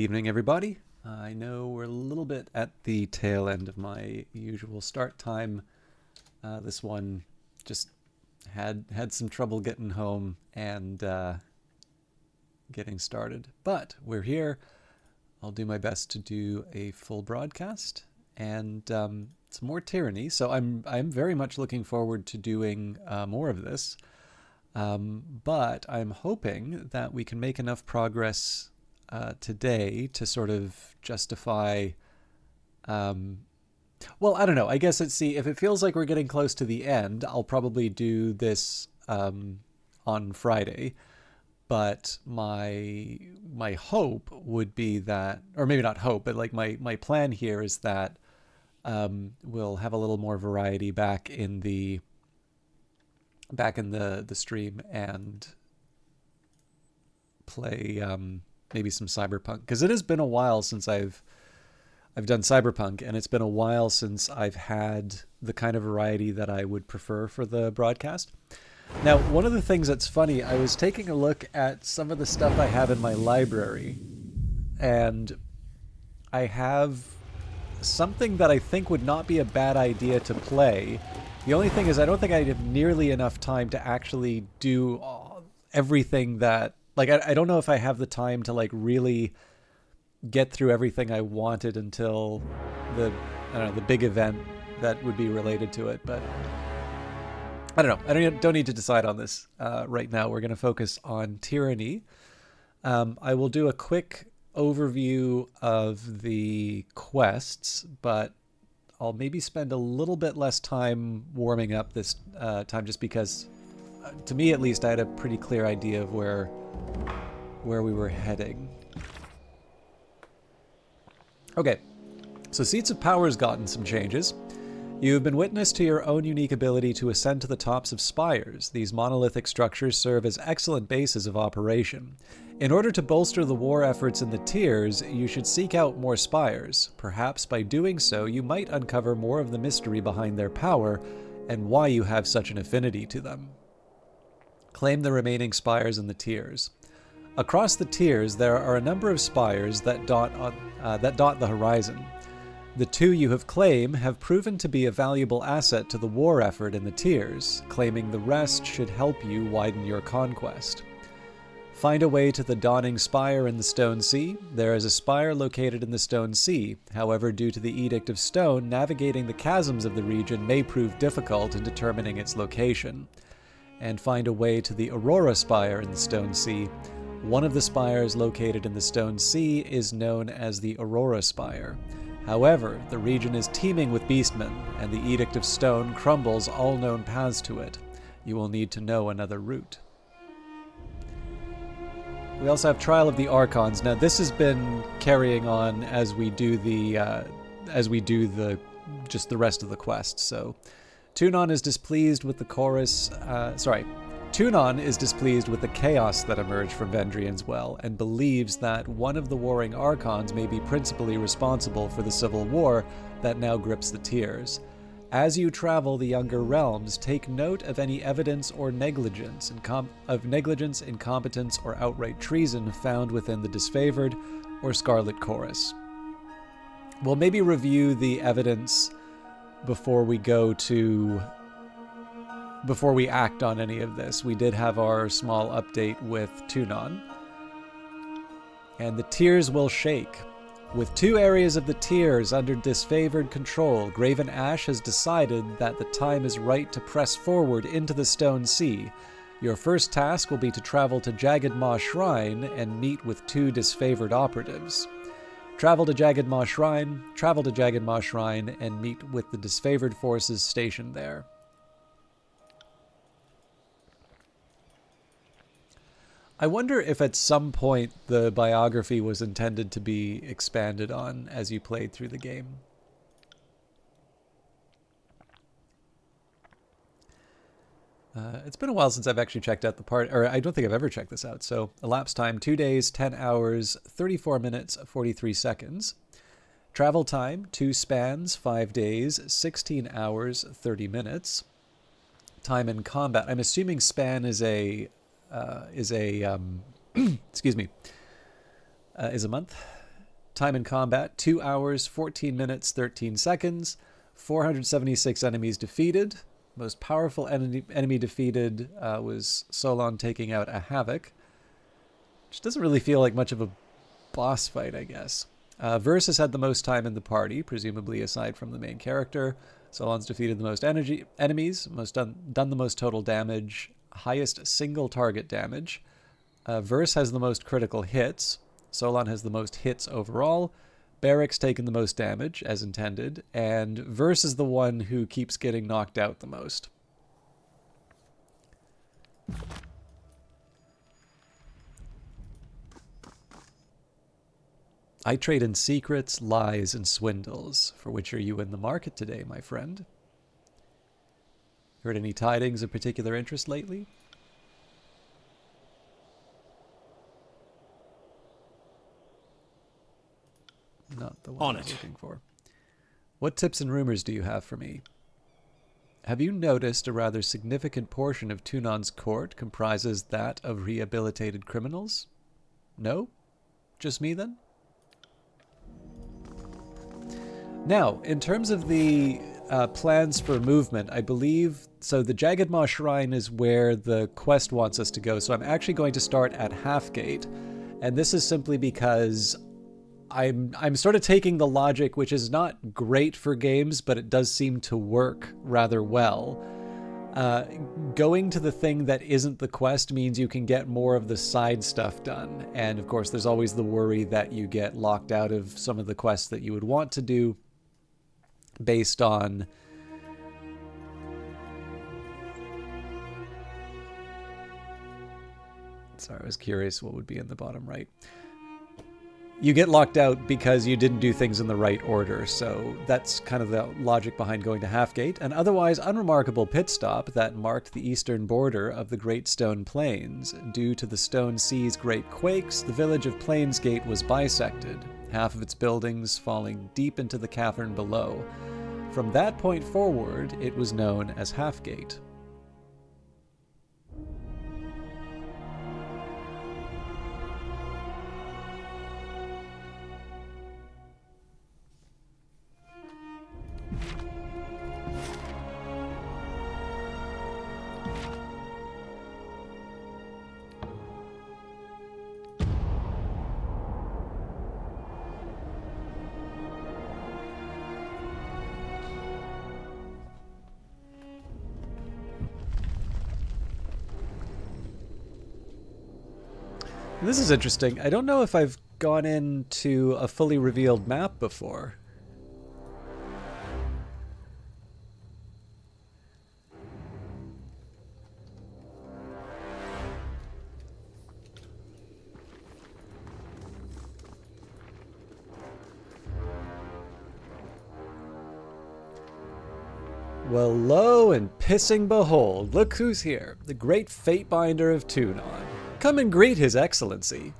Evening, everybody. I know we're a little bit at the tail end of my usual start time. This one just had some trouble getting home and getting started, but we're here. I'll do my best to do a full broadcast and some more Tyranny. So I'm very much looking forward to doing more of this. But I'm hoping that we can make enough progress today to sort of justify. Well, I don't know. I guess let's see if it feels like we're getting close to the end. I'll probably do this on Friday. But my hope would be that, or maybe not hope, but like my plan here is that we'll have a little more variety back in the stream and play maybe some cyberpunk, because it has been a while since I've done cyberpunk, and it's been a while since I've had the kind of variety that I would prefer for the broadcast. Now, one of the things that's funny, I was taking a look at some of the stuff I have in my library, and I have something that I think would not be a bad idea to play. The only thing is I don't think I have nearly enough time to actually do everything that... Like, I don't know if I have the time to, like, really get through everything I wanted until the, I don't know, the big event that would be related to it, but... I don't know. I don't need to decide on this right now. We're going to focus on Tyranny. I will do a quick overview of the quests, but I'll maybe spend a little bit less time warming up this time, just because, to me at least, I had a pretty clear idea of where we were heading. Okay, so Seats of Power has gotten some changes. You have been witness to your own unique ability to ascend to the tops of spires. These monolithic structures serve as excellent bases of operation. In order to bolster the war efforts in the tiers, you should seek out more spires. Perhaps by doing so, you might uncover more of the mystery behind their power and why you have such an affinity to them. Claim the remaining spires in the tiers. Across the tiers, there are a number of spires that dot the horizon. The two you have claimed have proven to be a valuable asset to the war effort in the tiers. Claiming the rest should help you widen your conquest. Find a way to the Dawning Spire in the Stone Sea. There is a spire located in the Stone Sea. However, due to the Edict of Stone, navigating the chasms of the region may prove difficult in determining its location. And find a way to the Aurora Spire in the Stone Sea. One of the spires located in the Stone Sea is known as the Aurora Spire. However, the region is teeming with beastmen, and the Edict of Stone crumbles all known paths to it. You will need to know another route. We also have Trial of the Archons. Now, this has been carrying on as we do the just the rest of the quest. So, Tunon is displeased with the chorus. Tunon is displeased with the chaos that emerged from Vendrian's Well, and believes that one of the warring Archons may be principally responsible for the civil war that now grips the tiers. As you travel the Younger Realms, take note of any evidence or negligence, incompetence, or outright treason found within the Disfavored or Scarlet Chorus. We'll maybe review the evidence before we act on any of this. We did have our small update with Tunon. And the tiers will shake. With 2 areas of the tiers under disfavored control, Graven Ash has decided that the time is right to press forward into the Stone Sea. Your first task will be to travel to Jagged Maw Shrine and meet with 2 disfavored operatives. Travel to Jagged Maw Shrine, and meet with the disfavored forces stationed there. I wonder if at some point the biography was intended to be expanded on as you played through the game. It's been a while since I've actually checked out the part, or I don't think I've ever checked this out. So, elapsed time 2 days, 10 hours, 34 minutes, 43 seconds. Travel time 2 spans, 5 days, 16 hours, 30 minutes. Time in combat. I'm assuming span is a excuse me, is a month. Time in combat, 2 hours, 14 minutes, 13 seconds. 476 enemies defeated. Most powerful enemy defeated was Solon taking out a Havoc, which doesn't really feel like much of a boss fight, I guess. Versus had the most time in the party, presumably aside from the main character. Solon's defeated the most enemies, done the most total damage, highest single target damage. Verse has the most critical hits. Solon has the most hits overall. Barrick's taken the most damage, as intended, and Verse is the one who keeps getting knocked out the most. I trade in secrets, lies, and swindles. For which are you in the market today, my friend? Heard any tidings of particular interest lately? Not the one I'm looking for. What tips and rumors do you have for me? Have you noticed a rather significant portion of Tunon's court comprises that of rehabilitated criminals? No? Just me, then? Now, in terms of the plans for movement, I believe... So the Jagged Maw Shrine is where the quest wants us to go, so I'm actually going to start at Halfgate. And this is simply because I'm sort of taking the logic, which is not great for games, but it does seem to work rather well. Going to the thing that isn't the quest means you can get more of the side stuff done. And of course, there's always the worry that you get locked out of some of the quests that you would want to do based on... Sorry, I was curious what would be in the bottom right. You get locked out because you didn't do things in the right order, so that's kind of the logic behind going to Halfgate. An otherwise unremarkable pit stop that marked the eastern border of the Great Stone Plains. Due to the Stone Sea's great quakes, the village of Plainsgate was bisected, half of its buildings falling deep into the cavern below. From that point forward, it was known as Halfgate. This is interesting. I don't know if I've gone into a fully revealed map before. Well, lo and pissing behold, look who's here, the great Fatebinder of Tunon. Come and greet his excellency.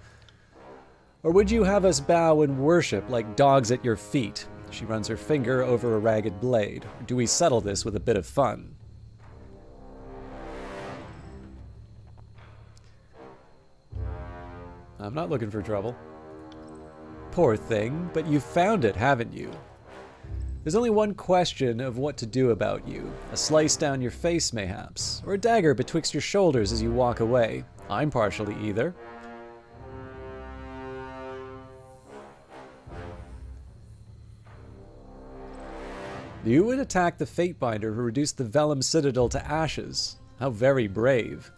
Or would you have us bow and worship like dogs at your feet? She runs her finger over a ragged blade. Or do we settle this with a bit of fun? I'm not looking for trouble. Poor thing, but you've found it, haven't you? There's only one question of what to do about you. A slice down your face, mayhaps, or a dagger betwixt your shoulders as you walk away. I'm partially either. You would attack the Fatebinder who reduced the Vellum Citadel to ashes. How very brave.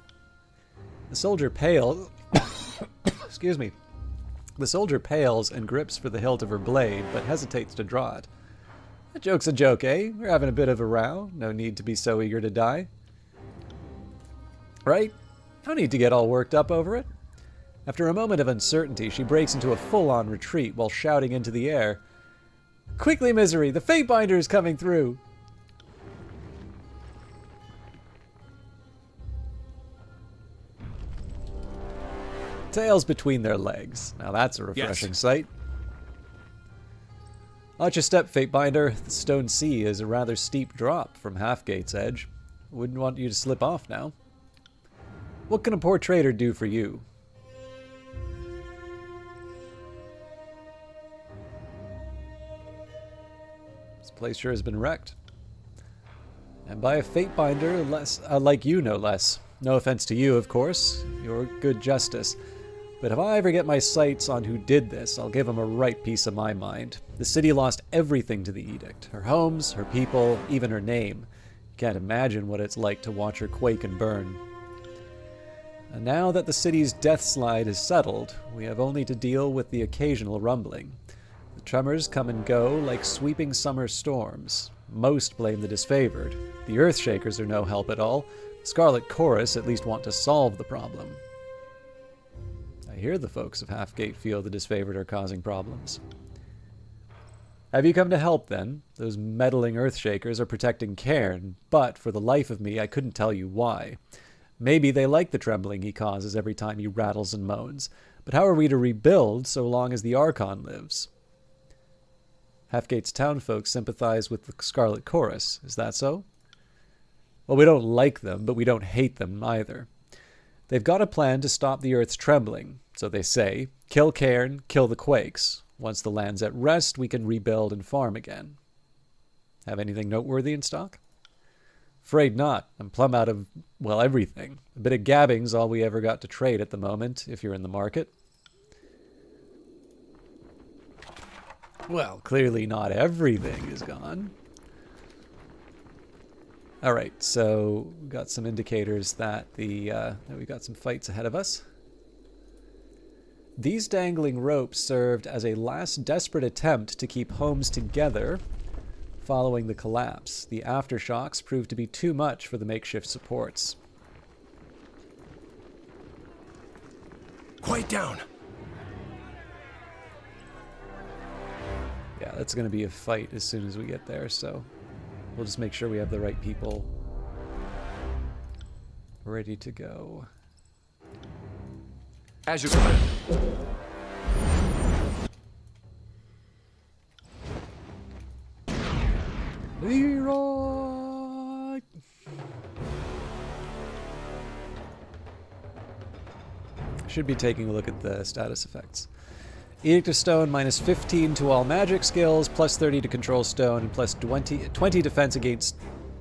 The soldier pales... Excuse me. The soldier pales and grips for the hilt of her blade, but hesitates to draw it. A joke's a joke, eh? We're having a bit of a row. No need to be so eager to die. Right? No need to get all worked up over it. After a moment of uncertainty, she breaks into a full-on retreat while shouting into the air. Quickly, Misery! The Fatebinder is coming through! Tails between their legs. Now that's a refreshing sight. Watch your step, Fatebinder. The Stone Sea is a rather steep drop from Halfgate's edge. Wouldn't want you to slip off now. What can a poor trader do for you? place sure has been wrecked. And by a fate binder like you, no less. No offense to you, of course. You're good justice. But if I ever get my sights on who did this, I'll give him a right piece of my mind. The city lost everything to the edict. Her homes, her people, even her name. You can't imagine what it's like to watch her quake and burn. And now that the city's death slide is settled, we have only to deal with the occasional rumbling. The tremors come and go like sweeping summer storms. Most blame the disfavored. The Earthshakers are no help at all. The Scarlet Chorus at least want to solve the problem. I hear the folks of Halfgate feel the disfavored are causing problems. Have you come to help, then? Those meddling Earthshakers are protecting Cairn, but for the life of me, I couldn't tell you why. Maybe they like the trembling he causes every time he rattles and moans, but how are we to rebuild so long as the Archon lives? Halfgate's townfolk sympathize with the Scarlet Chorus, is that so? Well, we don't like them, but we don't hate them either. They've got a plan to stop the Earth's trembling, so they say. Kill Cairn, kill the Quakes. Once the land's at rest, we can rebuild and farm again. Have anything noteworthy in stock? Afraid not. I'm plumb out of, well, everything. A bit of gabbing's all we ever got to trade at the moment, if you're in the market. Well, clearly not everything is gone. Alright, so we've got some indicators that that we've got some fights ahead of us. These dangling ropes served as a last desperate attempt to keep homes together following the collapse. The aftershocks proved to be too much for the makeshift supports. Quiet down. Yeah, that's going to be a fight as soon as we get there, so we'll just make sure we have the right people ready to go. As you command. Leroy! Should be taking a look at the status effects. Edict of Stone, minus 15 to all magic skills, plus 30 to control stone, and plus 20 defense against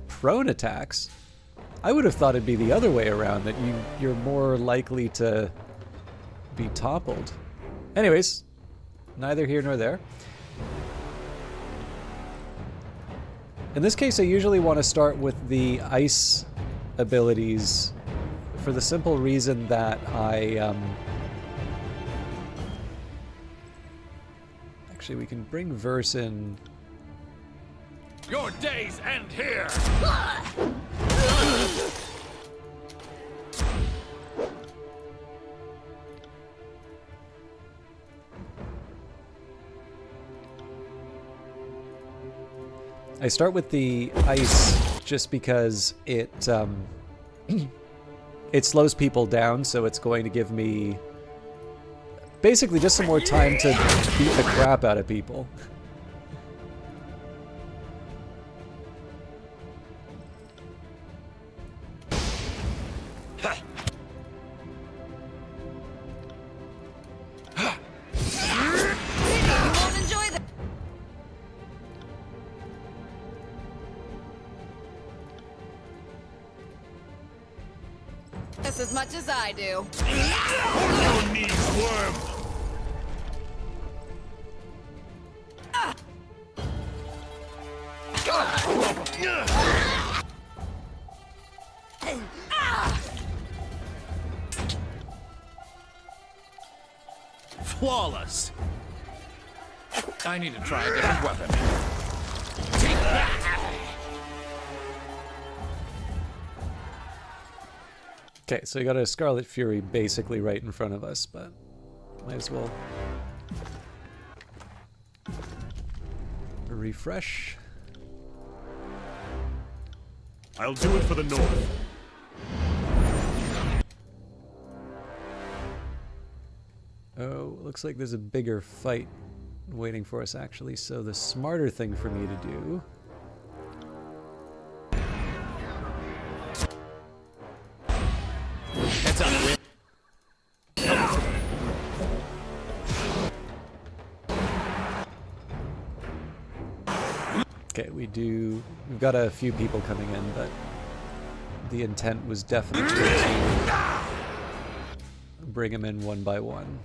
prone attacks. I would have thought it'd be the other way around, that you're more likely to be toppled. Anyways, neither here nor there. In this case, I usually want to start with the ice abilities for the simple reason that actually, we can bring Verse in. Your days end here. I start with the ice just because it it slows people down, so it's going to give me basically just some more time to beat the crap out of people. As much as I do. Your knees worm. Flawless. I need to try a different weapon. Take that. Okay, so you got a Scarlet Fury basically right in front of us, but might as well refresh. I'll do it for the North. Oh, looks like there's a bigger fight waiting for us actually, so the smarter thing for me to do Okay, we've got a few people coming in, but the intent was definitely to bring them in one by one.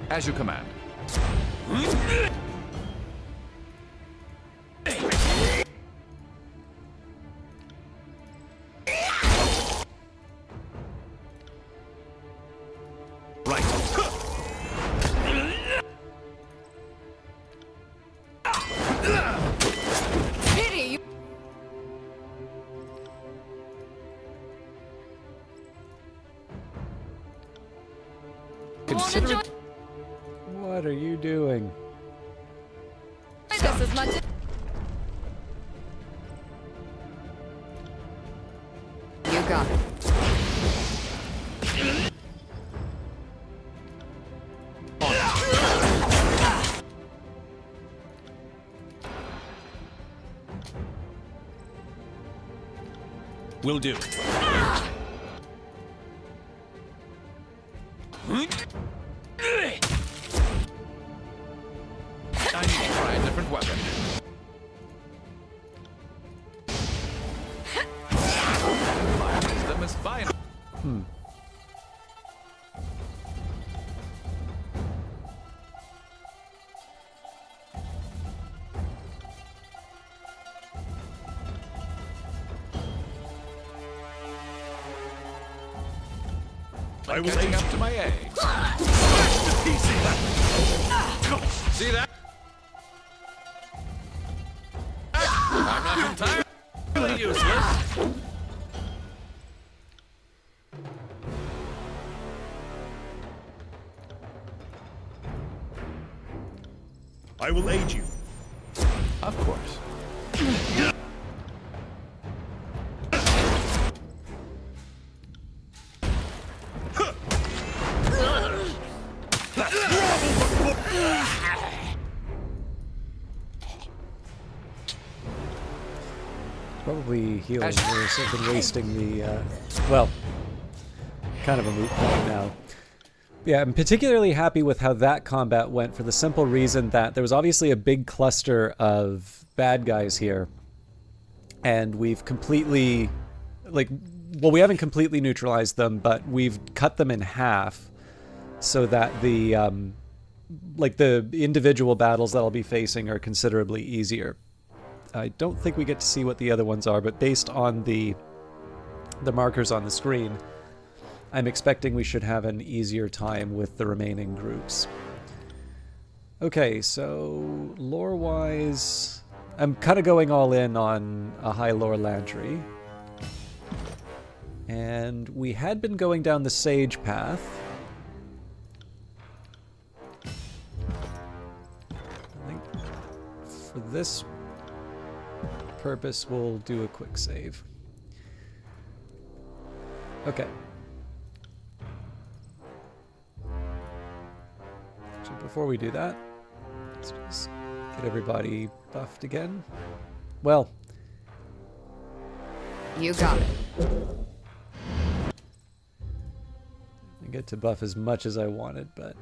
As you command. Right. Pity! Consider it. What are you doing? This as much as... You got it. Will do. I need to try a different weapon. My wisdom is final. I will Catching aid up to my age. See that? I'm not entirely useless. I will aid you. Of course. Probably healing worse. I've been wasting the, well, kind of a moot point now. Yeah, I'm particularly happy with how that combat went for the simple reason that there was obviously a big cluster of bad guys here. And we've completely, like, well, we haven't completely neutralized them, but we've cut them in half so that the, like, the individual battles that I'll be facing are considerably easier. I don't think we get to see what the other ones are, but based on the markers on the screen, I'm expecting we should have an easier time with the remaining groups. Okay, so lore-wise, I'm kind of going all in on a high lore Lantry. And we had been going down the Sage path. I think for this purpose, we'll do a quick save. Okay. So before we do that, let's just get everybody buffed again. Well, You got it. I get to buff as much as I wanted, but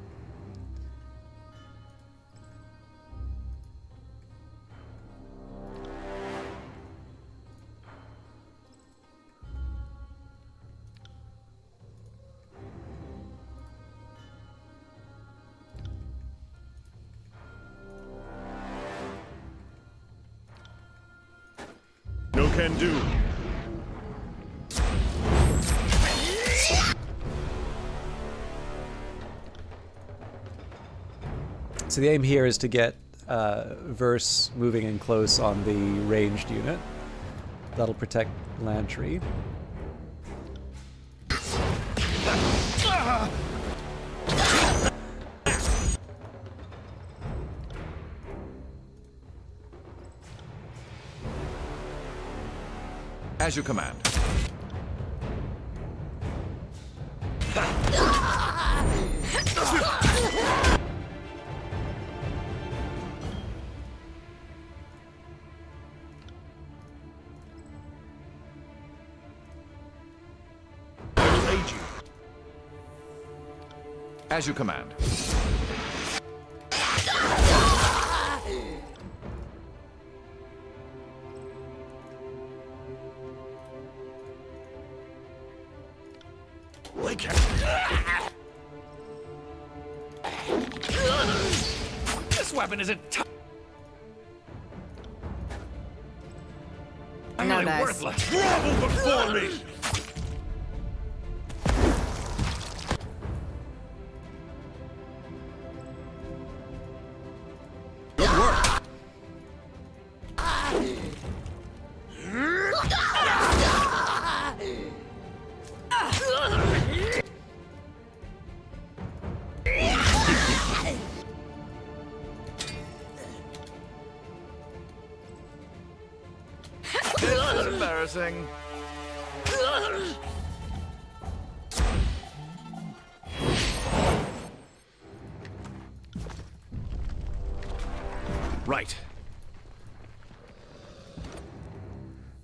No can do. so the aim here is to get Verse moving in close on the ranged unit. That'll protect Lantry. As you command. As you command. This weapon isn't I'm No really dice. worthless. Grovel before me! Good work. This is embarrassing. Right.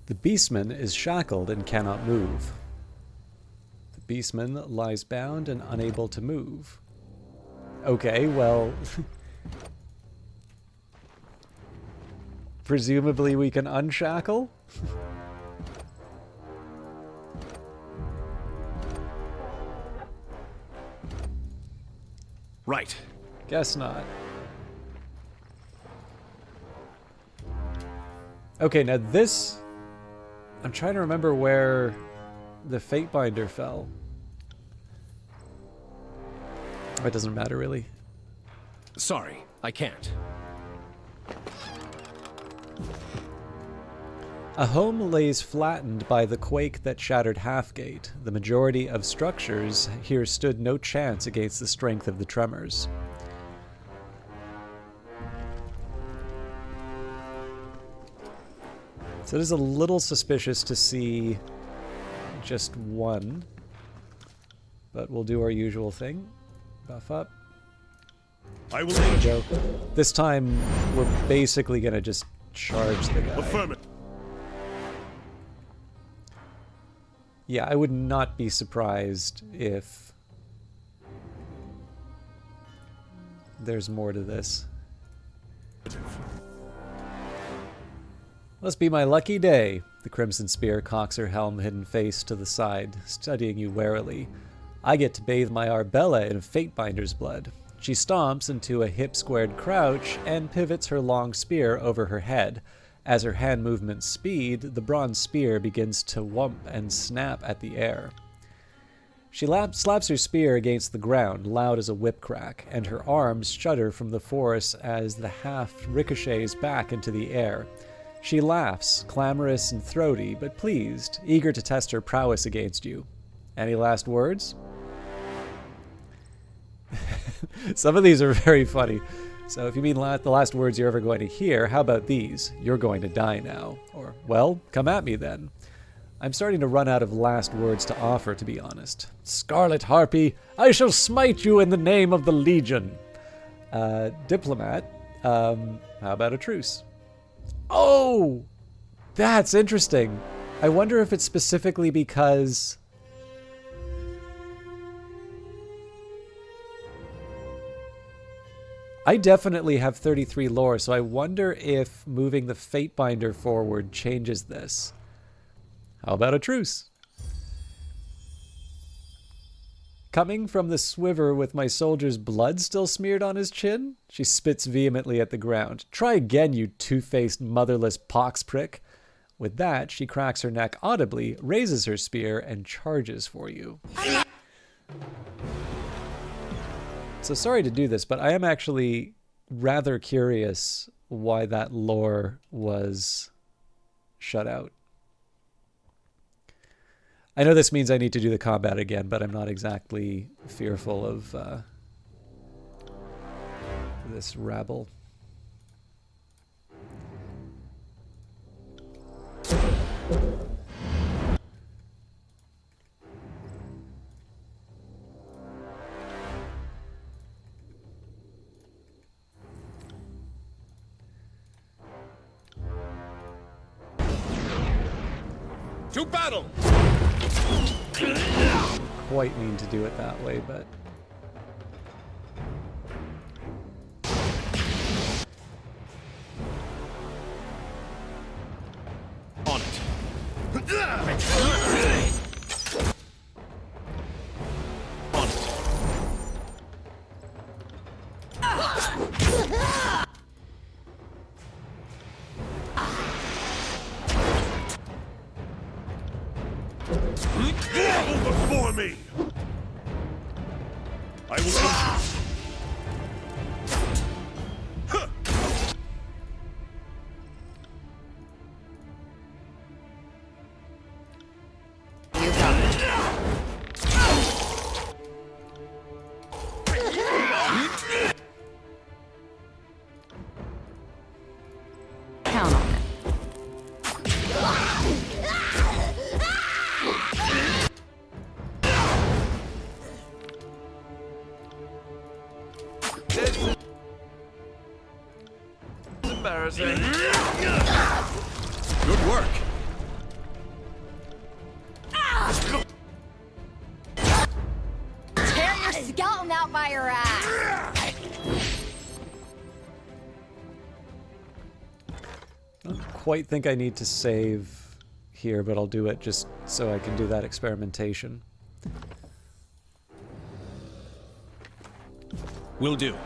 The beastman is shackled and cannot move. The beastman lies bound and unable to move. Okay, well... presumably we can unshackle? Right. Guess not. Okay, now this... I'm trying to remember where the Fatebinder fell. It doesn't matter, really. Sorry, I can't. A home lays flattened by the quake that shattered Halfgate. The majority of structures here stood no chance against the strength of the tremors. So it is a little suspicious to see just one, but we'll do our usual thing. Buff up. I will aid you. Go. This time, we're basically going to just charge the guy. Affirmative. Yeah, I would not be surprised if there's more to this. Must be my lucky day. The Crimson Spear cocks her helm-hidden face to the side, studying you warily. I get to bathe my Arbella in Fatebinder's blood. She stomps into a hip-squared crouch and pivots her long spear over her head. As her hand movements speed, the bronze spear begins to whump and snap at the air. She slaps her spear against the ground, loud as a whip crack, and her arms shudder from the force as the haft ricochets back into the air. She laughs, clamorous and throaty, but pleased, eager to test her prowess against you. Any last words? Some of these are very funny. So if you mean the last words you're ever going to hear, how about these? You're going to die now. Or, well, come at me then. I'm starting to run out of last words to offer, to be honest. Scarlet Harpy, I shall smite you in the name of the Legion. Diplomat, how about a truce? Oh! That's interesting. I wonder if it's specifically because... I definitely have 33 lore, so I wonder if moving the Fatebinder forward changes this. How about a truce? Coming from the swiver with my soldier's blood still smeared on his chin? She spits vehemently at the ground. Try again, you two-faced, motherless pox prick. With that, she cracks her neck audibly, raises her spear, and charges for you. So sorry to do this, but I am actually rather curious why that lore was shut out. I know this means I need to do the combat again, but I'm not exactly fearful of this rabble. To battle! Quite mean to do it that way, but Grovel before me! I will aid You got it. Count on it. Embarrassing. Good work. Tear your skeleton out by your ass. I don't quite think I need to save here, but I'll do it just so I can do that experimentation. Will do.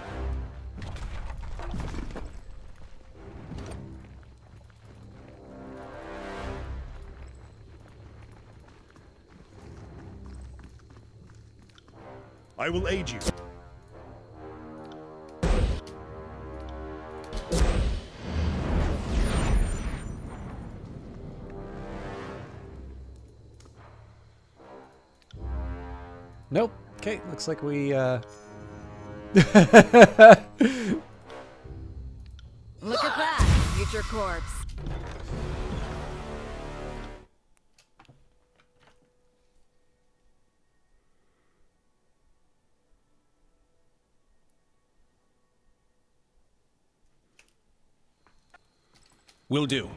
I will aid you. Nope. Okay, looks like we, Look at that, future corpse. Will do.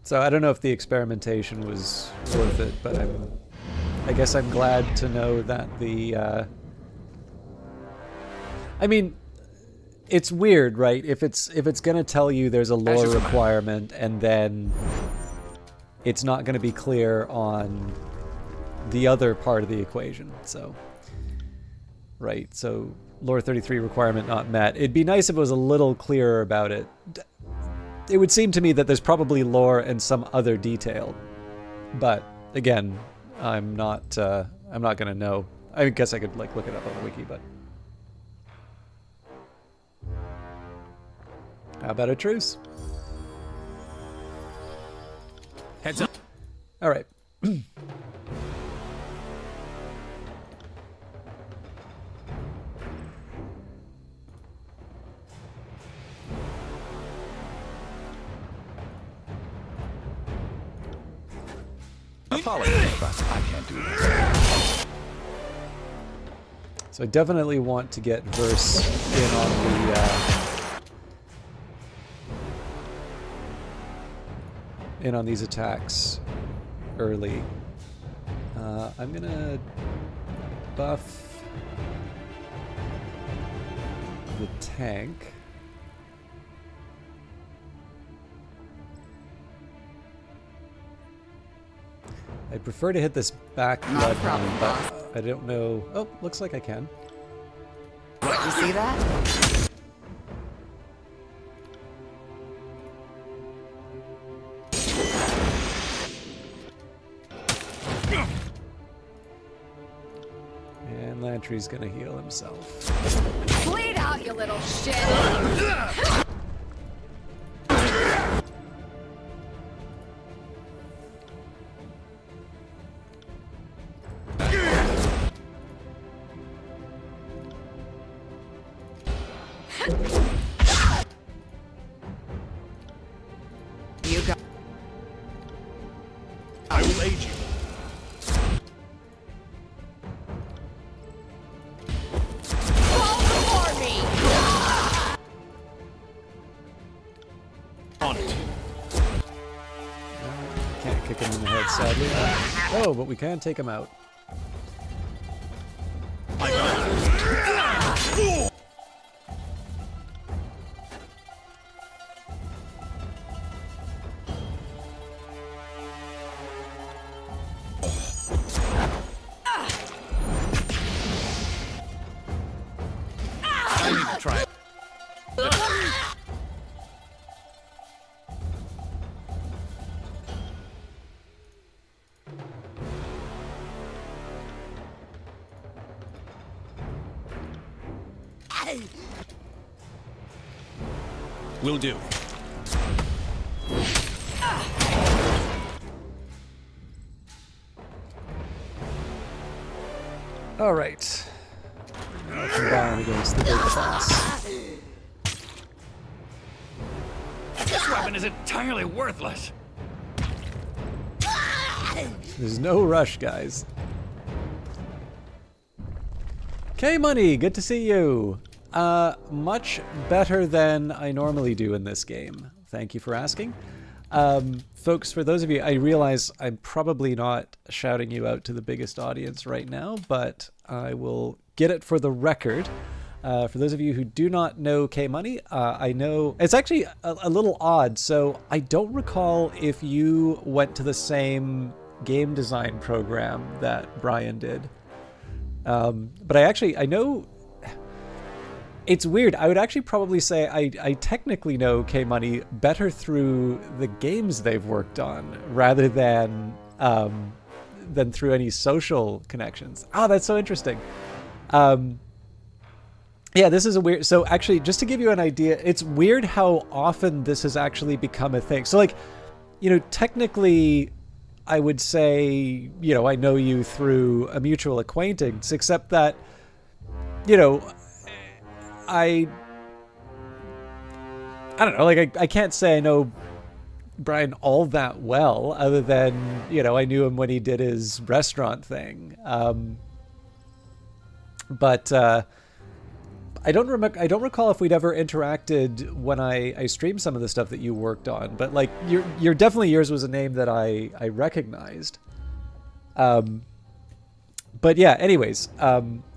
So I don't know if the experimentation was worth it, but I guess I'm glad to know that the, I mean, it's weird, right? If it's gonna tell you there's a lore requirement and then it's not gonna be clear on the other part of the equation, so. Right, so lore 33 requirement not met. It'd be nice if it was a little clearer about it. It would seem to me that there's probably lore and some other detail, but again, I'm not gonna know. I guess I could like look it up on the wiki, but how about a truce? Heads up. All right. Apologies, but I can't do that. So I definitely want to get Verse in on the in on these attacks early. I'm gonna buff the tank. I'd prefer to hit this back Not a bloodhound, problem, boss. but I don't know. Oh, looks like I can. You see that? And Lantry's gonna heal himself. Bleed out, you little shit. You got. I will aid you. For me. On it. Can't kick him in the head, sadly. Oh, but we can take him out. I got it. Will do. All right. Now combine against the big boss. This weapon is entirely worthless. There's no rush, guys. K-Money, good to see you. Much better than I normally do in this game. Thank you for asking. Folks, for those of you, I realize I'm probably not shouting you out to the biggest audience right now, but I will get it for the record. For those of you who do not know K-Money, I know it's actually a little odd. So I don't recall if you went to the same game design program that Brian did. But I know it's weird. I would actually probably say I technically know K-Money better through the games they've worked on rather than through any social connections. Oh, that's so interesting. Yeah, this is a weird... So actually, just to give you an idea, it's weird how often this has actually become a thing. So like, technically, I would say, I know you through a mutual acquaintance, except that, I don't know, like I can't say I know Brian all that well, other than, I knew him when he did his restaurant thing. But I don't recall if we'd ever interacted when I streamed some of the stuff that you worked on, but like you're definitely, yours was a name that I recognized. But yeah, anyways,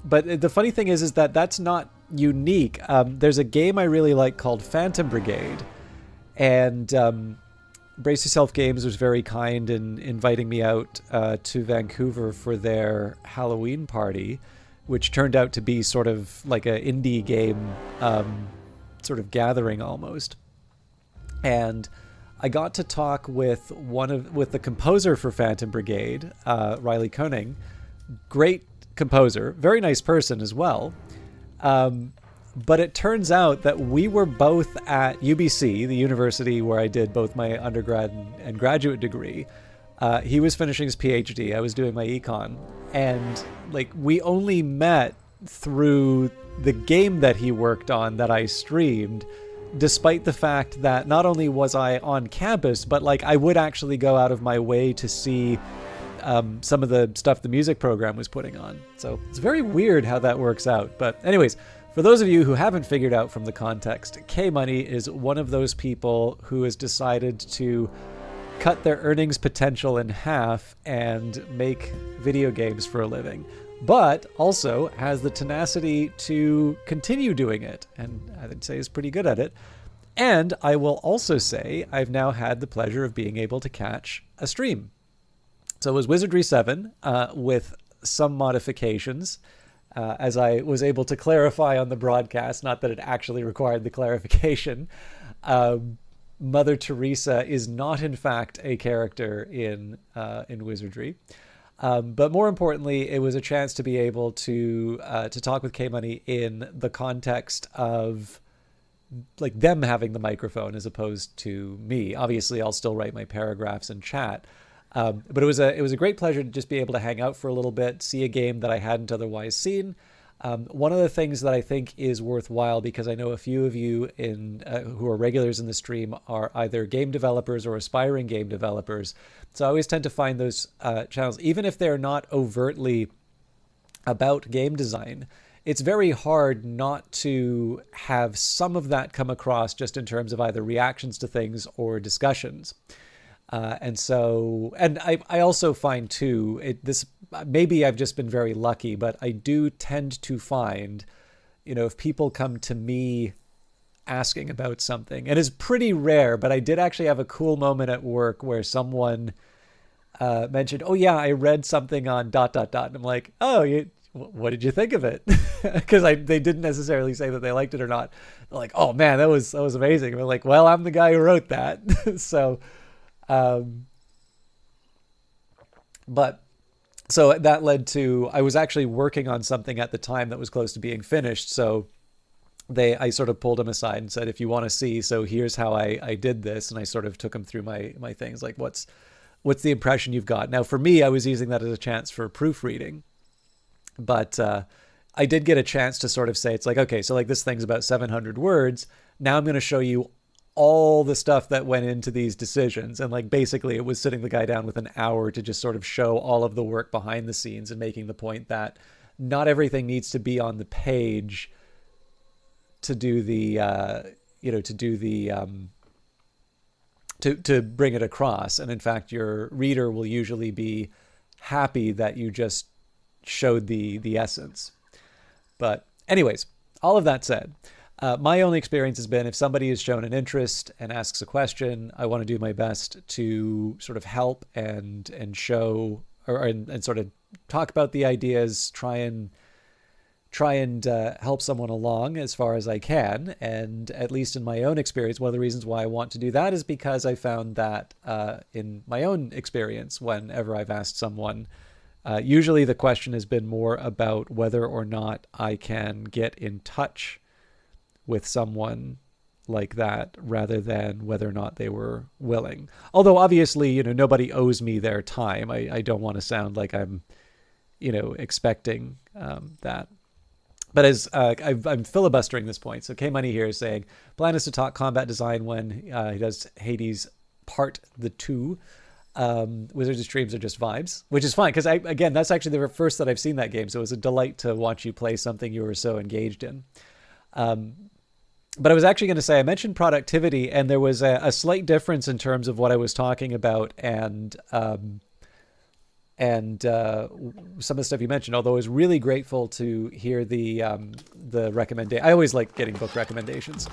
but the funny thing is that that's not unique. There's a game I really like called Phantom Brigade, and Brace Yourself Games was very kind in inviting me out to Vancouver for their Halloween party, which turned out to be sort of like an indie game sort of gathering almost. And I got to talk with the composer for Phantom Brigade, Riley Koenig. Great composer, very nice person as well. But it turns out that we were both at UBC, the university where I did both my undergrad and graduate degree. He was finishing his PhD. I was doing my econ. And like we only met through the game that he worked on that I streamed, despite the fact that not only was I on campus, but like I would actually go out of my way to see some of the stuff the music program was putting on. So it's very weird how that works out. But anyways, for those of you who haven't figured out from the context, K-Money is one of those people who has decided to cut their earnings potential in half and make video games for a living, but also has the tenacity to continue doing it, and I would say is pretty good at it. And I will also say I've now had the pleasure of being able to catch a stream. So it was Wizardry 7 with some modifications, as I was able to clarify on the broadcast, not that it actually required the clarification. Mother Teresa is not, in fact, a character in Wizardry. But more importantly, it was a chance to be able to talk with K-Money in the context of like them having the microphone as opposed to me. Obviously, I'll still write my paragraphs and chat. But it was a great pleasure to just be able to hang out for a little bit, see a game that I hadn't otherwise seen. One of the things that I think is worthwhile, because I know a few of you who are regulars in the stream are either game developers or aspiring game developers. So I always tend to find those channels, even if they're not overtly about game design, it's very hard not to have some of that come across just in terms of either reactions to things or discussions. And I also find too, maybe I've just been very lucky, but I do tend to find, if people come to me asking about something, and it's pretty rare, but I did actually have a cool moment at work where someone mentioned, oh yeah, I read something on ... And I'm like, oh, what did you think of it? Because they didn't necessarily say that they liked it or not. They're like, oh man, that was amazing. And I'm like, well, I'm the guy who wrote that. So that led to, I was actually working on something at the time that was close to being finished. So I sort of pulled him aside and said, if you want to see, so here's how I did this. And I sort of took him through my things, like what's the impression you've got. Now, for me, I was using that as a chance for proofreading, but I did get a chance to sort of say, it's like, okay, so like this thing's about 700 words. Now I'm going to show you all the stuff that went into these decisions. And like, basically it was sitting the guy down with an hour to just sort of show all of the work behind the scenes and making the point that not everything needs to be on the page to do the, to bring it across. And in fact, your reader will usually be happy that you just showed the essence. But anyways, all of that said, my only experience has been if somebody has shown an interest and asks a question, I want to do my best to sort of help and show and sort of talk about the ideas, try and help someone along as far as I can. And at least in my own experience, one of the reasons why I want to do that is because I found that in my own experience, whenever I've asked someone, usually the question has been more about whether or not I can get in touch with someone like that rather than whether or not they were willing. Although obviously, nobody owes me their time. I don't want to sound like I'm, expecting that. But as I'm filibustering this point, so K Money here is saying, plan is to talk combat design when he does Hades Part 2. Wizards of Streams are just vibes, which is fine because again, that's actually the first that I've seen that game, so it was a delight to watch you play something you were so engaged in. But I was actually going to say, I mentioned productivity, and there was a slight difference in terms of what I was talking about and some of the stuff you mentioned, although I was really grateful to hear the recommendation. I always like getting book recommendations.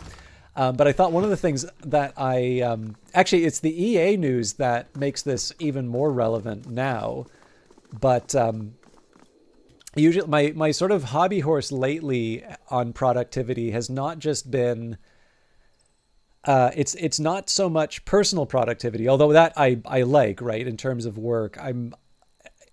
But I thought one of the things that actually, it's the EA news that makes this even more relevant now. But usually my sort of hobby horse lately on productivity has not just been, it's not so much personal productivity, although that I like, right, in terms of work.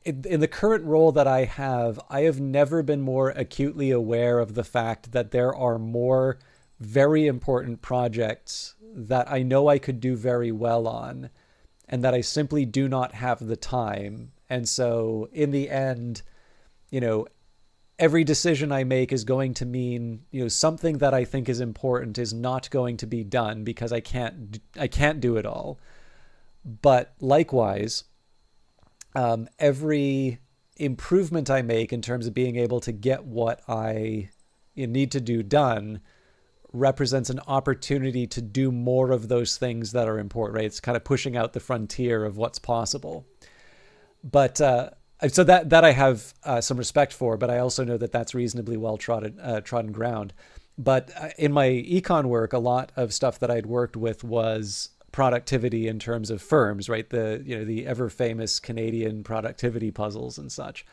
In the current role that I have never been more acutely aware of the fact that there are more very important projects that I know I could do very well on and that I simply do not have the time. And so in the end, every decision I make is going to mean, something that I think is important is not going to be done because I can't do it all. But likewise, every improvement I make in terms of being able to get what I need to do done represents an opportunity to do more of those things that are important, right? It's kind of pushing out the frontier of what's possible. But so that I have some respect for, but I also know that that's reasonably well trodden ground. But in my econ work, a lot of stuff that I'd worked with was productivity in terms of firms, right? The ever famous Canadian productivity puzzles and such.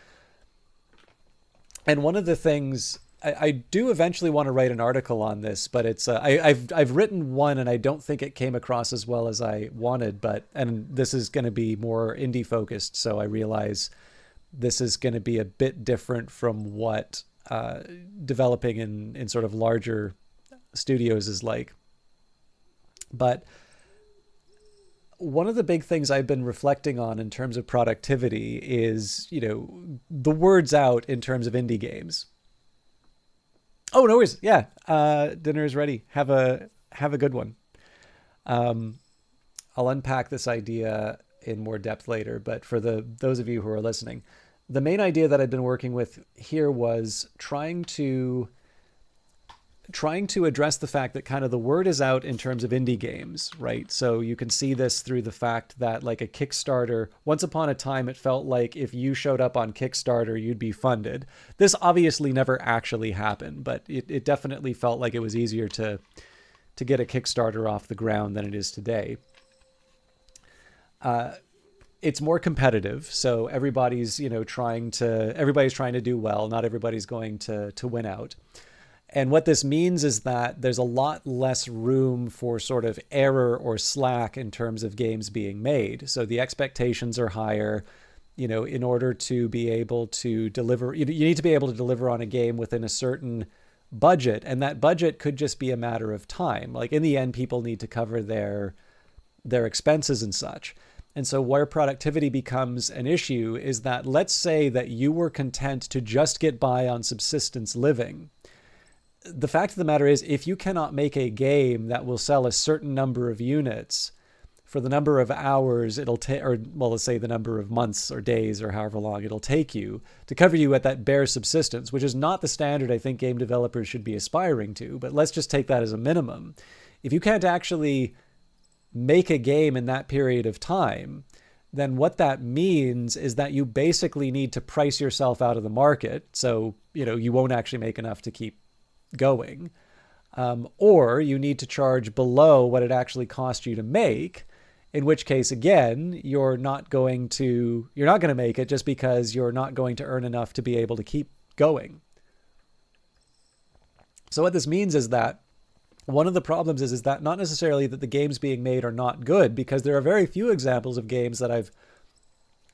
And one of the things I do eventually want to write an article on this, but it's I've written one and I don't think it came across as well as I wanted. And this is going to be more indie focused, so I realize this is going to be a bit different from what developing in sort of larger studios is like. But one of the big things I've been reflecting on in terms of productivity is, the words out in terms of indie games. Oh, no worries. Yeah. Dinner is ready. Have a good one. I'll unpack this idea in more depth later, but for those of you who are listening, the main idea that I've been working with here was trying to address the fact that kind of the word is out in terms of indie games, right? So you can see this through the fact that like a Kickstarter, once upon a time, it felt like if you showed up on Kickstarter, you'd be funded. This obviously never actually happened, but it definitely felt like it was easier to get a Kickstarter off the ground than it is today. It's more competitive. So everybody's, trying to do well. Not everybody's going to win out. And what this means is that there's a lot less room for sort of error or slack in terms of games being made. So the expectations are higher, in order to be able to deliver, you need to be able to deliver on a game within a certain budget, and that budget could just be a matter of time. Like in the end, people need to cover their expenses and such. And so where productivity becomes an issue is that, let's say that you were content to just get by on subsistence living. The fact of the matter is, if you cannot make a game that will sell a certain number of units for the number of hours it'll take, or well, let's say the number of months or days or however long it'll take you to cover you at that bare subsistence, which is not the standard I think game developers should be aspiring to, but let's just take that as a minimum. If you can't actually make a game in that period of time, then what that means is that you basically need to price yourself out of the market. So, you won't actually make enough to keep going. Or you need to charge below what it actually cost you to make, in which case, again, you're not going to make it just because you're not going to earn enough to be able to keep going. So what this means is that one of the problems is that not necessarily that the games being made are not good, because there are very few examples of games that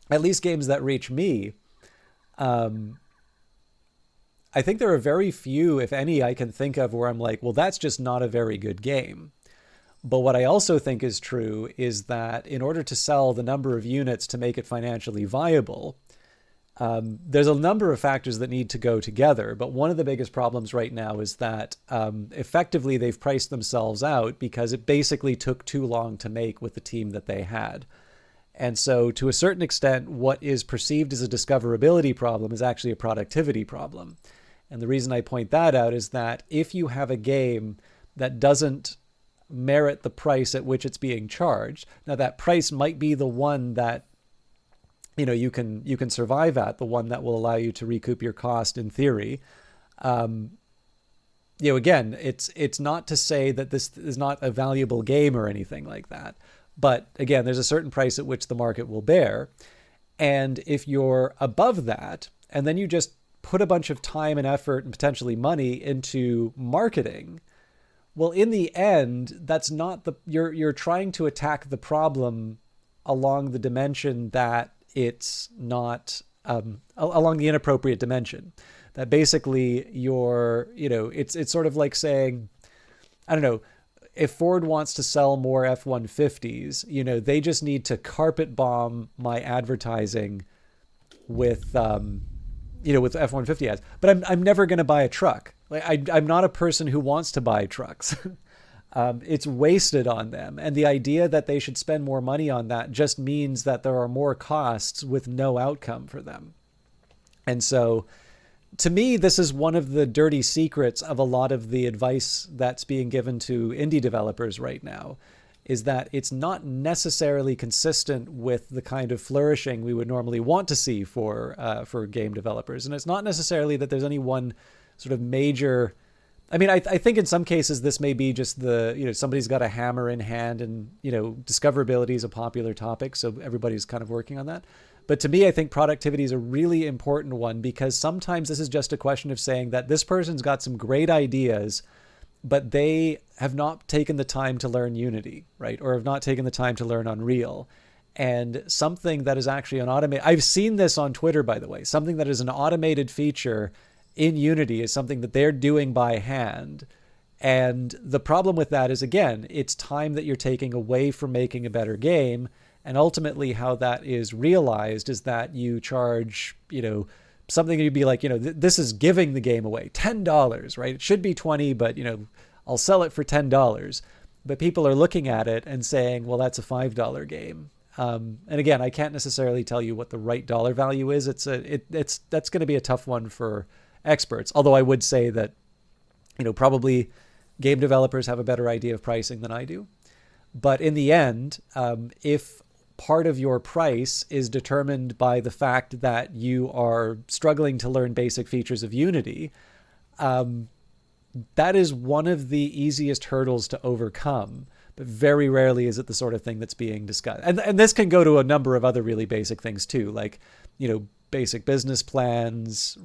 at least games that reach me. I think there are very few, if any, I can think of where I'm like, well, that's just not a very good game. But what I also think is true is that in order to sell the number of units to make it financially viable, there's a number of factors that need to go together. But one of the biggest problems right now is that effectively they've priced themselves out because it basically took too long to make with the team that they had. And so to a certain extent, what is perceived as a discoverability problem is actually a productivity problem. And the reason I point that out is that if you have a game that doesn't merit the price at which it's being charged, now that price might be the one that you can survive at, the one that will allow you to recoup your cost in theory. Again, it's not to say that this is not a valuable game or anything like that. But again, there's a certain price at which the market will bear. And if you're above that, and then you just put a bunch of time and effort and potentially money into marketing, well, in the end, that's not you're trying to attack the problem along the dimension that it's not, along the inappropriate dimension. That basically it's sort of like saying, I don't know, if Ford wants to sell more F-150s, they just need to carpet bomb my advertising with F-150 ads. But I'm never going to buy a truck. Like I'm not a person who wants to buy trucks. It's wasted on them. And the idea that they should spend more money on that just means that there are more costs with no outcome for them. And so to me, this is one of the dirty secrets of a lot of the advice that's being given to indie developers right now, is that it's not necessarily consistent with the kind of flourishing we would normally want to see for game developers. And it's not necessarily that there's any one sort of major... I mean, I think in some cases this may be just somebody's got a hammer in hand and, discoverability is a popular topic, so everybody's kind of working on that. But to me, I think productivity is a really important one, because sometimes this is just a question of saying that this person's got some great ideas, but they have not taken the time to learn Unity, right? Or have not taken the time to learn Unreal. And something that is actually an automated... I've seen this on Twitter, by the way. Something that is an automated feature in Unity is something that they're doing by hand. And the problem with that is, again, it's time that you're taking away from making a better game. And ultimately how that is realized is that you charge, something you'd be like, this is giving the game away, $10, right? It should be 20, but, I'll sell it for $10. But people are looking at it and saying, well, that's a $5 game. And again, I can't necessarily tell you what the right dollar value is. That's going to be a tough one for experts. Although I would say that, probably game developers have a better idea of pricing than I do. But in the end, if part of your price is determined by the fact that you are struggling to learn basic features of Unity, that is one of the easiest hurdles to overcome. But very rarely is it the sort of thing that's being discussed. And this can go to a number of other really basic things too, like, basic business plans,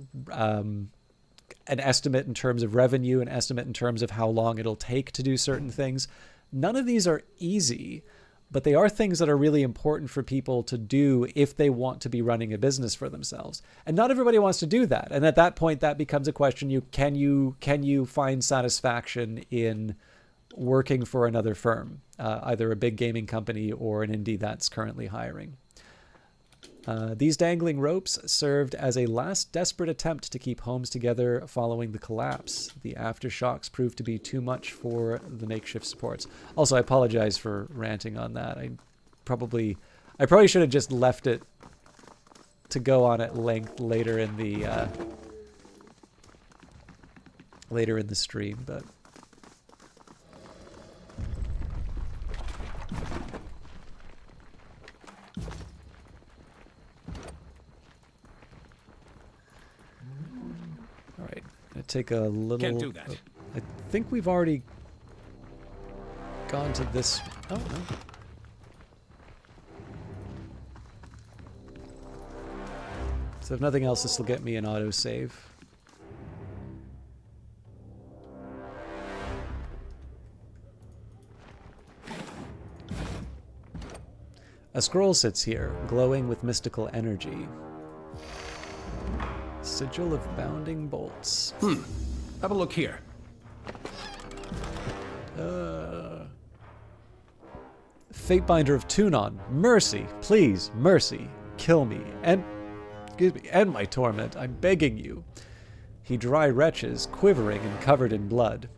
an estimate in terms of revenue, an estimate in terms of how long it'll take to do certain things. None of these are easy, but they are things that are really important for people to do if they want to be running a business for themselves. And not everybody wants to do that. And at that point, that becomes a question: can you find satisfaction in working for another firm, either a big gaming company or an indie that's currently hiring? These dangling ropes served as a last desperate attempt to keep homes together following the collapse. The aftershocks proved to be too much for the makeshift supports. Also, I apologize for ranting on that. I probably should have just left it to go on at length later in the stream, but take a little... Can't do that. I think we've already gone to this... Oh, no. So if nothing else, this will get me an autosave. A scroll sits here, glowing with mystical energy. Sigil of bounding bolts. Have a look here. Fatebinder of Tunon. Mercy, please, mercy. Kill me. And, excuse me, end my torment. I'm begging you. He dry retches, quivering and covered in blood.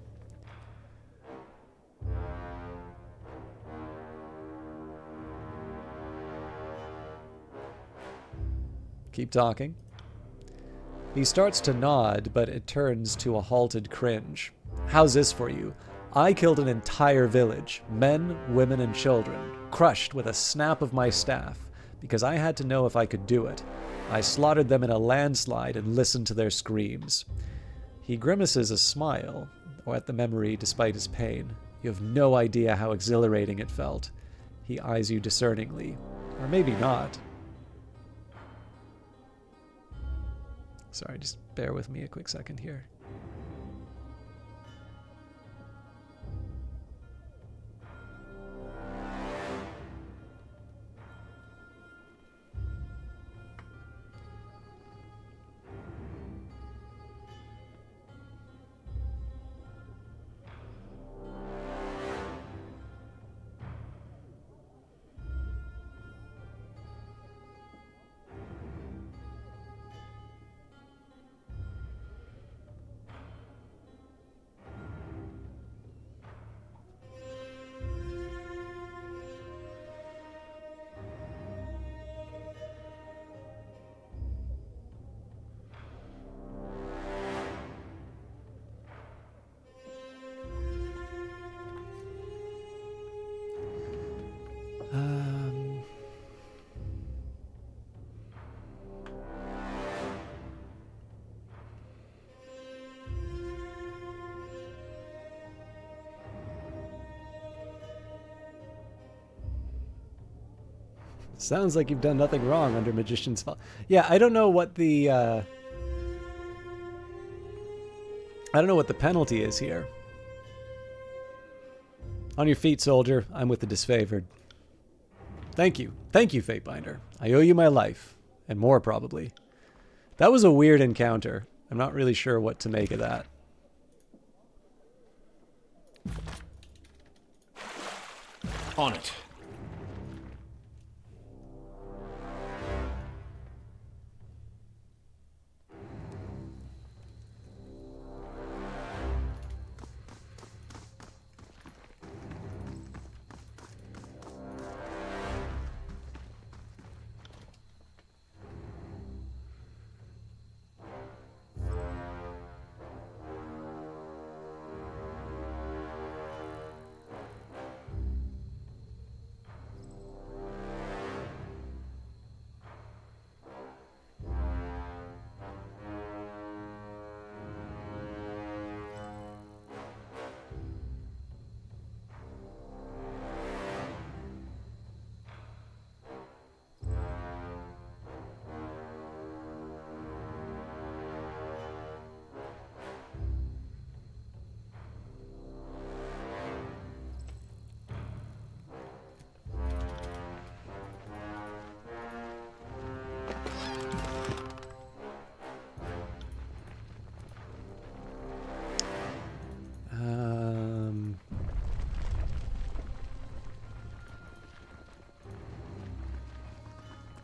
Keep talking. He starts to nod, but it turns to a halted cringe. How's this for you? I killed an entire village, men, women, and children, crushed with a snap of my staff, because I had to know if I could do it. I slaughtered them in a landslide and listened to their screams. He grimaces a smile, or at the memory despite his pain. You have no idea how exhilarating it felt. He eyes you discerningly. Or maybe not. Sorry, just bear with me a quick second here. Sounds like you've done nothing wrong under Magician's Fall. Yeah, I don't know what the penalty is here. On your feet, soldier. I'm with the disfavored. Thank you. Thank you, Fatebinder. I owe you my life. And more, probably. That was a weird encounter. I'm not really sure what to make of that. On it.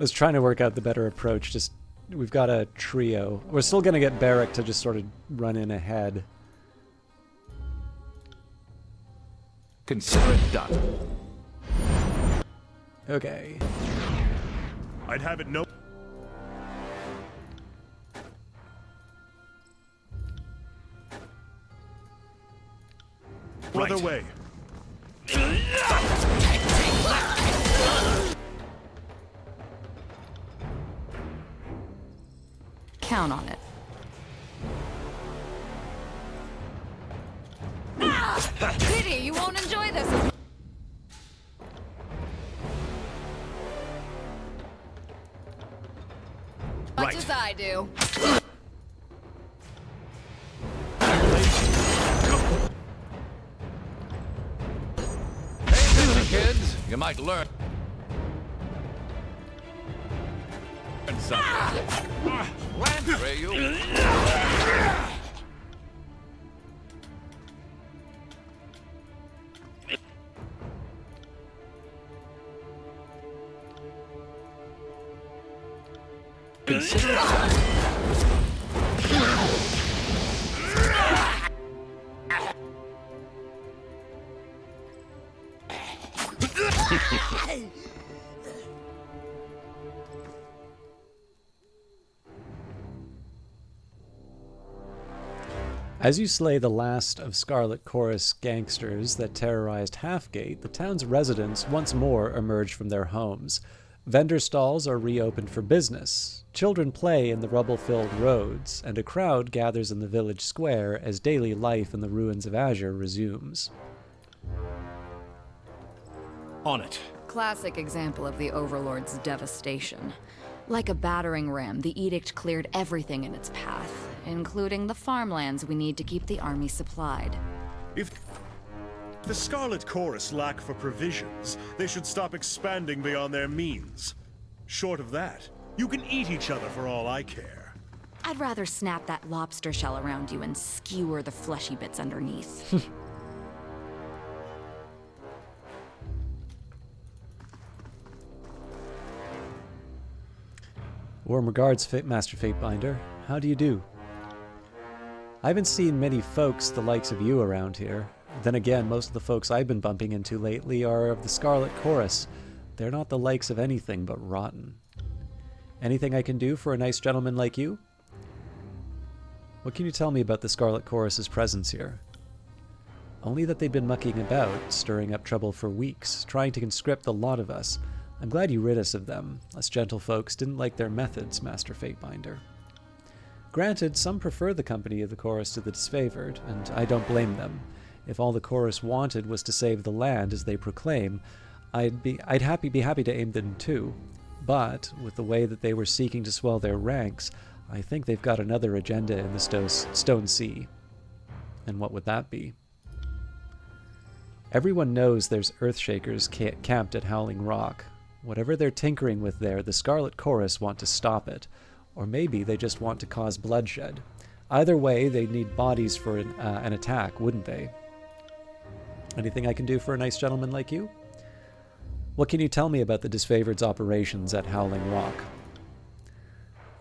was trying to work out the better approach. Just, we've got a trio. We're still going to get Barrack to just sort of run in ahead. Consider it done. Okay. I'd have it no. Right. Other way. Count on it. Pity you won't enjoy this as much Right. as I do. Hey, listen, kids. You might learn something. Land where you. Consider it done. As you slay the last of Scarlet Chorus gangsters that terrorized Halfgate, the town's residents once more emerge from their homes. Vendor stalls are reopened for business. Children play in the rubble-filled roads, and a crowd gathers in the village square as daily life in the ruins of Azure resumes. On it. Classic example of the Overlord's devastation. Like a battering ram, the edict cleared everything in its path, including the farmlands we need to keep the army supplied. If the Scarlet Chorus lack for provisions, they should stop expanding beyond their means. Short of that, you can eat each other for all I care. I'd rather snap that lobster shell around you and skewer the fleshy bits underneath. Warm regards, Master Fatebinder. How do you do? I haven't seen many folks the likes of you around here. Then again, most of the folks I've been bumping into lately are of the Scarlet Chorus. They're not the likes of anything but rotten. Anything I can do for a nice gentleman like you? What can you tell me about the Scarlet Chorus's presence here? Only that they've been mucking about, stirring up trouble for weeks, trying to conscript the lot of us. I'm glad you rid us of them. Us gentle folks didn't like their methods, Master Fatebinder. Granted, some prefer the company of the Chorus to the disfavored, and I don't blame them. If all the Chorus wanted was to save the land as they proclaim, I'd be happy to aim them too. But, with the way that they were seeking to swell their ranks, I think they've got another agenda in the Stone Sea. And what would that be? Everyone knows there's Earthshakers camped at Howling Rock. Whatever they're tinkering with there, the Scarlet Chorus want to stop it. Or maybe they just want to cause bloodshed. Either way, they'd need bodies for an attack, wouldn't they? Anything I can do for a nice gentleman like you? What can you tell me about the disfavored's operations at Howling Rock?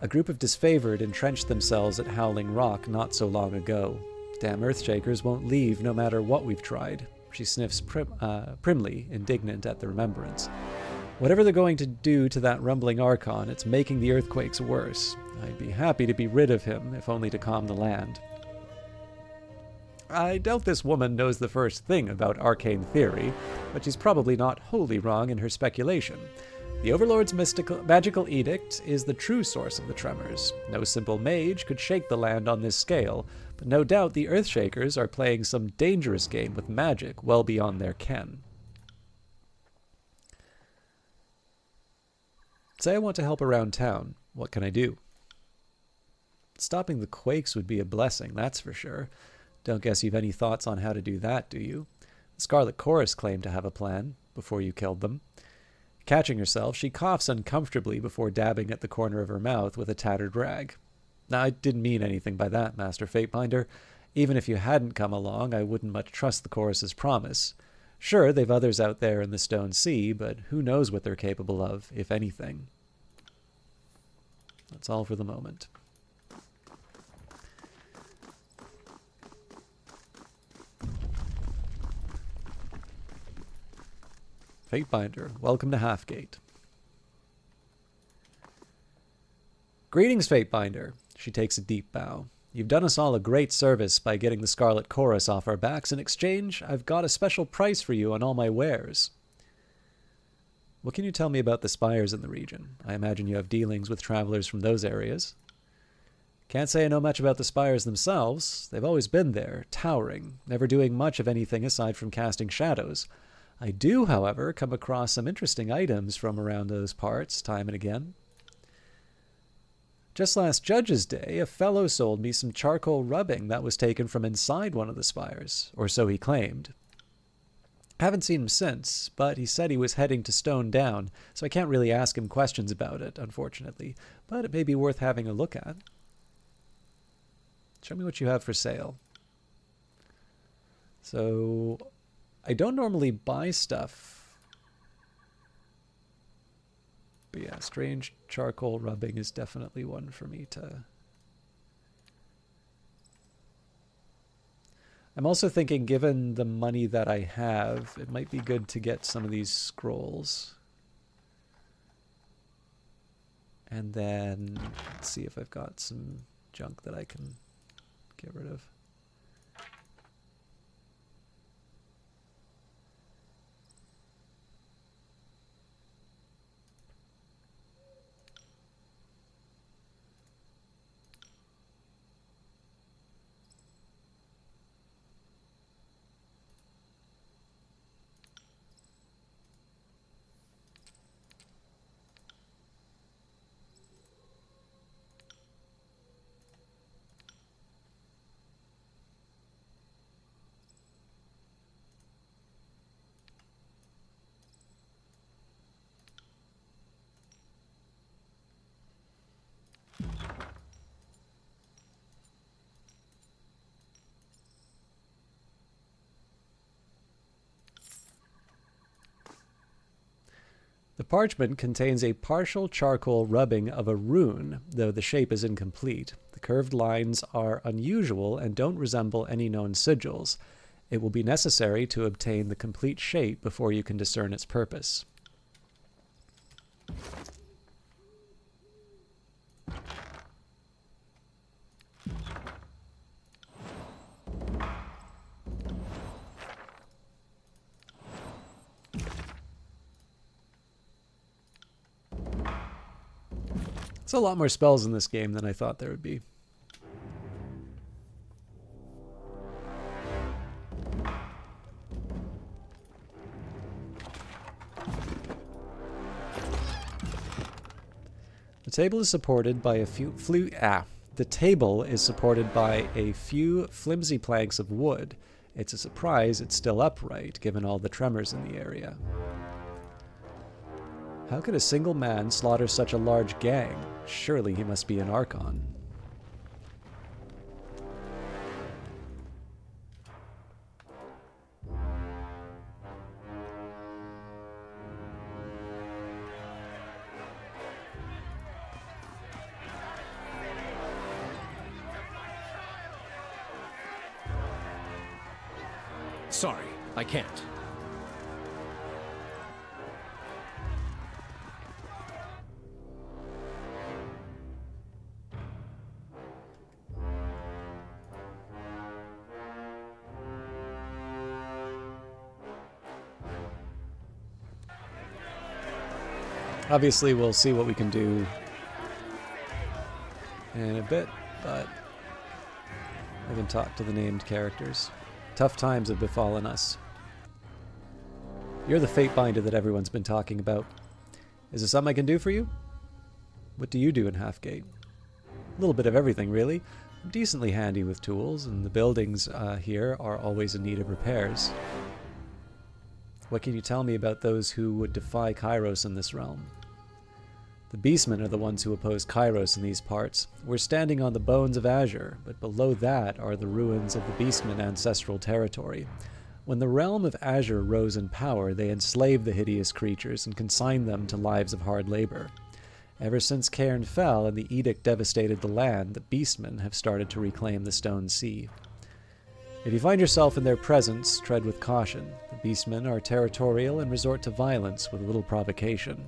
A group of disfavored entrenched themselves at Howling Rock not so long ago. Damn Earthshakers won't leave no matter what we've tried. She sniffs primly, indignant at the remembrance. Whatever they're going to do to that rumbling Archon, it's making the earthquakes worse. I'd be happy to be rid of him, if only to calm the land. I doubt this woman knows the first thing about arcane theory, but she's probably not wholly wrong in her speculation. The Overlord's magical edict is the true source of the tremors. No simple mage could shake the land on this scale, but no doubt the Earthshakers are playing some dangerous game with magic well beyond their ken. Say I want to help around town. What can I do? Stopping the quakes would be a blessing, that's for sure. Don't guess you've any thoughts on how to do that, do you? The Scarlet Chorus claimed to have a plan, before you killed them. Catching herself, she coughs uncomfortably before dabbing at the corner of her mouth with a tattered rag. Now, I didn't mean anything by that, Master Fatebinder. Even if you hadn't come along, I wouldn't much trust the Chorus's promise. Sure, they've others out there in the Stone Sea, but who knows what they're capable of, if anything. That's all for the moment. Fatebinder, welcome to Halfgate. Greetings, Fatebinder. She takes a deep bow. You've done us all a great service by getting the Scarlet Chorus off our backs. In exchange, I've got a special price for you on all my wares. What can you tell me about the spires in the region? I imagine you have dealings with travelers from those areas. Can't say I know much about the spires themselves. They've always been there, towering, never doing much of anything aside from casting shadows. I do, however, come across some interesting items from around those parts, time and again. Just last Judge's Day, a fellow sold me some charcoal rubbing that was taken from inside one of the spires, or so he claimed. Haven't seen him since, but he said he was heading to Stone Down, so I can't really ask him questions about it, unfortunately, but it may be worth having a look at. Show me what you have for sale. So, I don't normally buy stuff. But yeah, strange charcoal rubbing is definitely one for me to... I'm also thinking, given the money that I have, it might be good to get some of these scrolls. And then, let's see if I've got some junk that I can get rid of. The parchment contains a partial charcoal rubbing of a rune, though the shape is incomplete. The curved lines are unusual and don't resemble any known sigils. It will be necessary to obtain the complete shape before you can discern its purpose. It's a lot more spells in this game than I thought there would be. The table is supported by a few flimsy planks of wood. It's a surprise it's still upright, given all the tremors in the area. How could a single man slaughter such a large gang? Surely he must be an Archon. Sorry, I can't. Obviously, we'll see what we can do in a bit, but I haven't talked to the named characters. Tough times have befallen us. You're the Fatebinder that everyone's been talking about. Is there something I can do for you? What do you do in Halfgate? A little bit of everything, really. I'm decently handy with tools, and the buildings here are always in need of repairs. What can you tell me about those who would defy Kairos in this realm? The Beastmen are the ones who oppose Kairos in these parts. We're standing on the bones of Azure, but below that are the ruins of the Beastmen ancestral territory. When the realm of Azure rose in power, they enslaved the hideous creatures and consigned them to lives of hard labor. Ever since Cairn fell and the edict devastated the land, the beastmen have started to reclaim the Stone Sea. If you find yourself in their presence, tread with caution. The beastmen are territorial and resort to violence with little provocation.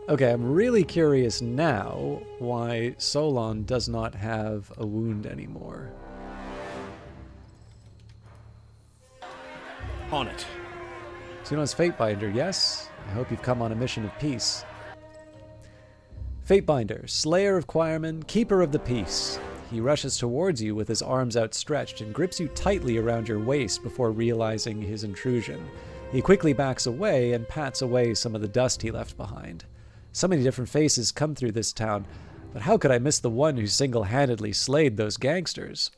Okay, I'm really curious now why Solon does not have a wound anymore. On it. Xenon's Fatebinder, yes? I hope you've come on a mission of peace. Fatebinder, Slayer of Choirmen, Keeper of the Peace. He rushes towards you with his arms outstretched and grips you tightly around your waist before realizing his intrusion. He quickly backs away and pats away some of the dust he left behind. So many different faces come through this town, but how could I miss the one who single-handedly slayed those gangsters?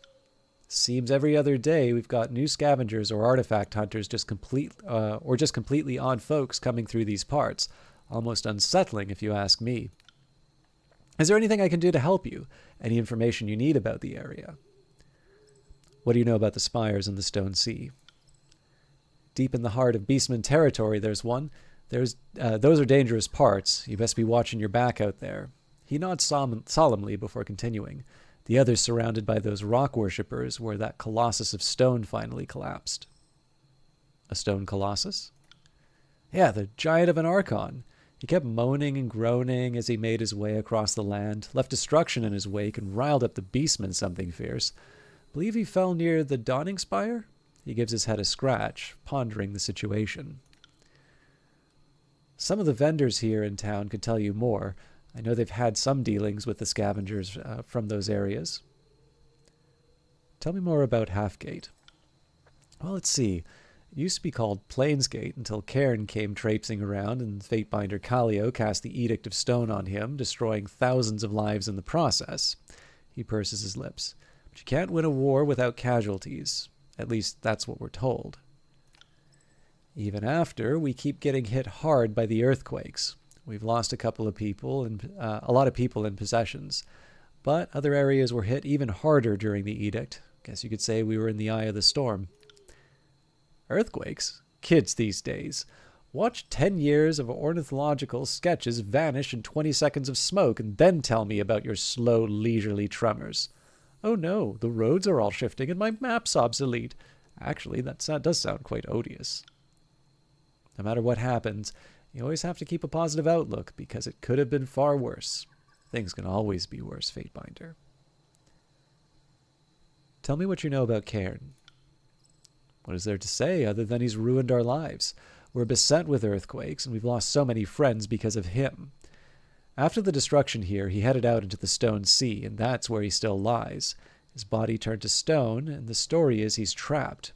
Seems every other day we've got new scavengers or artifact hunters just completely odd folks coming through these parts. Almost unsettling if you ask me. Is there anything I can do to help you? Any information you need about the area? What do you know about the spires in the Stone Sea? Deep in the heart of Beastman territory there's one. Those are dangerous parts. You best be watching your back out there. He nods solemnly before continuing. The others surrounded by those rock worshippers where that colossus of stone finally collapsed. A stone colossus? Yeah, the giant of an Archon. He kept moaning and groaning as he made his way across the land, left destruction in his wake, and riled up the beastmen something fierce. Believe he fell near the Dawning Spire? He gives his head a scratch, pondering the situation. Some of the vendors here in town could tell you more. I know they've had some dealings with the scavengers from those areas. Tell me more about Halfgate. Well, let's see. It used to be called Plainsgate until Cairn came traipsing around and Fatebinder Kallio cast the Edict of Stone on him, destroying thousands of lives in the process. He purses his lips. But you can't win a war without casualties. At least that's what we're told. Even after, we keep getting hit hard by the earthquakes. We've lost a lot of people and possessions. But other areas were hit even harder during the edict. Guess you could say we were in the eye of the storm. Earthquakes? Kids these days. Watch 10 years of ornithological sketches vanish in 20 seconds of smoke and then tell me about your slow, leisurely tremors. Oh no, the roads are all shifting and my map's obsolete. Actually, that does sound quite odious. No matter what happens, you always have to keep a positive outlook because it could have been far worse. Things can always be worse, Fatebinder. Tell me what you know about Cairn. What is there to say other than he's ruined our lives? We're beset with earthquakes, and we've lost so many friends because of him. After the destruction here, he headed out into the Stone Sea, and that's where he still lies. His body turned to stone, and the story is he's trapped.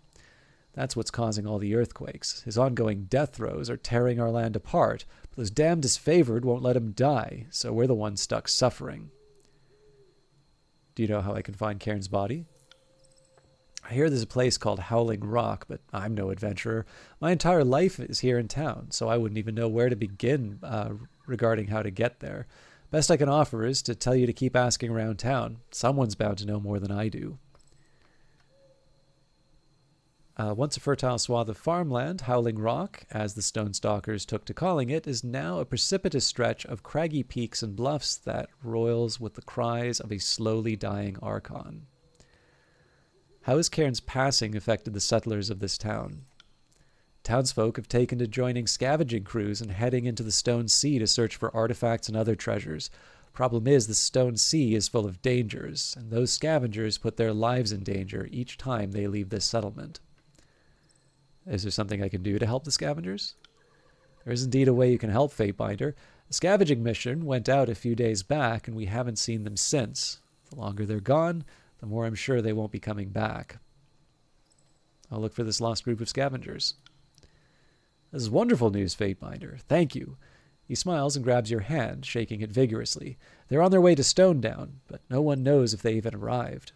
That's what's causing all the earthquakes. His ongoing death throes are tearing our land apart, but those damn disfavored won't let him die, so we're the ones stuck suffering. Do you know how I can find Cairn's body? I hear there's a place called Howling Rock, but I'm no adventurer. My entire life is here in town, so I wouldn't even know where to begin regarding how to get there. Best I can offer is to tell you to keep asking around town. Someone's bound to know more than I do. Once a fertile swath of farmland, Howling Rock, as the Stone Stalkers took to calling it, is now a precipitous stretch of craggy peaks and bluffs that roils with the cries of a slowly dying Archon. How has Cairn's passing affected the settlers of this town? Townsfolk have taken to joining scavenging crews and heading into the Stone Sea to search for artifacts and other treasures. Problem is, the Stone Sea is full of dangers, and those scavengers put their lives in danger each time they leave this settlement. Is there something I can do to help the scavengers? There is indeed a way you can help, Fatebinder. A scavenging mission went out a few days back, and we haven't seen them since. The longer they're gone, the more I'm sure they won't be coming back. I'll look for this lost group of scavengers. This is wonderful news, Fatebinder. Thank you. He smiles and grabs your hand, shaking it vigorously. They're on their way to Stone Down, but no one knows if they even arrived.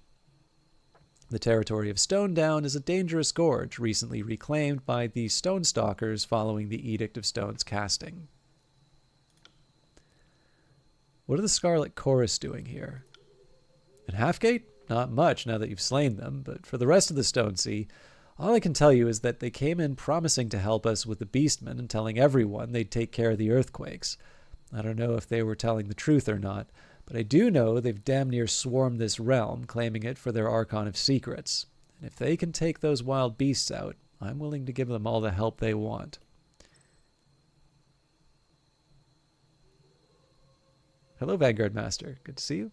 The territory of Stone Down is a dangerous gorge recently reclaimed by the Stone Stalkers following the Edict of Stone's casting. What are the Scarlet Chorus doing here? In Halfgate? not much now that you've slain them, but for the rest of the Stone Sea, all I can tell you is that they came in promising to help us with the Beastmen and telling everyone they'd take care of the earthquakes. I don't know if they were telling the truth or not, but I do know they've damn near swarmed this realm, claiming it for their Archon of Secrets. And if they can take those wild beasts out, I'm willing to give them all the help they want. Hello, Vanguard Master. Good to see you.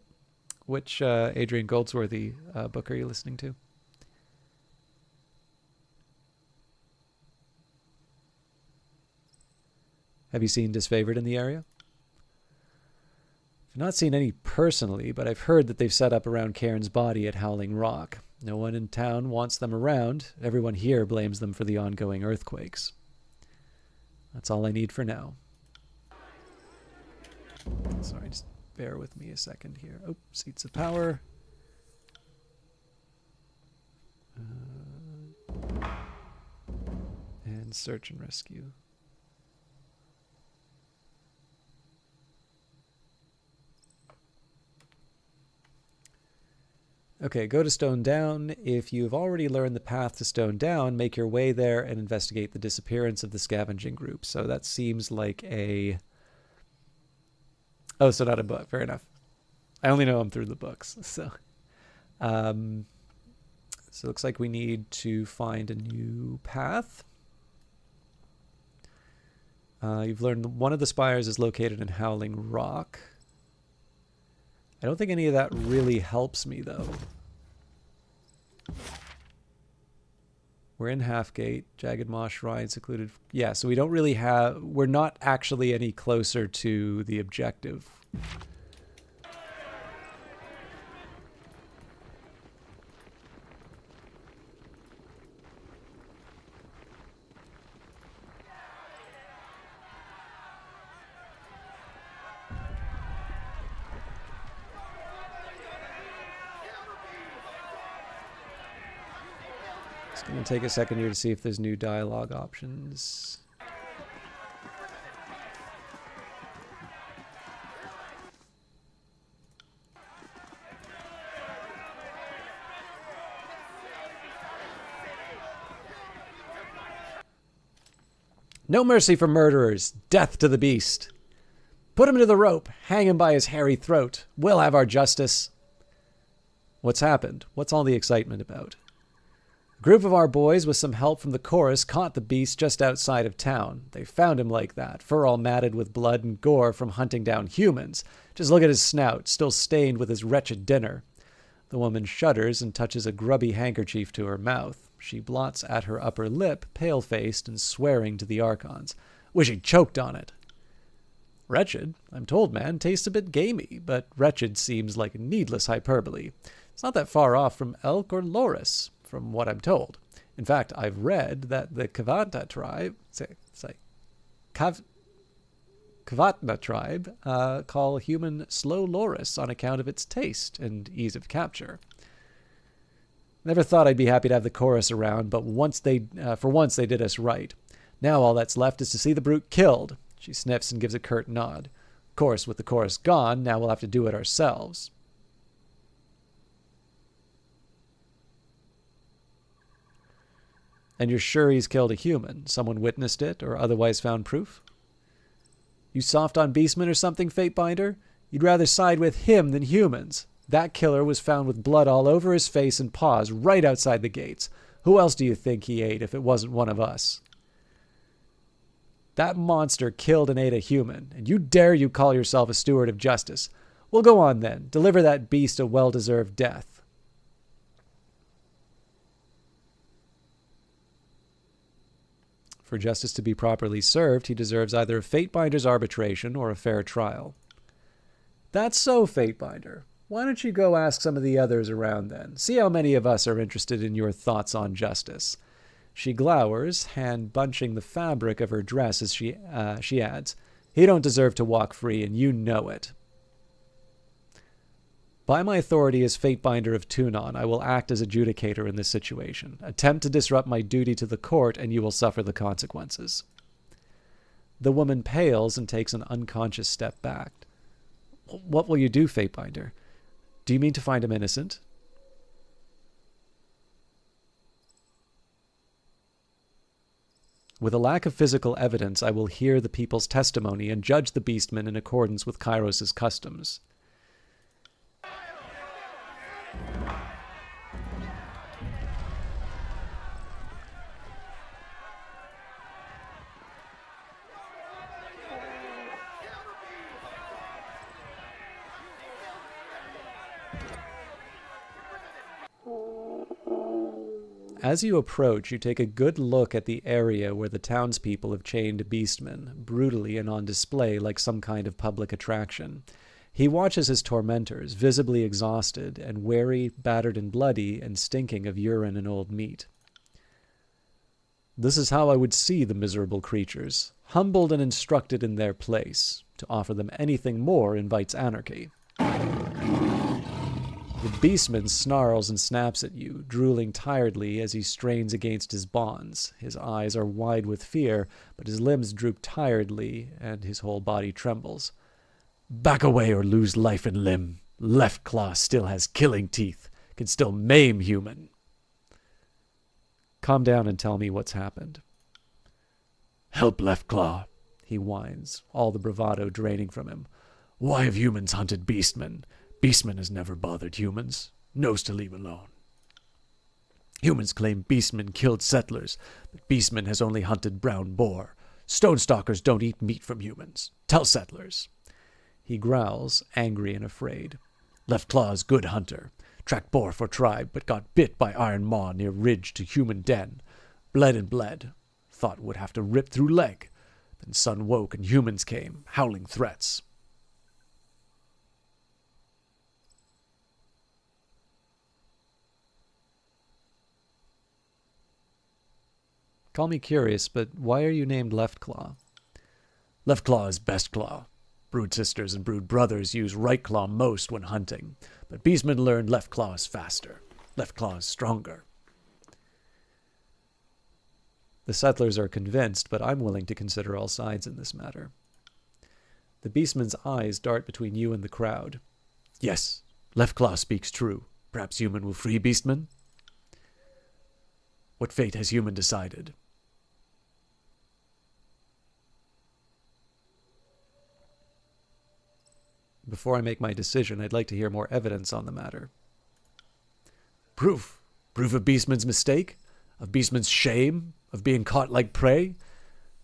Which Adrian Goldsworthy book are you listening to? Have you seen Disfavored in the area? I've not seen any personally, but I've heard that they've set up around Cairn's body at Howling Rock. No one in town wants them around. Everyone here blames them for the ongoing earthquakes. That's all I need for now. Sorry, just bear with me a second here. Oh, Seats of Power. And Search and Rescue. Okay, go to Stone Down. If you've already learned the path to Stone Down, make your way there and investigate the disappearance of the scavenging group. So that seems like a... Oh, so not a book. Fair enough. I only know them through the books. So it looks like we need to find a new path. You've learned one of the spires is located in Howling Rock. I don't think any of that really helps me, though. We're in Halfgate, Jagged Maw Shrine, Secluded... Yeah, so we don't really have... We're not actually any closer to the objective. It's going to take a second here to see if there's new dialogue options. No mercy for murderers. Death to the beast. Put him to the rope. Hang him by his hairy throat. We'll have our justice. What's happened? What's all the excitement about? A group of our boys, with some help from the chorus, caught the beast just outside of town. They found him like that, fur all matted with blood and gore from hunting down humans. Just look at his snout, still stained with his wretched dinner. The woman shudders and touches a grubby handkerchief to her mouth. She blots at her upper lip, pale-faced and swearing to the Archons. Wish he'd choked on it. Wretched? I'm told, man, tastes a bit gamey, but wretched seems like needless hyperbole. It's not that far off from elk or loris, from what I'm told. In fact, I've read that the Kavata tribe, Kavatna tribe, call human slow loris on account of its taste and ease of capture. Never thought I'd be happy to have the chorus around, but for once they did us right. Now all that's left is to see the brute killed. She sniffs and gives a curt nod. Of course, with the chorus gone, now we'll have to do it ourselves. And you're sure he's killed a human? Someone witnessed it or otherwise found proof? You soft on Beastman or something, Fatebinder? You'd rather side with him than humans. That killer was found with blood all over his face and paws right outside the gates. Who else do you think he ate if it wasn't one of us? That monster killed and ate a human, and you call yourself a steward of justice. Well, go on then. Deliver that beast a well-deserved death. For justice to be properly served, he deserves either a Fatebinder's arbitration or a fair trial. That's so, Fatebinder. Why don't you go ask some of the others around then? See how many of us are interested in your thoughts on justice. She glowers, hand bunching the fabric of her dress as she adds, he don't deserve to walk free, and you know it. By my authority as Fatebinder of Tunon, I will act as adjudicator in this situation. Attempt to disrupt my duty to the court, and you will suffer the consequences. The woman pales and takes an unconscious step back. What will you do, Fatebinder? Do you mean to find him innocent? With a lack of physical evidence, I will hear the people's testimony and judge the beastmen in accordance with Kairos' customs. As you approach, you take a good look at the area where the townspeople have chained beastmen, brutally and on display like some kind of public attraction. He watches his tormentors, visibly exhausted and weary, battered and bloody, and stinking of urine and old meat. This is how I would see the miserable creatures, humbled and instructed in their place. To offer them anything more invites anarchy. The beastman snarls and snaps at you, drooling tiredly as he strains against his bonds. His eyes are wide with fear, but his limbs droop tiredly, and his whole body trembles. Back away or lose life and limb. Left Claw still has killing teeth, can still maim human. Calm down and tell me what's happened. Help Left Claw, he whines, all the bravado draining from him. Why have humans hunted beastmen? Beastman has never bothered humans. Knows to leave alone. Humans claim beastmen killed settlers, but beastman has only hunted brown boar. Stonestalkers don't eat meat from humans. Tell settlers. He growls, angry and afraid. Left Claw's good hunter. Tracked boar for tribe, but got bit by Iron Maw near ridge to human den. Bled and bled. Thought would have to rip through leg. Then sun woke and humans came, howling threats. Call me curious, but why are you named Left Claw? Left Claw is best claw. Brood sisters and brood brothers use right claw most when hunting, but beastmen learned left claw is faster. Left claw is stronger. The settlers are convinced, but I'm willing to consider all sides in this matter. The beastman's eyes dart between you and the crowd. Yes, Left Claw speaks true. Perhaps human will free beastman? What fate has human decided? Before I make my decision, I'd like to hear more evidence on the matter. Proof? Proof of beastman's mistake? Of beastman's shame? Of being caught like prey?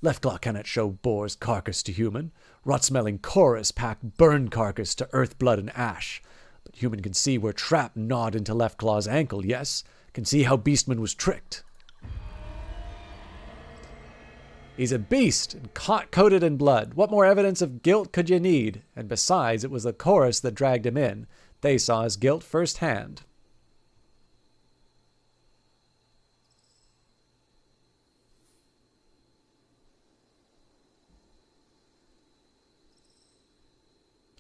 Left Claw cannot show boar's carcass to human. Rot-smelling chorus pack burned carcass to earth, blood, and ash. But human can see where trap gnawed into Left Claw's ankle, yes? Can see how beastman was tricked. He's a beast, and coated in blood. What more evidence of guilt could you need? And besides, it was the chorus that dragged him in. They saw his guilt firsthand.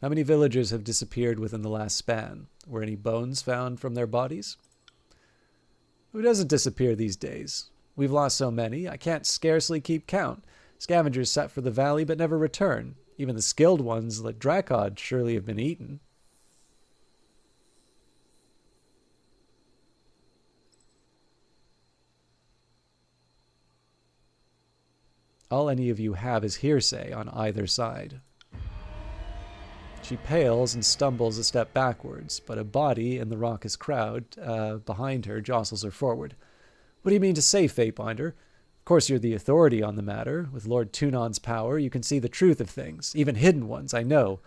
How many villagers have disappeared within the last span? Were any bones found from their bodies? Who doesn't disappear these days? We've lost so many, I can't scarcely keep count. Scavengers set for the valley but never return. Even the skilled ones, like Drakod, surely have been eaten. All any of you have is hearsay on either side. She pales and stumbles a step backwards, but a body in the raucous crowd behind her jostles her forward. What do you mean to say, Fatebinder? Of course you're the authority on the matter. With Lord Tunon's power, you can see the truth of things, even hidden ones, I know.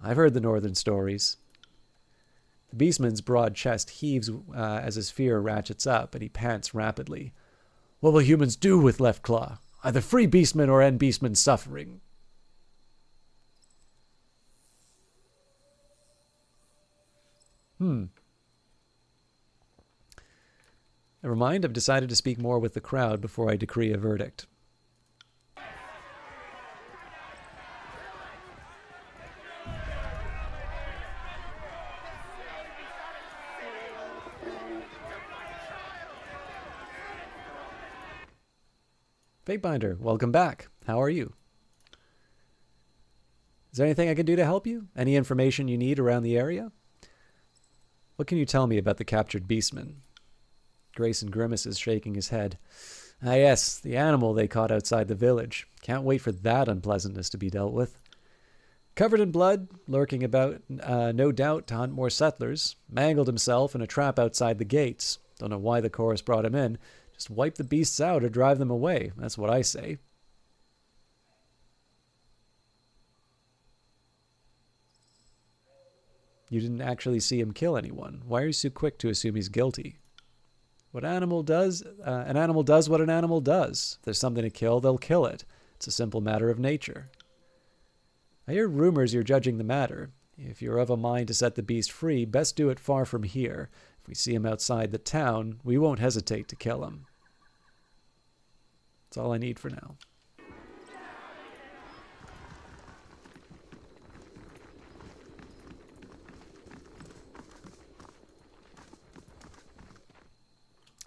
I've heard the northern stories. The beastman's broad chest heaves as his fear ratchets up, and he pants rapidly. What will humans do with Left Claw? Either free beastman or end beastman's suffering. Never mind, I've decided to speak more with the crowd before I decree a verdict. Fatebinder, welcome back. How are you? Is there anything I can do to help you? Any information you need around the area? What can you tell me about the captured beastman? Grayson grimaces, shaking his head. Ah yes, the animal they caught outside the village. Can't wait for that unpleasantness to be dealt with. Covered in blood, lurking about, no doubt to hunt more settlers, mangled himself in a trap outside the gates. Don't know why the chorus brought him in. Just wipe the beasts out or drive them away. That's what I say. You didn't actually see him kill anyone. Why are you so quick to assume he's guilty? What animal does? An animal does what an animal does. If there's something to kill, they'll kill it. It's a simple matter of nature. I hear rumors you're judging the matter. If you're of a mind to set the beast free, best do it far from here. If we see him outside the town, we won't hesitate to kill him. That's all I need for now.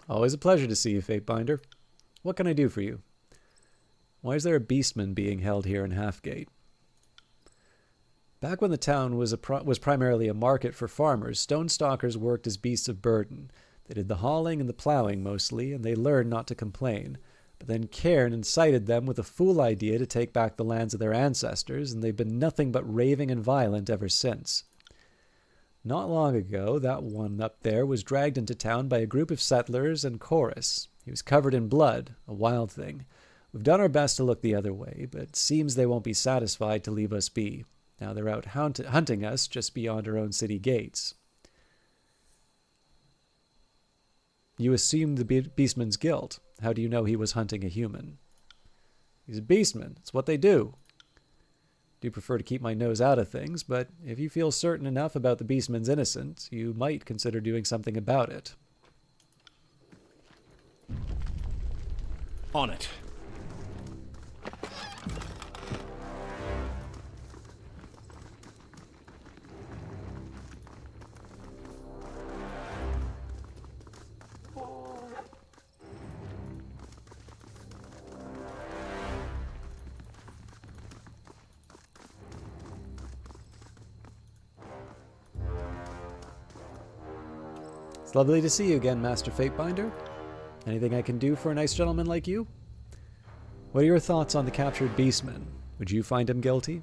Always a pleasure to see you, Fatebinder. What can I do for you? Why is there a beastman being held here in Halfgate? Back when the town was primarily a market for farmers, stone stalkers worked as beasts of burden. They did the hauling and the plowing mostly, and they learned not to complain. But then Cairn incited them with a fool idea to take back the lands of their ancestors, and they've been nothing but raving and violent ever since. Not long ago, that one up there was dragged into town by a group of settlers and chorus. He was covered in blood, a wild thing. We've done our best to look the other way, but it seems they won't be satisfied to leave us be. Now they're out hunting us just beyond our own city gates. You assume the beastman's guilt. How do you know he was hunting a human? He's a beastman. It's what they do. Do prefer to keep my nose out of things, but if you feel certain enough about the beastman's innocence, you might consider doing something about it. On it. It's lovely to see you again, Master Fatebinder. Anything I can do for a nice gentleman like you? What are your thoughts on the captured beastman? Would you find him guilty?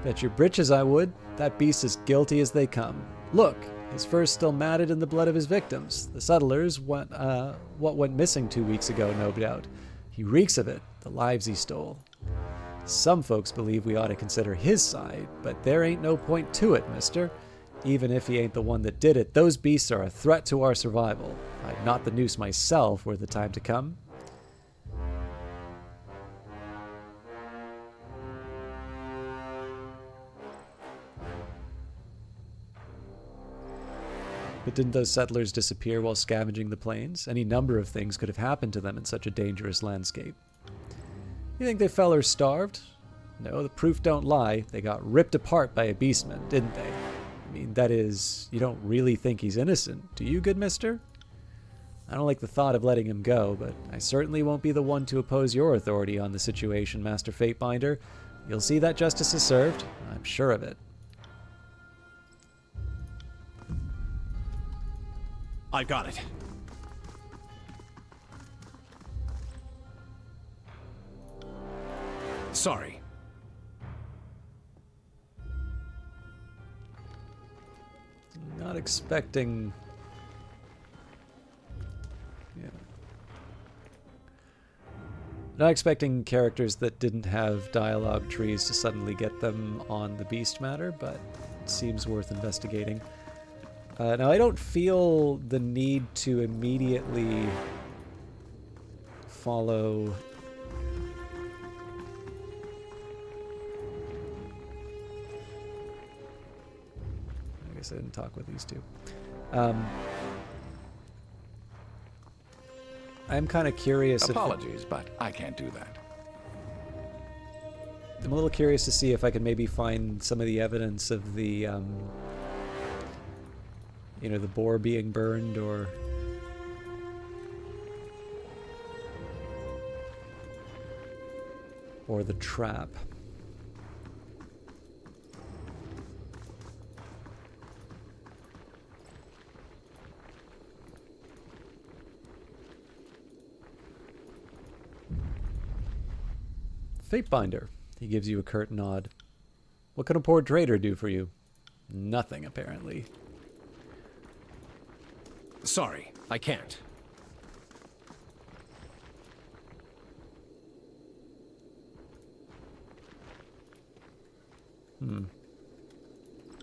Bet your britches I would. That beast is guilty as they come. Look, his fur's still matted in the blood of his victims. The settlers, what went missing 2 weeks ago, no doubt. He reeks of it, the lives he stole. Some folks believe we ought to consider his side, but there ain't no point to it, mister. Even if he ain't the one that did it, those beasts are a threat to our survival. I'd knot the noose myself were the time to come. But didn't those settlers disappear while scavenging the plains? Any number of things could have happened to them in such a dangerous landscape. You think they fell or starved? No, the proof don't lie. They got ripped apart by a beastman, didn't they? I mean, that is, you don't really think he's innocent, do you, good mister? I don't like the thought of letting him go, but I certainly won't be the one to oppose your authority on the situation, Master Fatebinder. You'll see that justice is served. I'm sure of it. I got it. Sorry. Not expecting... Yeah. Not expecting characters that didn't have dialogue trees to suddenly get them on the beast matter, but it seems worth investigating. Now, I don't feel the need to immediately follow... I guess I didn't talk with these two. I'm kind of curious. Apologies, but I can't do that. I'm a little curious to see if I can maybe find some of the evidence of the, you know, the boar being burned or the trap. Fatebinder. He gives you a curt nod. What can a poor trader do for you? Nothing, apparently. Sorry, I can't.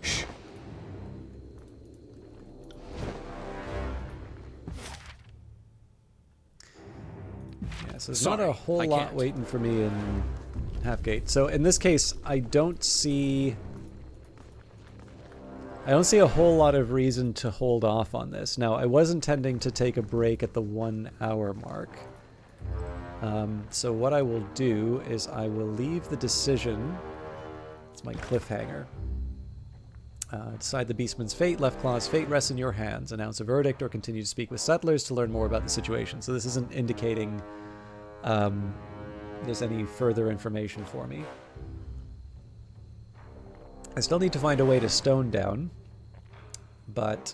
Shh. Yeah, so there's Sorry, not a whole I lot can't. waiting for me in Halfgate. So in this case, I don't see a whole lot of reason to hold off on this. Now, I was intending to take a break at the 1 hour mark. So what I will do is I will leave the decision. It's my cliffhanger. Decide the beastman's fate. Left claw's fate rests in your hands. Announce a verdict or continue to speak with settlers to learn more about the situation. So this isn't indicating there's any further information for me. I still need to find a way to stone down, but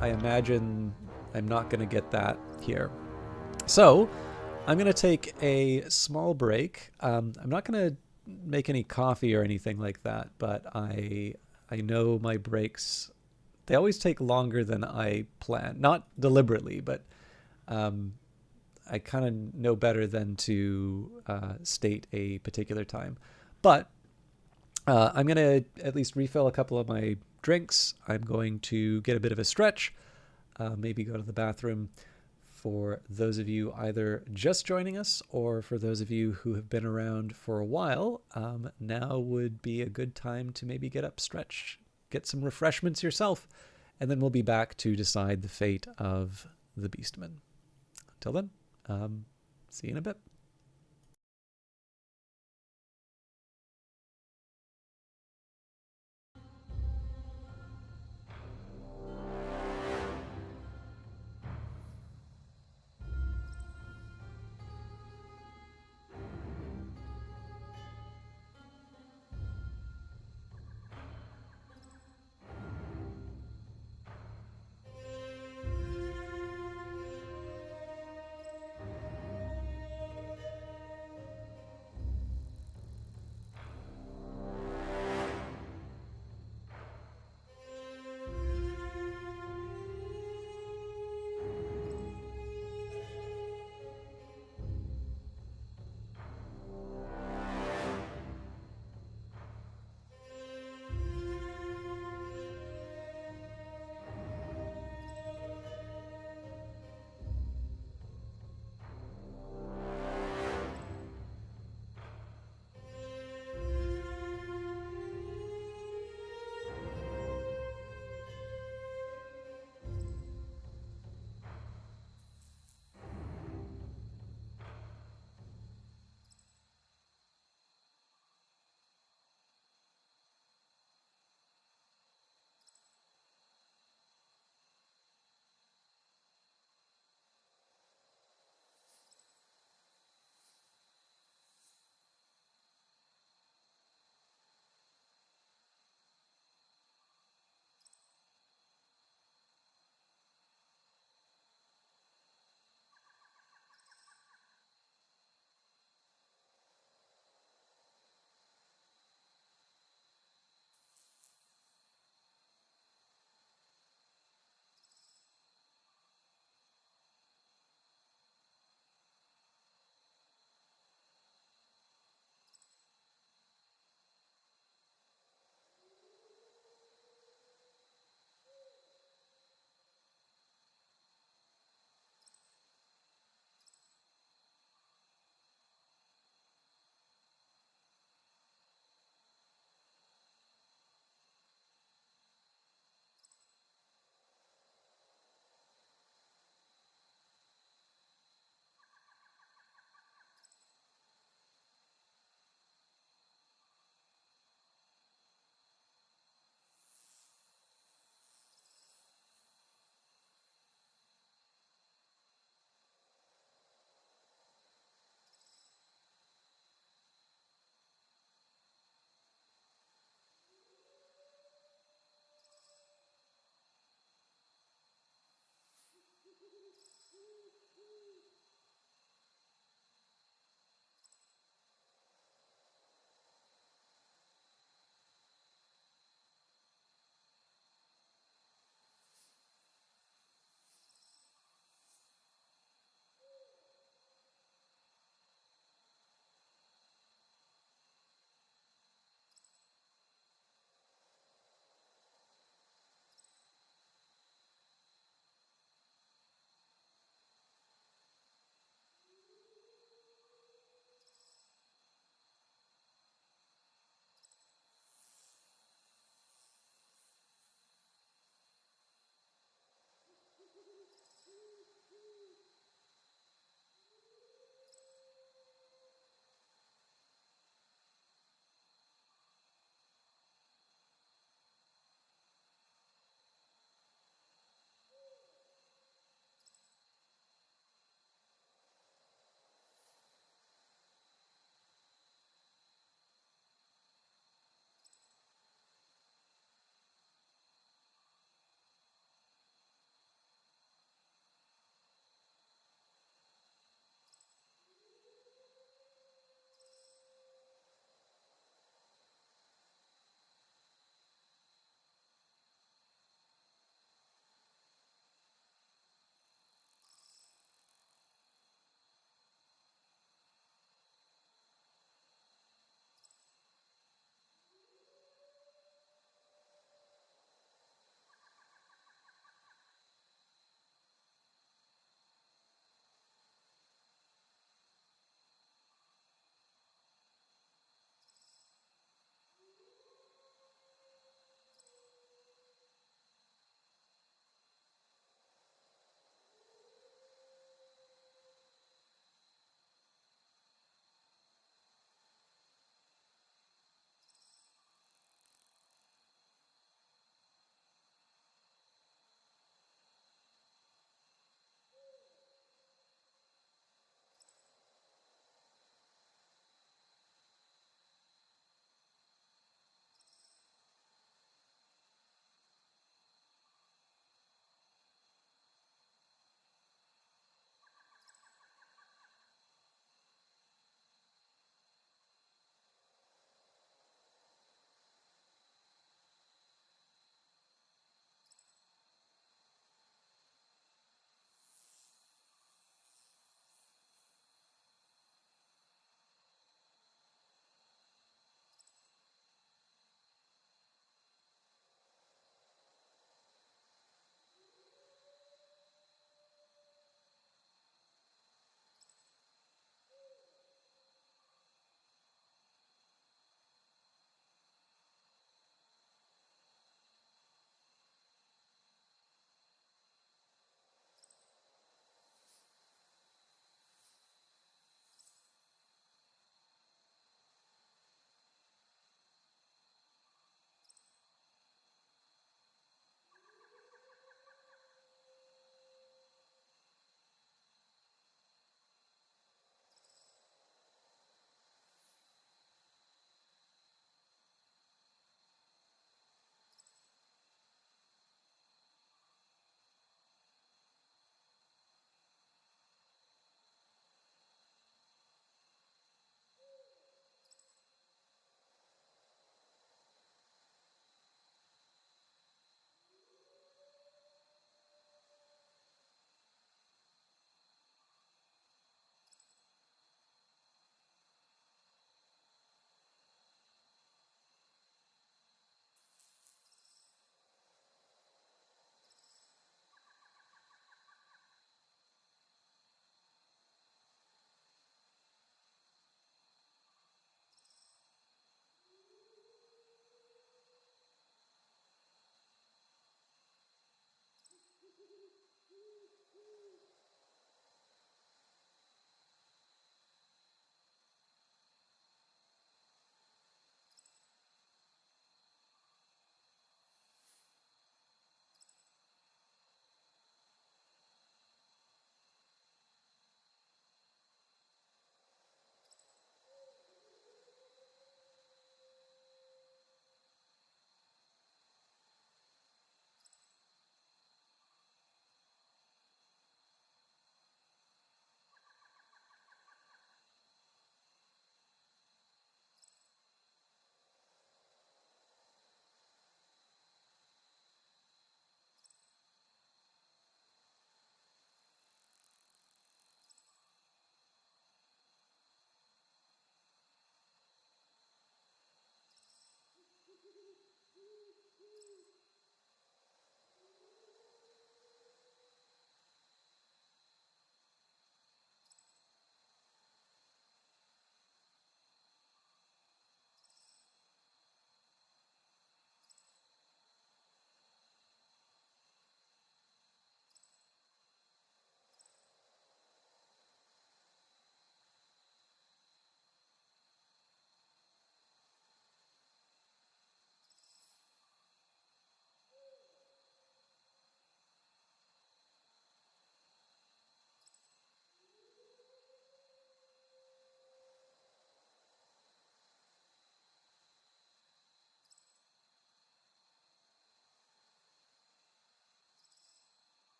I imagine I'm not going to get that here. So I'm going to take a small break. I'm not going to make any coffee or anything like that, but I know my breaks, they always take longer than I plan. Not deliberately, but I kind of know better than to state a particular time. But I'm going to at least refill a couple of my drinks. I'm going to get a bit of a stretch, maybe go to the bathroom. For those of you either just joining us or for those of you who have been around for a while, now would be a good time to maybe get up, stretch, get some refreshments yourself, and then we'll be back to decide the fate of the Beastman. Until then, see you in a bit.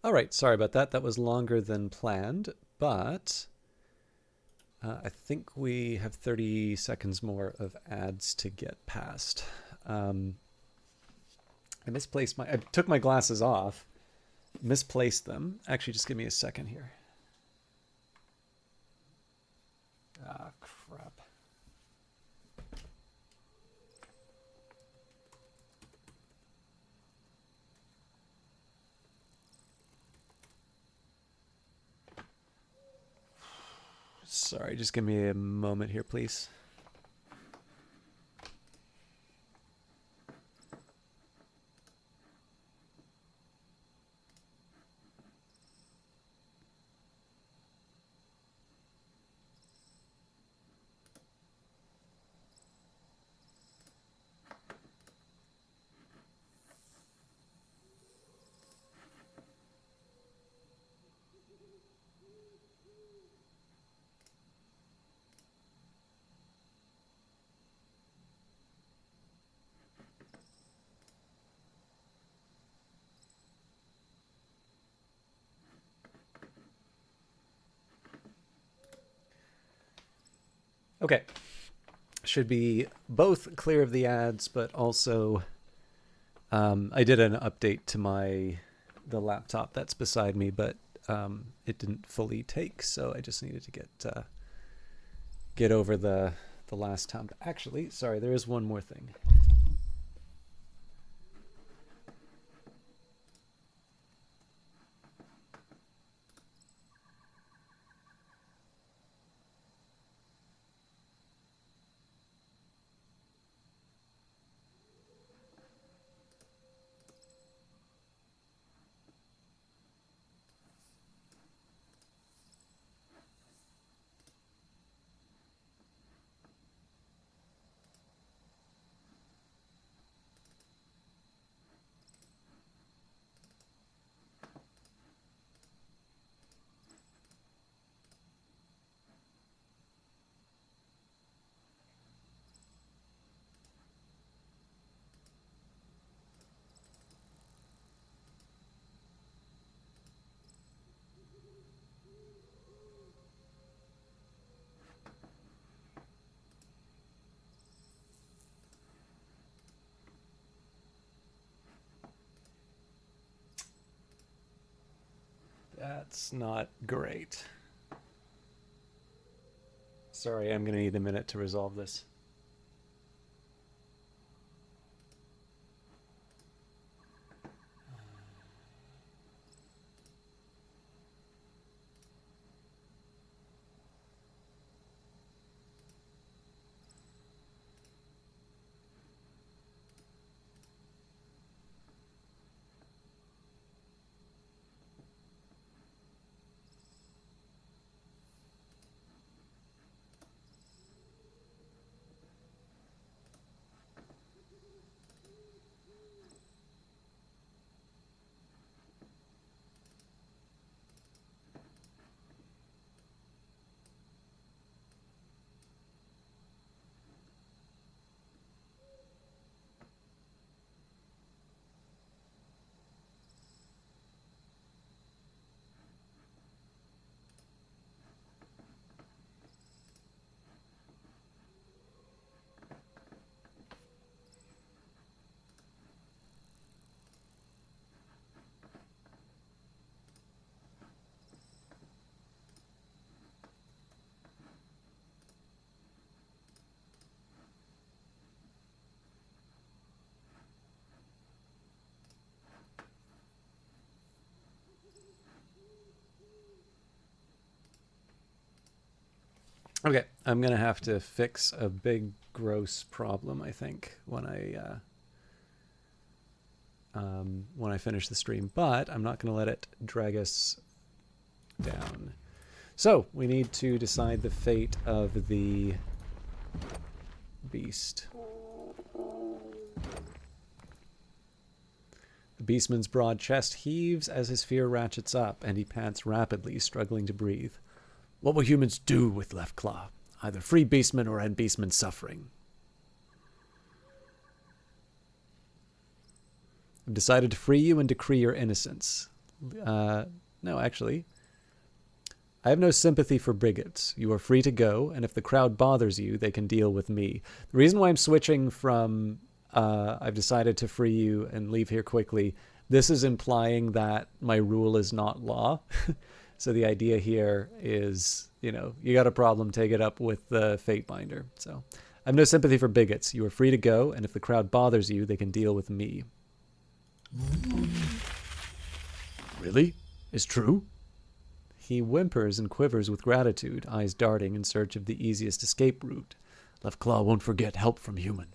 All right, sorry about that. That was longer than planned, but I think we have 30 seconds more of ads to get past. I misplaced I took my glasses off, misplaced them. Actually, just give me a second here. Ah, crap. Sorry, just give me a moment here, please. Okay. Should be both clear of the ads, but also I did an update to the laptop that's beside me, but it didn't fully take, so I just needed to get over the last time. Actually, sorry, there is one more thing. That's not great. Sorry, I'm going to need a minute to resolve this. Okay, I'm gonna have to fix a big, gross problem, I think, when I finish the stream. But I'm not gonna let it drag us down. So we need to decide the fate of the beast. The beastman's broad chest heaves as his fear ratchets up, and he pants rapidly, struggling to breathe. What will humans do with Left Claw? Either free beastmen or end beastmen's suffering. I've decided to free you and decree your innocence. No, actually. I have no sympathy for bigots. You are free to go, and if the crowd bothers you, they can deal with me. The reason why I'm switching from I've decided to free you and leave here quickly, this is implying that my rule is not law. So the idea here is, you got a problem, take it up with the Fatebinder. So I have no sympathy for bigots. You are free to go, and if the crowd bothers you, they can deal with me. Really? It's true? He whimpers and quivers with gratitude, eyes darting in search of the easiest escape route. Left Claw won't forget help from human.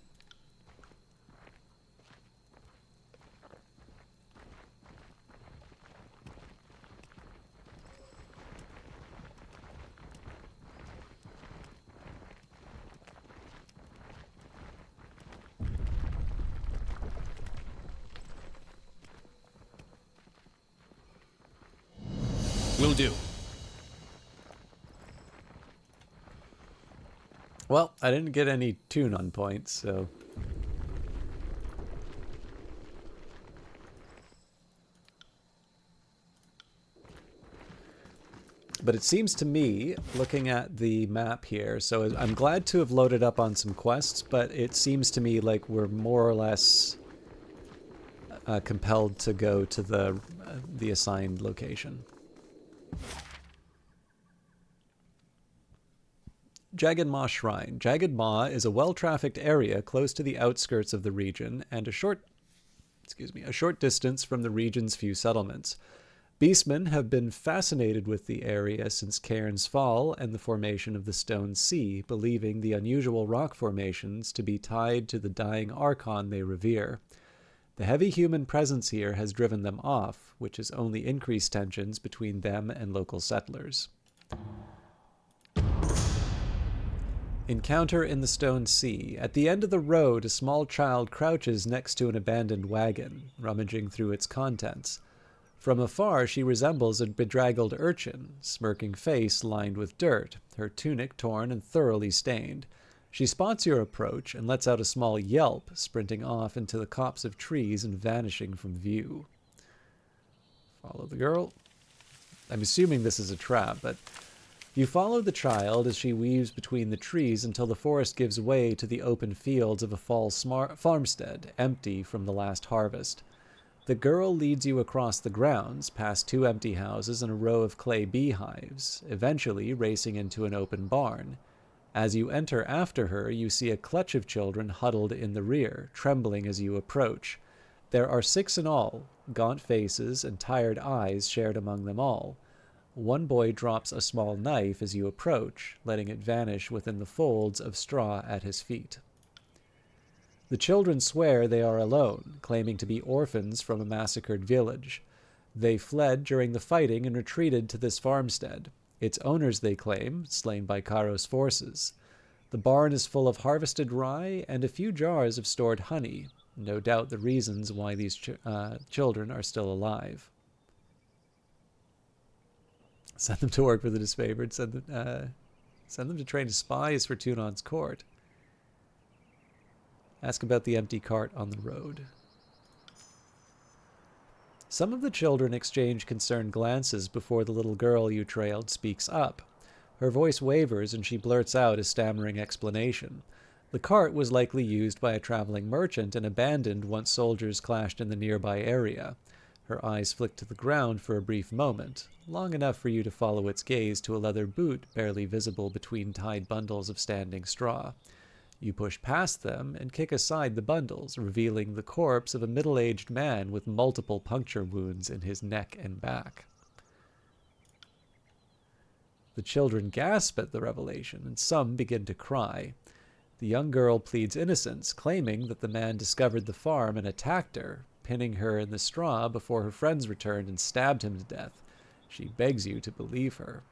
Will do. Well, I didn't get any tune-on points, so... But it seems to me, looking at the map here, so I'm glad to have loaded up on some quests, but it seems to me like we're more or less compelled to go to the assigned location. Jagged Maw Shrine. Jagged Maw is a well-trafficked area close to the outskirts of the region and a short distance from the region's few settlements. Beastmen have been fascinated with the area since Cairn's fall and the formation of the Stone Sea, believing the unusual rock formations to be tied to the dying Archon they revere. The heavy human presence here has driven them off, which has only increased tensions between them and local settlers. Encounter in the Stone Sea. At the end of the road, a small child crouches next to an abandoned wagon, rummaging through its contents. From afar, she resembles a bedraggled urchin, smirking face lined with dirt, her tunic torn and thoroughly stained. She spots your approach and lets out a small yelp, sprinting off into the copse of trees and vanishing from view. Follow the girl. I'm assuming this is a trap, but you follow the child as she weaves between the trees until the forest gives way to the open fields of a fall farmstead, empty from the last harvest. The girl leads you across the grounds, past 2 empty houses and a row of clay beehives, eventually racing into an open barn. As you enter after her, you see a clutch of children huddled in the rear, trembling as you approach. There are 6 in all, gaunt faces and tired eyes shared among them all. One boy drops a small knife as you approach, letting it vanish within the folds of straw at his feet. The children swear they are alone, claiming to be orphans from a massacred village. They fled during the fighting and retreated to this farmstead. Its owners, they claim, slain by Karo's forces. The barn is full of harvested rye and a few jars of stored honey, no doubt the reasons why these children are still alive. Send them to work for the disfavored. Send them to train as spies for Tunon's court. Ask about the empty cart on the road. Some of the children exchange concerned glances before the little girl you trailed speaks up. Her voice wavers and she blurts out a stammering explanation. The cart was likely used by a traveling merchant and abandoned once soldiers clashed in the nearby area. Her eyes flick to the ground for a brief moment, long enough for you to follow its gaze to a leather boot barely visible between tied bundles of standing straw. You push past them and kick aside the bundles, revealing the corpse of a middle-aged man with multiple puncture wounds in his neck and back. The children gasp at the revelation, and some begin to cry. The young girl pleads innocence, claiming that the man discovered the farm and attacked her, pinning her in the straw before her friends returned and stabbed him to death. She begs you to believe her.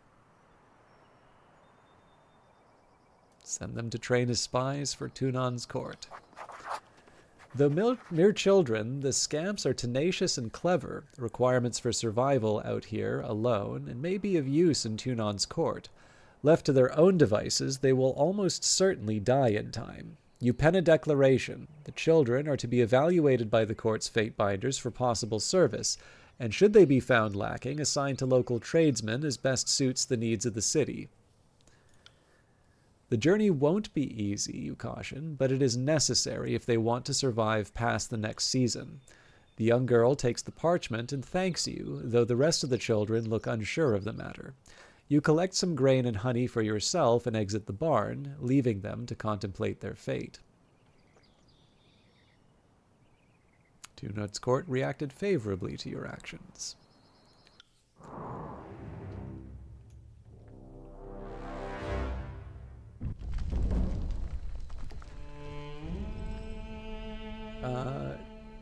Send them to train as spies for Tunon's court. Though mere children, the scamps are tenacious and clever, requirements for survival out here alone, and may be of use in Tunon's court. Left to their own devices, they will almost certainly die in time. You pen a declaration. The children are to be evaluated by the court's Fatebinders for possible service, and should they be found lacking, assign to local tradesmen as best suits the needs of the city. The journey won't be easy, you caution, but it is necessary if they want to survive past the next season. The young girl takes the parchment and thanks you, though the rest of the children look unsure of the matter. You collect some grain and honey for yourself and exit the barn, leaving them to contemplate their fate. Two Notes Court reacted favorably to your actions.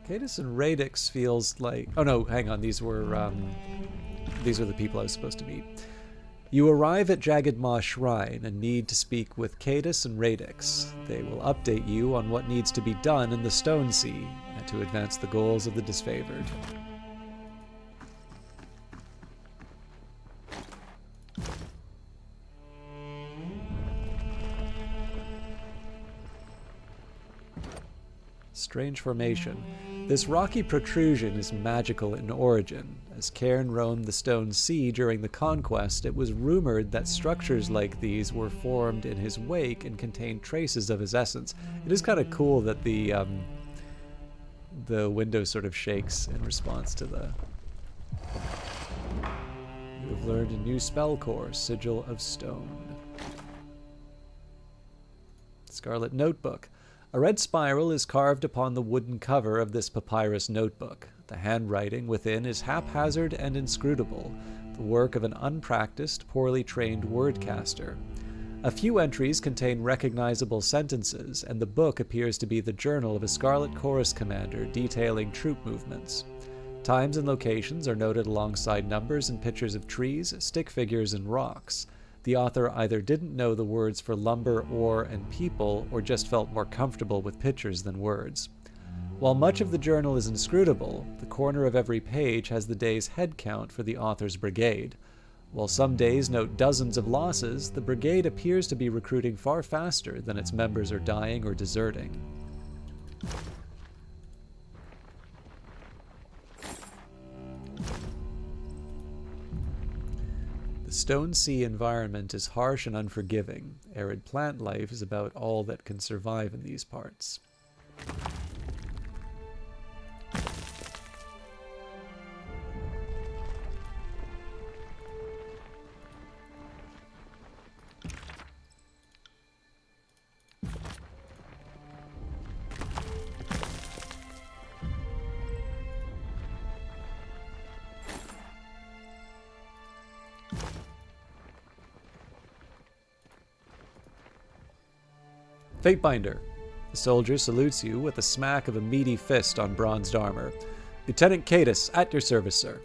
Cadus and Radix feels like... Oh no, hang on, these were the people I was supposed to meet. You arrive at Jagged Maw Shrine and need to speak with Cadus and Radix. They will update you on what needs to be done in the Stone Sea and to advance the goals of the disfavored. Strange formation. This rocky protrusion is magical in origin. As Cairn roamed the Stone Sea during the conquest, it was rumored that structures like these were formed in his wake and contained traces of his essence. It is kind of cool that the window sort of shakes in response to the... You have learned a new spell core, Sigil of Stone. Scarlet Notebook. A red spiral is carved upon the wooden cover of this papyrus notebook. The handwriting within is haphazard and inscrutable, the work of an unpracticed, poorly trained wordcaster. A few entries contain recognizable sentences, and the book appears to be the journal of a Scarlet Chorus commander detailing troop movements. Times and locations are noted alongside numbers and pictures of trees, stick figures, and rocks. The author either didn't know the words for lumber, ore, and people, or just felt more comfortable with pictures than words. While much of the journal is inscrutable, the corner of every page has the day's head count for the author's brigade. While some days note dozens of losses, the brigade appears to be recruiting far faster than its members are dying or deserting. The Stone Sea environment is harsh and unforgiving. Arid plant life is about all that can survive in these parts. Fatebinder. The soldier salutes you with a smack of a meaty fist on bronzed armor. Lieutenant Cadus, at your service, sir.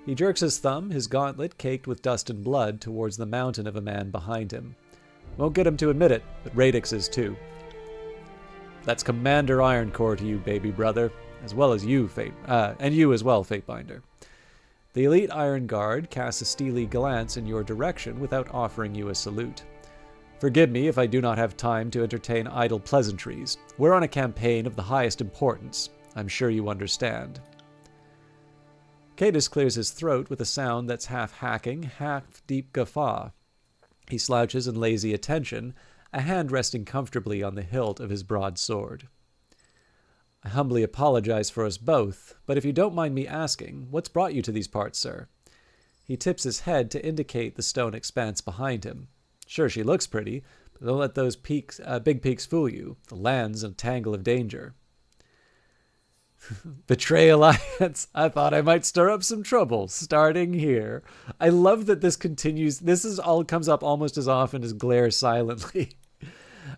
He jerks his thumb, his gauntlet caked with dust and blood, towards the mountain of a man behind him. Won't get him to admit it, but Radix is too. That's Commander Ironcore to you, baby brother, as well as you, and you as well, Fatebinder. The elite Iron Guard casts a steely glance in your direction without offering you a salute. Forgive me if I do not have time to entertain idle pleasantries. We're on a campaign of the highest importance. I'm sure you understand. Cadus clears his throat with a sound that's half hacking, half deep guffaw. He slouches in lazy attention, a hand resting comfortably on the hilt of his broadsword. I humbly apologize for us both, but if you don't mind me asking, what's brought you to these parts, sir? He tips his head to indicate the stone expanse behind him. Sure, she looks pretty, but don't let those big peaks fool you. The land's a tangle of danger. Betray alliance. I thought I might stir up some trouble, starting here. I love that this continues. Comes up almost as often as glare silently.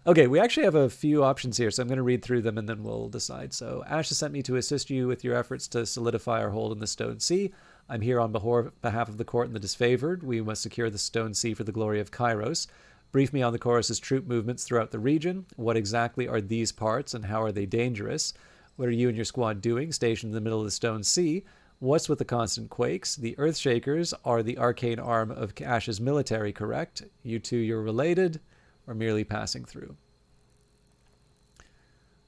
Okay, we actually have a few options here, so I'm going to read through them and then we'll decide. So, Ash has sent me to assist you with your efforts to solidify our hold in the Stone Sea. I'm here on behalf of the court and the disfavored. We must secure the Stone Sea for the glory of Kairos. Brief me on the chorus's troop movements throughout the region. What exactly are these parts and how are they dangerous? What are you and your squad doing stationed in the middle of the Stone Sea? What's with the constant quakes? The Earthshakers are the arcane arm of Ash's military, correct? You two, you're related or merely passing through?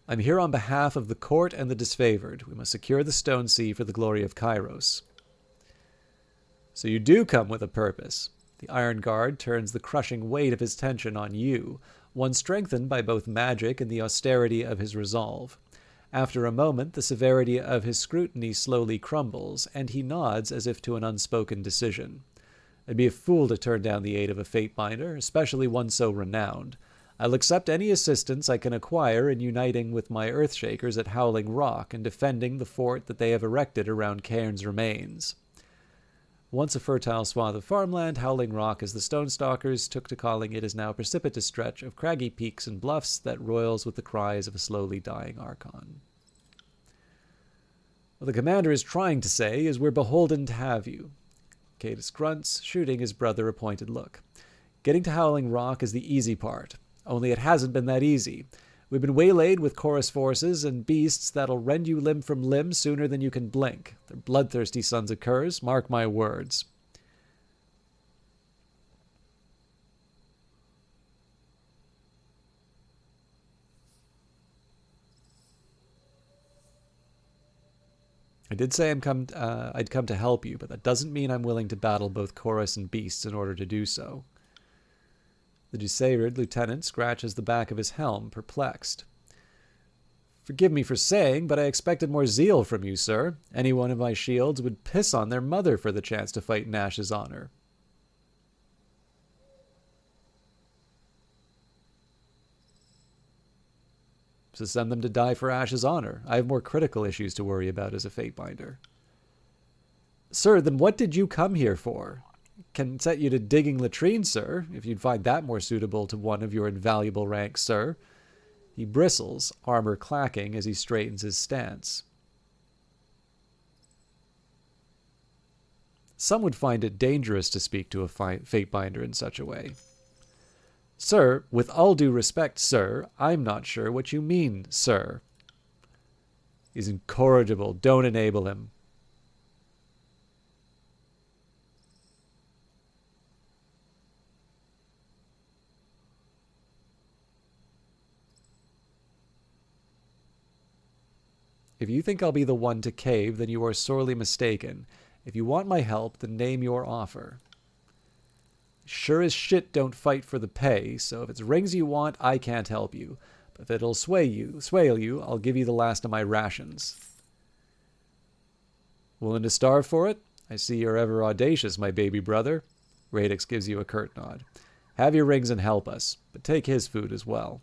I'm here on behalf of the court and the disfavored. We must secure the Stone Sea for the glory of Kairos. So you do come with a purpose. The Iron Guard turns the crushing weight of his tension on you, one strengthened by both magic and the austerity of his resolve. After a moment, the severity of his scrutiny slowly crumbles, and he nods as if to an unspoken decision. I'd be a fool to turn down the aid of a Fatebinder, especially one so renowned. I'll accept any assistance I can acquire in uniting with my Earthshakers at Howling Rock and defending the fort that they have erected around Cairn's remains. Once a fertile swath of farmland, Howling Rock, as the Stonestalkers took to calling it, is now a precipitous stretch of craggy peaks and bluffs that roils with the cries of a slowly dying Archon. What the commander is trying to say is we're beholden to have you. Cadus grunts, shooting his brother a pointed look. Getting to Howling Rock is the easy part. Only it hasn't been that easy. We've been waylaid with chorus forces and beasts that'll rend you limb from limb sooner than you can blink. They're bloodthirsty sons of curs, mark my words. I did say I'd come to help you, but that doesn't mean I'm willing to battle both chorus and beasts in order to do so. The disfavored lieutenant scratches the back of his helm, perplexed. Forgive me for saying, but I expected more zeal from you, sir. Any one of my shields would piss on their mother for the chance to fight in Ash's honor. So send them to die for Ash's honor. I have more critical issues to worry about as a Fatebinder. Sir, then what did you come here for? Can set you to digging latrines, sir, if you'd find that more suitable to one of your invaluable ranks, sir. He bristles, armor clacking as he straightens his stance. Some would find it dangerous to speak to a Fatebinder in such a way. Sir, with all due respect, sir, I'm not sure what you mean, sir. He's incorrigible. Don't enable him. If you think I'll be the one to cave, then you are sorely mistaken. If you want my help, then name your offer. Sure as shit don't fight for the pay, so if it's rings you want, I can't help you. But if it'll sway you, I'll give you the last of my rations. Willing to starve for it? I see you're ever audacious, my baby brother. Radix gives you a curt nod. Have your rings and help us, but take his food as well.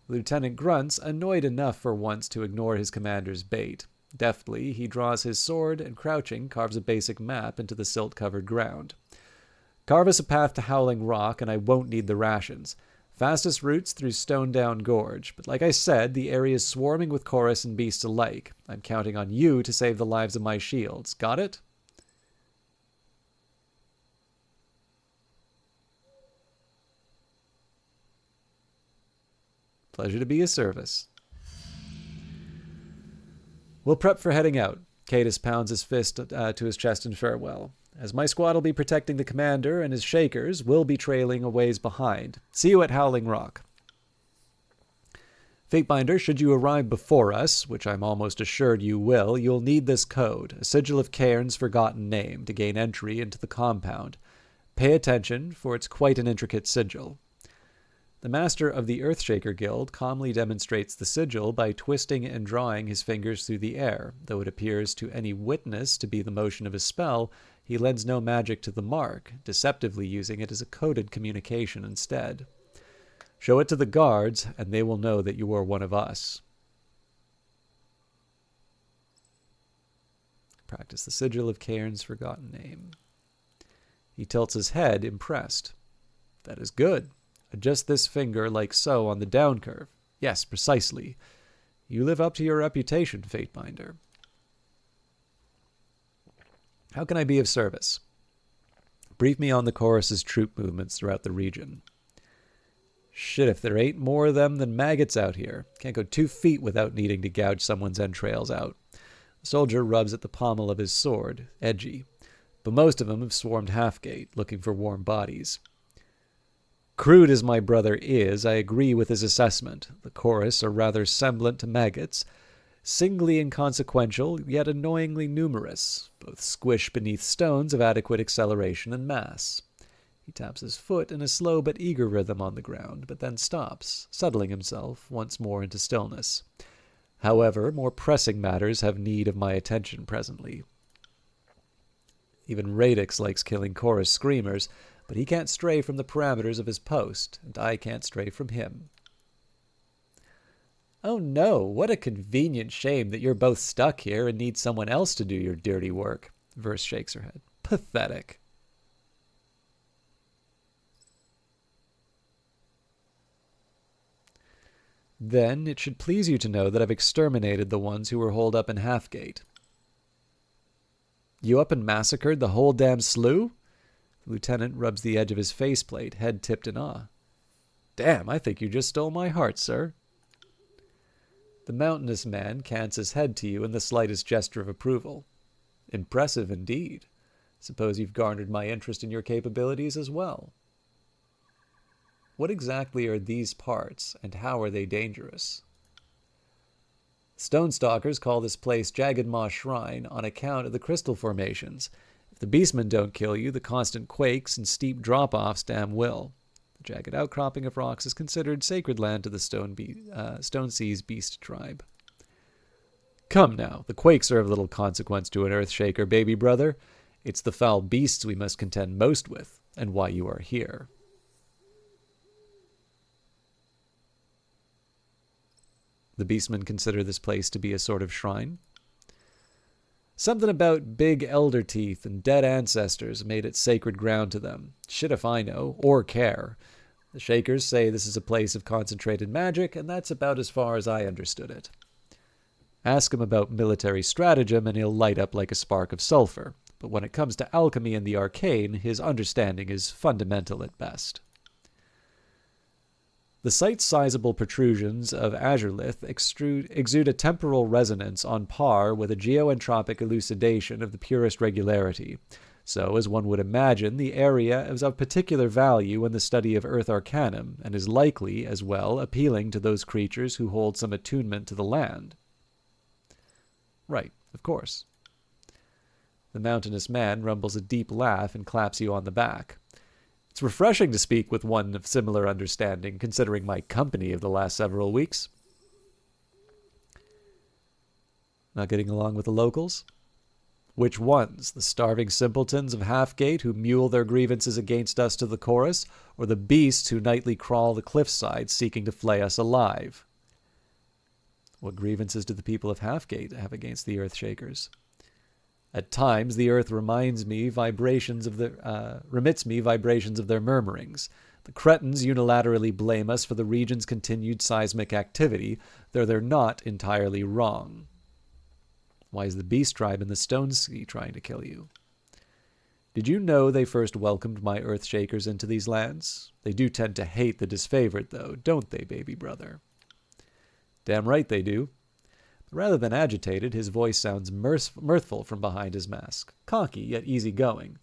Lieutenant grunts, annoyed enough for once to ignore his commander's bait. Deftly, he draws his sword and, crouching, carves a basic map into the silt-covered ground. Carve us a path to Howling Rock, and I won't need the rations. Fastest routes through Stone Down Gorge, but like I said, the area's swarming with chorus and beasts alike. I'm counting on you to save the lives of my shields. Got it? Pleasure to be of service. We'll prep for heading out. Cadus pounds his fist to his chest in farewell. As my squad will be protecting the commander and his shakers, we'll be trailing a ways behind. See you at Howling Rock. Fatebinder, should you arrive before us, which I'm almost assured you will, you'll need this code, a sigil of Cairn's forgotten name, to gain entry into the compound. Pay attention, for it's quite an intricate sigil. The master of the Earthshaker Guild calmly demonstrates the sigil by twisting and drawing his fingers through the air. Though it appears to any witness to be the motion of a spell, he lends no magic to the mark, deceptively using it as a coded communication instead. Show it to the guards, and they will know that you are one of us. Practice the sigil of Cairn's forgotten name. He tilts his head, impressed. That is good. Adjust this finger like so on the down curve. Yes, precisely. You live up to your reputation, Fatebinder. How can I be of service? Brief me on the chorus's troop movements throughout the region. Shit, if there ain't more of them than maggots out here. Can't go 2 feet without needing to gouge someone's entrails out. The soldier rubs at the pommel of his sword, edgy. But most of them have swarmed Halfgate, looking for warm bodies. Crude as my brother is, I agree with his assessment. The chorus are rather semblant to maggots, singly inconsequential, yet annoyingly numerous. Both squish beneath stones of adequate acceleration and mass. He taps his foot in a slow but eager rhythm on the ground, but then stops, settling himself once more into stillness. However, more pressing matters have need of my attention presently. Even Radix likes killing chorus screamers, but he can't stray from the parameters of his post, and I can't stray from him. Oh no, what a convenient shame that you're both stuck here and need someone else to do your dirty work. Verse shakes her head. Pathetic. Then it should please you to know that I've exterminated the ones who were holed up in Halfgate. You up and massacred the whole damn slew? The lieutenant rubs the edge of his faceplate, head tipped in awe. Damn, I think you just stole my heart, sir. The mountainous man cants his head to you in the slightest gesture of approval. Impressive indeed. Suppose you've garnered my interest in your capabilities as well. What exactly are these parts, and how are they dangerous? Stone Stalkers call this place Jagged Maw Shrine on account of the crystal formations. If the beastmen don't kill you, the constant quakes and steep drop-offs damn will. The jagged outcropping of rocks is considered sacred land to the Stone Sea's beast tribe. Come now, the quakes are of little consequence to an Earthshaker, baby brother. It's the foul beasts we must contend most with, and why you are here. The beastmen consider this place to be a sort of shrine. Something about big elder teeth and dead ancestors made it sacred ground to them. Shit if I know, or care. The Shakers say this is a place of concentrated magic, and that's about as far as I understood it. Ask him about military stratagem, and he'll light up like a spark of sulfur. But when it comes to alchemy and the arcane, his understanding is fundamental at best. The site's sizable protrusions of azurelith exude a temporal resonance on par with a geoentropic elucidation of the purest regularity. So, as one would imagine, the area is of particular value in the study of Earth Arcanum, and is likely, as well, appealing to those creatures who hold some attunement to the land. Right, of course. The mountainous man rumbles a deep laugh and claps you on the back. It's refreshing to speak with one of similar understanding, considering my company of the last several weeks. Not getting along with the locals? Which ones? The starving simpletons of Halfgate who mule their grievances against us to the chorus, or the beasts who nightly crawl the cliffside seeking to flay us alive? What grievances do the people of Halfgate have against the Earthshakers? At times, the earth remits me vibrations of their murmurings. The cretins unilaterally blame us for the region's continued seismic activity, though they're not entirely wrong. Why is the beast tribe in the Stone Sea trying to kill you? Did you know they first welcomed my Earthshakers into these lands? They do tend to hate the disfavored, though, don't they, baby brother? Damn right they do. Rather than agitated, his voice sounds mirthful from behind his mask. Cocky, yet easygoing.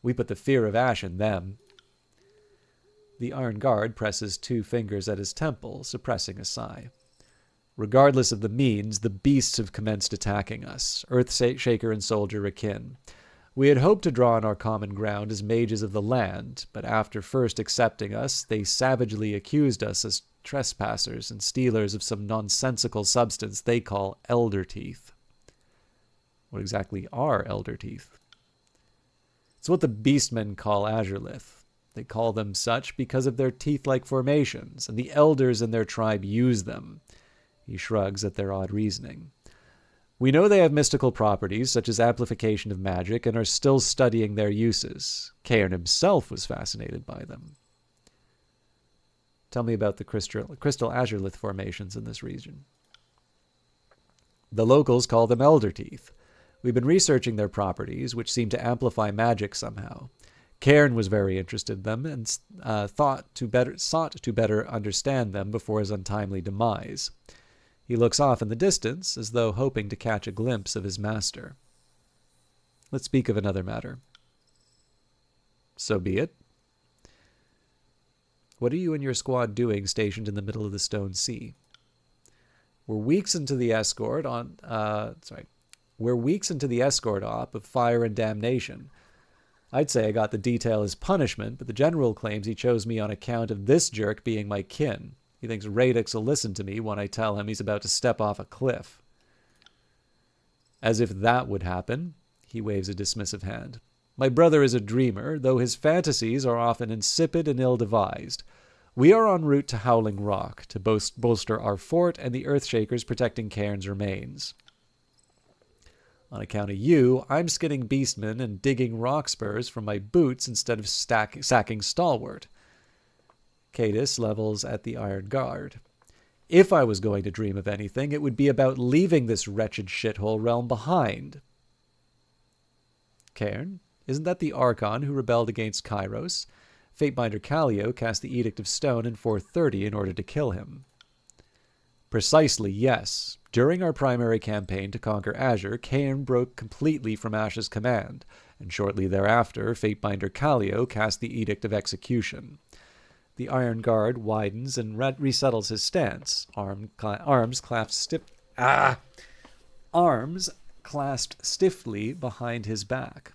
We put the fear of Ash in them. The Iron Guard presses 2 fingers at his temple, suppressing a sigh. Regardless of the means, the beasts have commenced attacking us, Earthshaker and soldier akin. We had hoped to draw on our common ground as mages of the land, but after first accepting us, they savagely accused us as trespassers and stealers of some nonsensical substance they call elder teeth. What exactly are elder teeth? It's what the beastmen call azurelith. They call them such because of their teeth-like formations, and the elders in their tribe use them. He shrugs at their odd reasoning. We know they have mystical properties, such as amplification of magic, and are still studying their uses. Cairn himself was fascinated by them. Tell me about the crystal azurelith formations in this region. The locals call them elder teeth. We've been researching their properties, which seem to amplify magic somehow. Cairn was very interested in them and sought to better understand them before his untimely demise. He looks off in the distance, as though hoping to catch a glimpse of his master. Let's speak of another matter. So be it. What are you and your squad doing stationed in the middle of the Stone Sea? We're weeks into the escort on... We're weeks into the escort op of Fire and Damnation. I'd say I got the detail as punishment, but the general claims he chose me on account of this jerk being my kin. He thinks Radix will listen to me when I tell him he's about to step off a cliff. As if that would happen, he waves a dismissive hand. My brother is a dreamer, though his fantasies are often insipid and ill-devised. We are en route to Howling Rock to bolster our fort and the Earthshakers protecting Cairn's remains. On account of you, I'm skinning beastmen and digging rock spurs from my boots instead of sacking Stalwart. Cadis levels at the Iron Guard. If I was going to dream of anything, it would be about leaving this wretched shithole realm behind. Cairn, isn't that the Archon who rebelled against Kairos? Fatebinder Callio cast the Edict of Stone in 430 in order to kill him. Precisely, yes. During our primary campaign to conquer Azure, Cairn broke completely from Ash's command, and shortly thereafter, Fatebinder Callio cast the Edict of Execution. The Iron Guard widens and resettles his stance, arms clasped stiffly behind his back.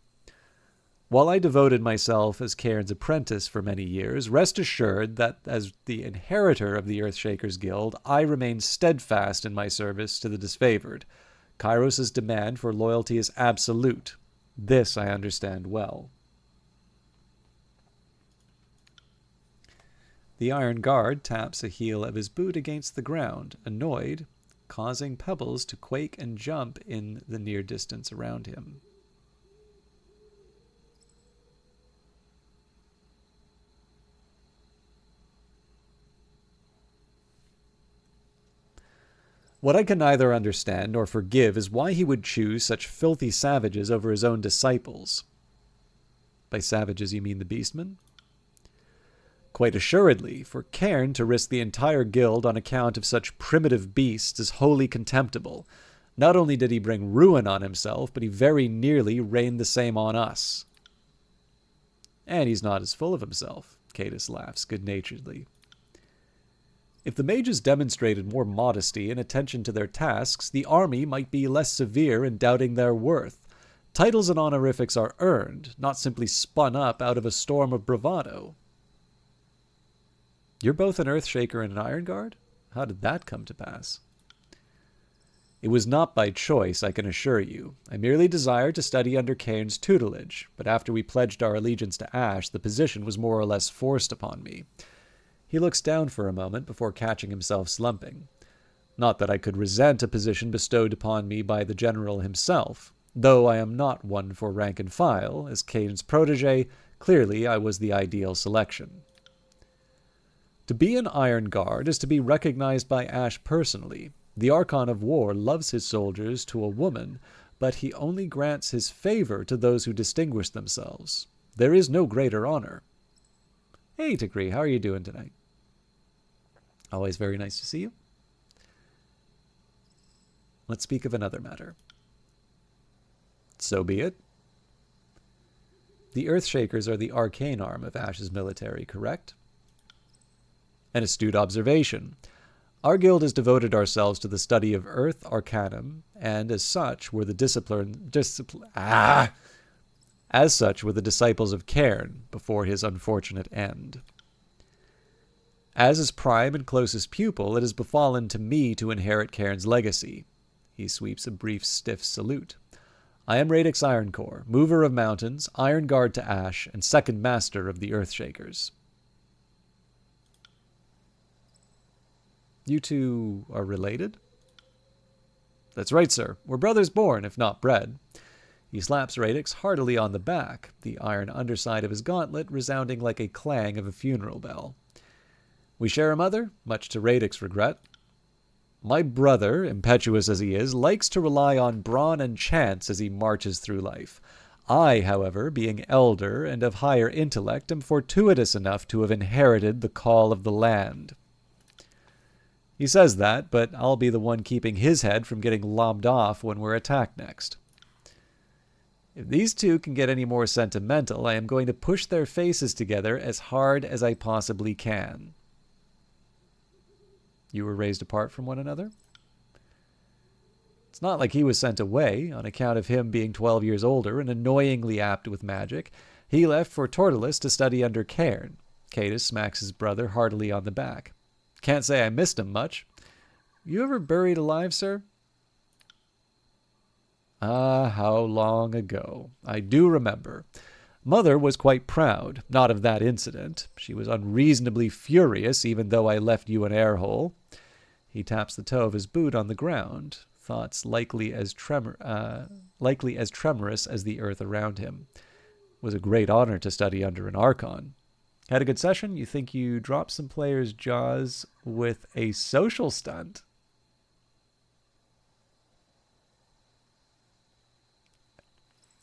While I devoted myself as Cairn's apprentice for many years, rest assured that as the inheritor of the Earthshakers Guild, I remain steadfast in my service to the disfavored. Kairos' demand for loyalty is absolute. This I understand well. The Iron Guard taps a heel of his boot against the ground, annoyed, causing pebbles to quake and jump in the near distance around him. What I can neither understand nor forgive is why he would choose such filthy savages over his own disciples. By savages you mean the beastmen? Quite assuredly, for Cairn to risk the entire guild on account of such primitive beasts is wholly contemptible. Not only did he bring ruin on himself, but he very nearly rained the same on us. And he's not as full of himself, Cadis laughs good-naturedly. If the mages demonstrated more modesty and attention to their tasks, the army might be less severe in doubting their worth. Titles and honorifics are earned, not simply spun up out of a storm of bravado. You're both an Earthshaker and an Iron Guard? How did that come to pass? It was not by choice, I can assure you. I merely desired to study under Cairn's tutelage, but after we pledged our allegiance to Ash, the position was more or less forced upon me. He looks down for a moment before catching himself slumping. Not that I could resent a position bestowed upon me by the general himself. Though I am not one for rank and file, as Cain's protege, clearly I was the ideal selection. To be an Iron Guard is to be recognized by Ash personally. The Archon of War loves his soldiers to a woman, but he only grants his favor to those who distinguish themselves. There is no greater honor. Hey, Tikri, how are you doing tonight? Always very nice to see you. Let's speak of another matter. So be it. The Earthshakers are the arcane arm of Ash's military, correct? An astute observation. Our guild has devoted ourselves to the study of Earth Arcanum, and as such were the disciples of Cairn before his unfortunate end. As his prime and closest pupil, it has befallen to me to inherit Cairn's legacy. He sweeps a brief, stiff salute. I am Radix Ironcore, mover of mountains, Iron Guard to Ash, and second master of the Earthshakers. You two are related? That's right, sir. We're brothers born, if not bred. He slaps Radix heartily on the back, the iron underside of his gauntlet resounding like a clang of a funeral bell. We share a mother, much to Radix's regret. My brother, impetuous as he is, likes to rely on brawn and chance as he marches through life. I, however, being elder and of higher intellect, am fortuitous enough to have inherited the call of the land. He says that, but I'll be the one keeping his head from getting lobbed off when we're attacked next. If these two can get any more sentimental, I am going to push their faces together as hard as I possibly can. You were raised apart from one another? It's not like he was sent away on account of him being 12 years older and annoyingly apt with magic. He left for Tortillus to study under Cairn. Cadus smacks his brother heartily on the back. Can't say I missed him much. You ever buried alive, sir? Ah, how long ago. I do remember. Mother was quite proud, not of that incident. She was unreasonably furious, even though I left you an air hole. He taps the toe of his boot on the ground, thoughts likely as tremorous as the earth around him. It was a great honor to study under an Archon. Had a good session? You think you dropped some players' jaws with a social stunt?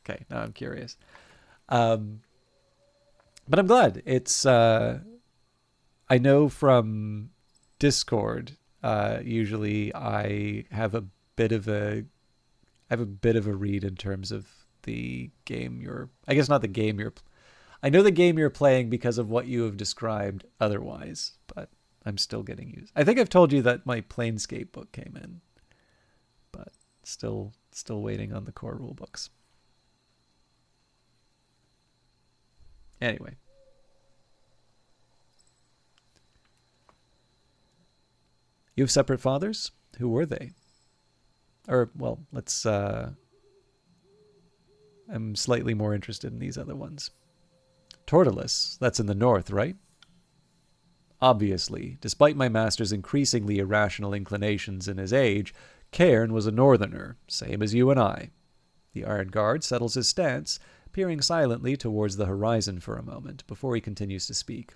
Okay, now I'm curious. But I'm glad. It's I know from Discord, usually I have a bit of a read in terms of the game you're, I guess not the game you're, I know the game you're playing because of what you have described otherwise, but I'm still getting used. I think I've told you that my Planescape book came in, but still waiting on the core rule books. Anyway. You have separate fathers? Who were they? Or, well, let's, I'm slightly more interested in these other ones. Tortillus, that's in the north, right? Obviously, despite my master's increasingly irrational inclinations in his age, Cairn was a northerner, same as you and I. The Iron Guard settles his stance, peering silently towards the horizon for a moment, before he continues to speak.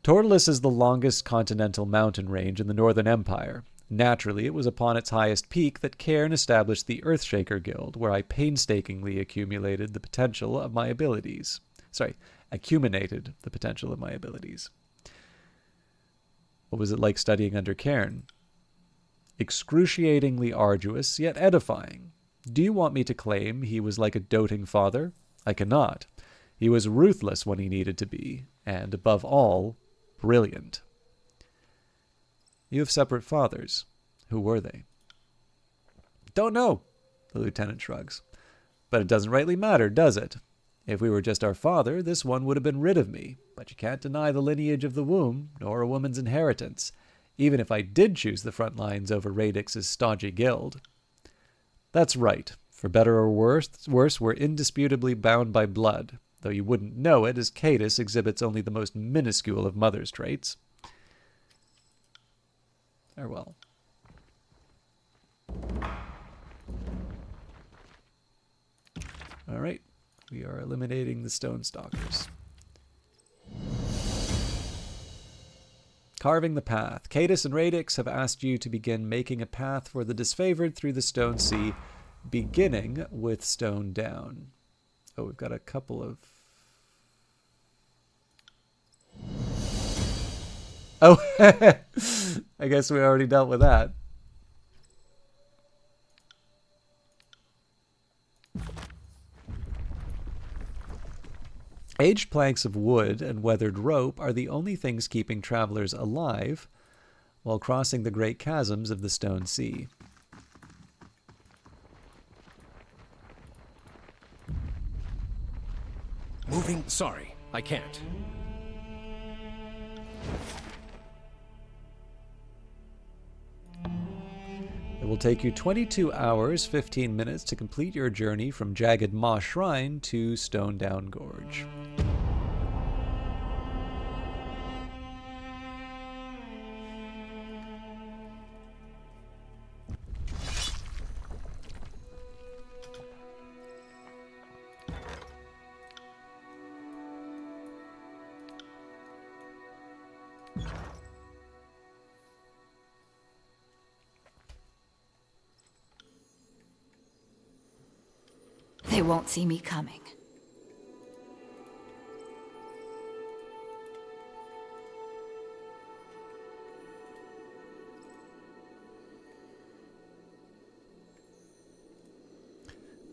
Tortillus is the longest continental mountain range in the Northern Empire. Naturally, it was upon its highest peak that Cairn established the Earthshaker Guild, where I painstakingly accumulated the potential of my abilities. Acuminated the potential of my abilities. What was it like studying under Cairn? Excruciatingly arduous, yet edifying. Do you want me to claim he was like a doting father? I cannot. He was ruthless when he needed to be, and, above all, brilliant. You have separate fathers. Who were they? Don't know, the lieutenant shrugs. But it doesn't rightly matter, does it? If we were just our father, this one would have been rid of me, but you can't deny the lineage of the womb, nor a woman's inheritance, even if I did choose the front lines over Radix's stodgy guild. That's right. For better or worse, we're indisputably bound by blood, though you wouldn't know it, as Cadus exhibits only the most minuscule of mother's traits. Farewell. All right, we are eliminating the Stone Stalkers. Carving the path. Cadus and Radix have asked you to begin making a path for the disfavored through the Stone Sea, beginning with Stone Down. Oh, we've got a couple of... Oh, I guess we already dealt with that. Aged planks of wood and weathered rope are the only things keeping travelers alive while crossing the great chasms of the Stone Sea. Moving? Sorry, I can't. It will take you 22 hours, 15 minutes to complete your journey from Jagged Maw Shrine to Stone Down Gorge. They won't see me coming.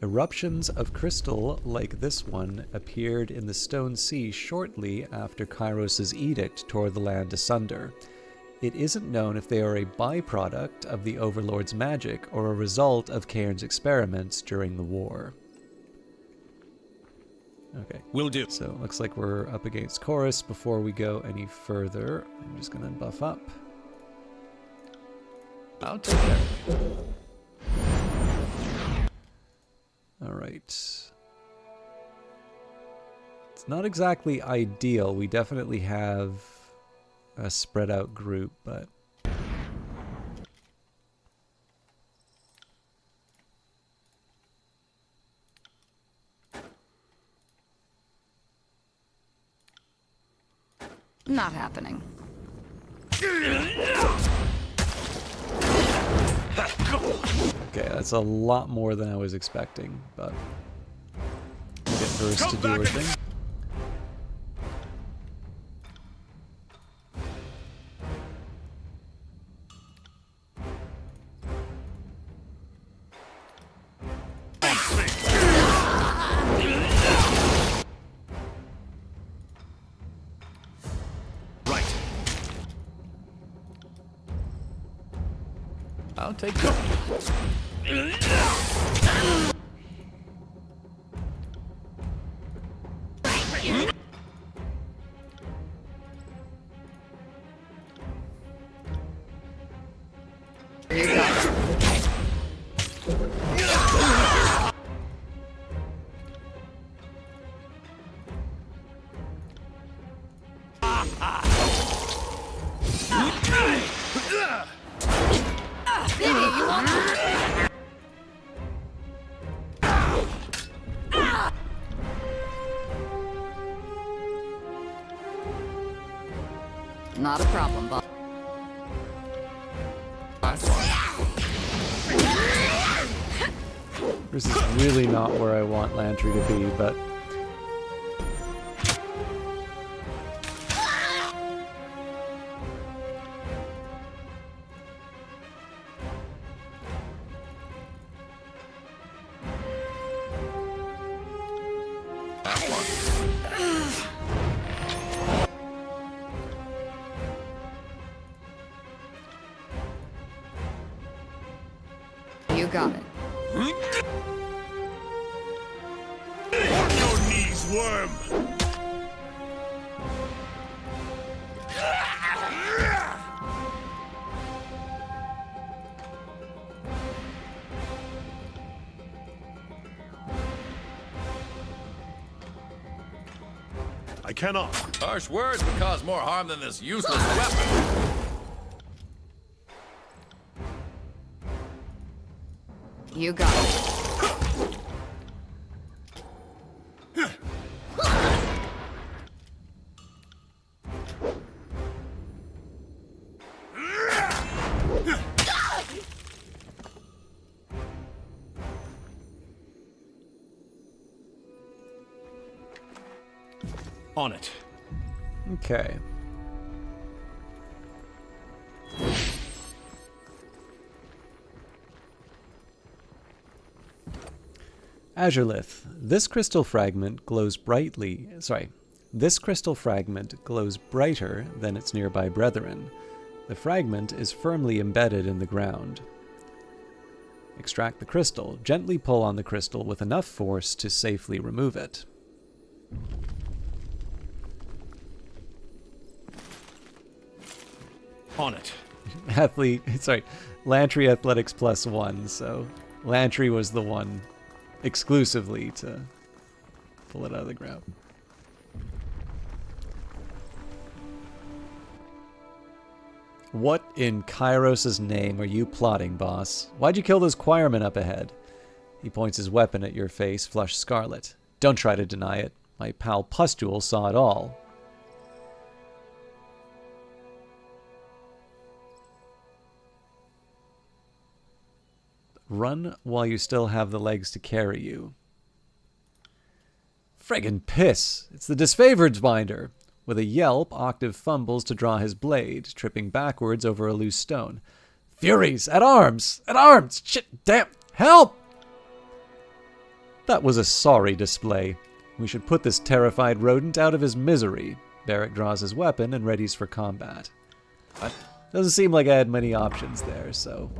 Eruptions of crystal like this one appeared in the Stone Sea shortly after Kairos' edict tore the land asunder. It isn't known if they are a byproduct of the Overlord's magic or a result of Cairn's experiments during the war. Okay. Will do. So it looks like we're up against Chorus. Before we go any further, I'm just going to buff up. I'll take care. Alright. It's not exactly ideal. We definitely have a spread out group, but... Not happening. Okay, that's a lot more than I was expecting, but... we'll get Verse to do her thing. I'll take cover. You got it. Not a problem, Bob. This is really not where I want Lantry to be, but... You got it. On your knees, worm! I cannot. Harsh words would cause more harm than this useless weapon. You got it. On it. Okay. Azurelith, this crystal fragment glows brightly. This crystal fragment glows brighter than its nearby brethren. The fragment is firmly embedded in the ground. Extract the crystal. Gently pull on the crystal with enough force to safely remove it. On it. Lantry Athletics +1, so Lantry was the one exclusively to pull it out of the ground. What in Kairos' name are you plotting, boss? Why'd you kill those choirmen up ahead? He points his weapon at your face, flushed scarlet. Don't try to deny it. My pal Pustule saw it all. Run while you still have the legs to carry you. Friggin' piss! It's the disfavored binder! With a yelp, Octave fumbles to draw his blade, tripping backwards over a loose stone. Furies! At arms! At arms! Shit! Damn! Help! That was a sorry display. We should put this terrified rodent out of his misery. Barrick draws his weapon and readies for combat. Doesn't seem like I had many options there, so...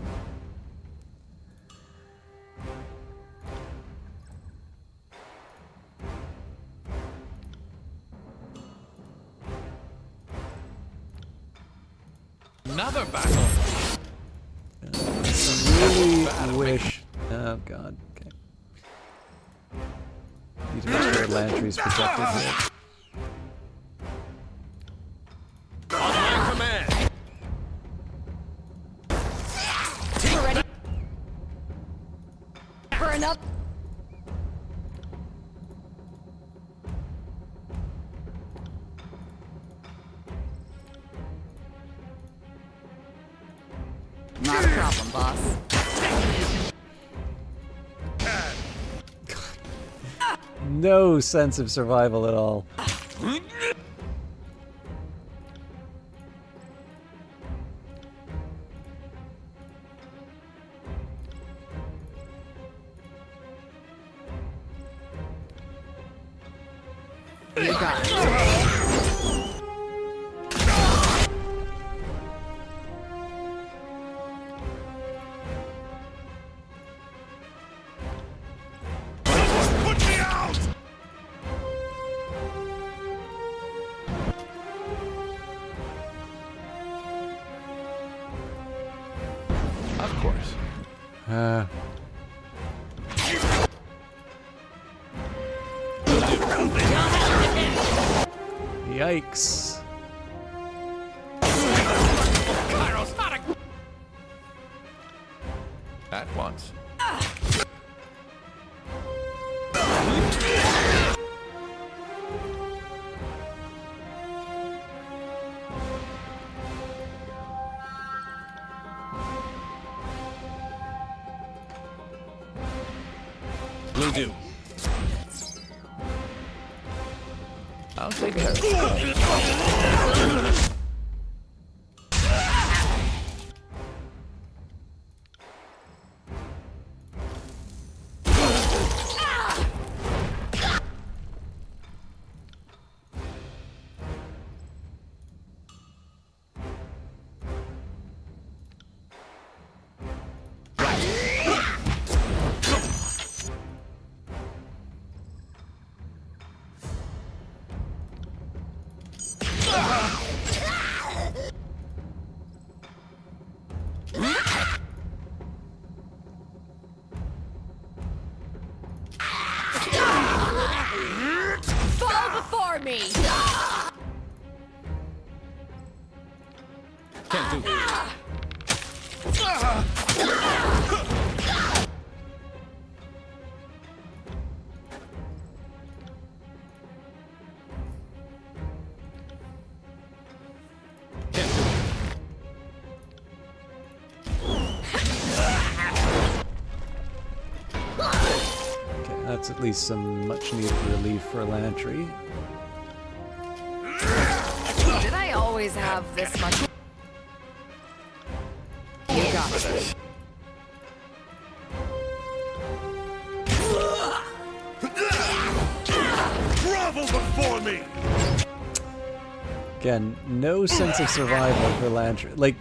Another battle. I really wish... Oh god, okay. Need to make sure Lantry's protected here. On my command! We're ready for another. Not a problem, boss. No sense of survival at all. You got it. Put me out! Of course. Yikes. Kairos, not a... At once. Will do. I'll take care of it. Fall before me. Can't do it. Okay, that's at least some much needed relief for Lantry. Did I always have this much? You got it. Grovel before me! Again, no sense of survival for Lantry. Like,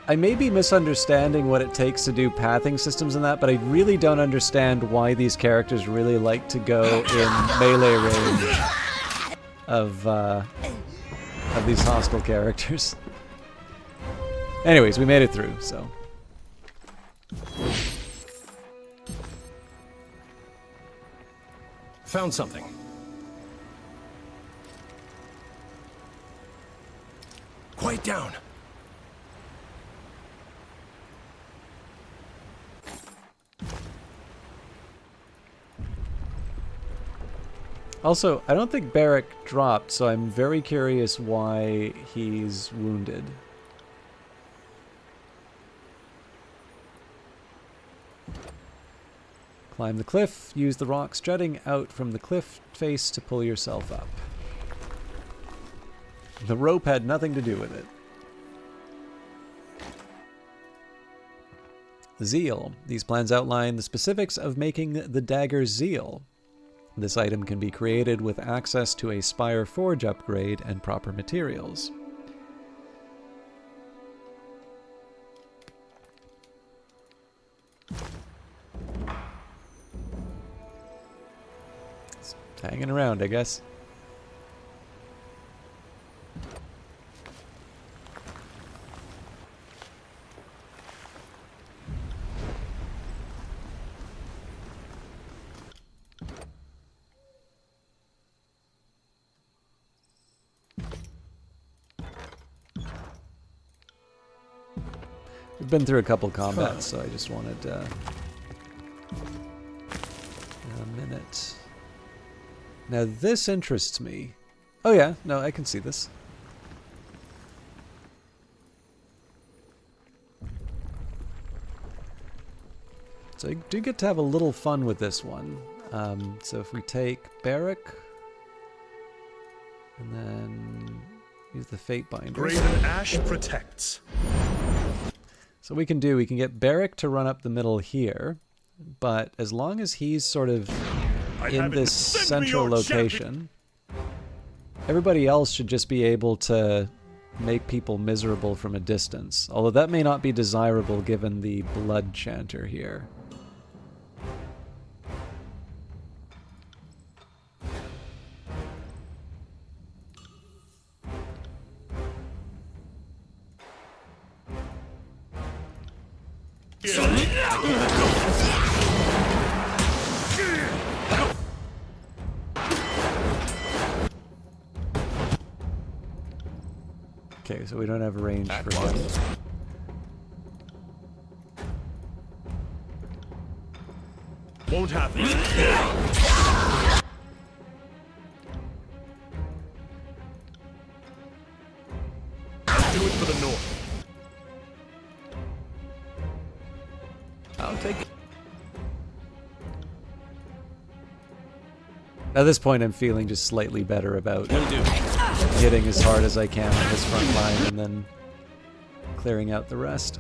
I may be misunderstanding what it takes to do pathing systems and that, but I really don't understand why these characters really like to go in melee range of these hostile characters. Anyways, we made it through, so. Found something. Quiet down. Also, I don't think Barrick dropped, so I'm very curious why he's wounded. Climb the cliff, use the rocks jutting out from the cliff face to pull yourself up. The rope had nothing to do with it. Zeal. These plans outline the specifics of making the dagger Zeal. This item can be created with access to a Spire Forge upgrade and proper materials. It's hanging around, I guess. We've been through a couple combats, so I just wanted a minute. Now this interests me. Oh yeah, no, I can see this. So I do get to have a little fun with this one. So if we take Barrack, and then use the Fate Binder. Graven Ash protects. So we can get Barrack to run up the middle here, but as long as he's sort of in this central location, everybody else should just be able to make people miserable from a distance. Although that may not be desirable given the Blood Chanter here. Okay, so we don't have range for him. Won't happen. Do it for the north. I'll take it. At this point, I'm feeling just slightly better about hitting as hard as I can on this front line and then clearing out the rest.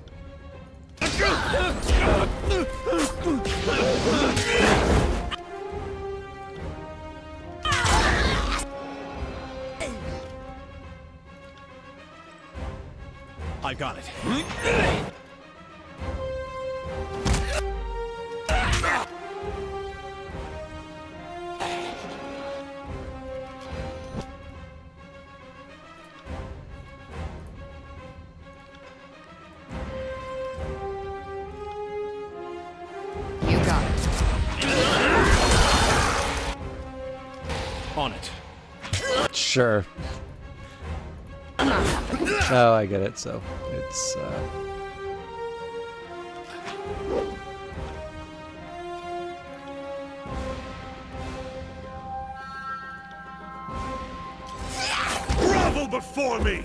I got it. You got it. On it. Sure. Oh, I get it. So it's Grovel before me.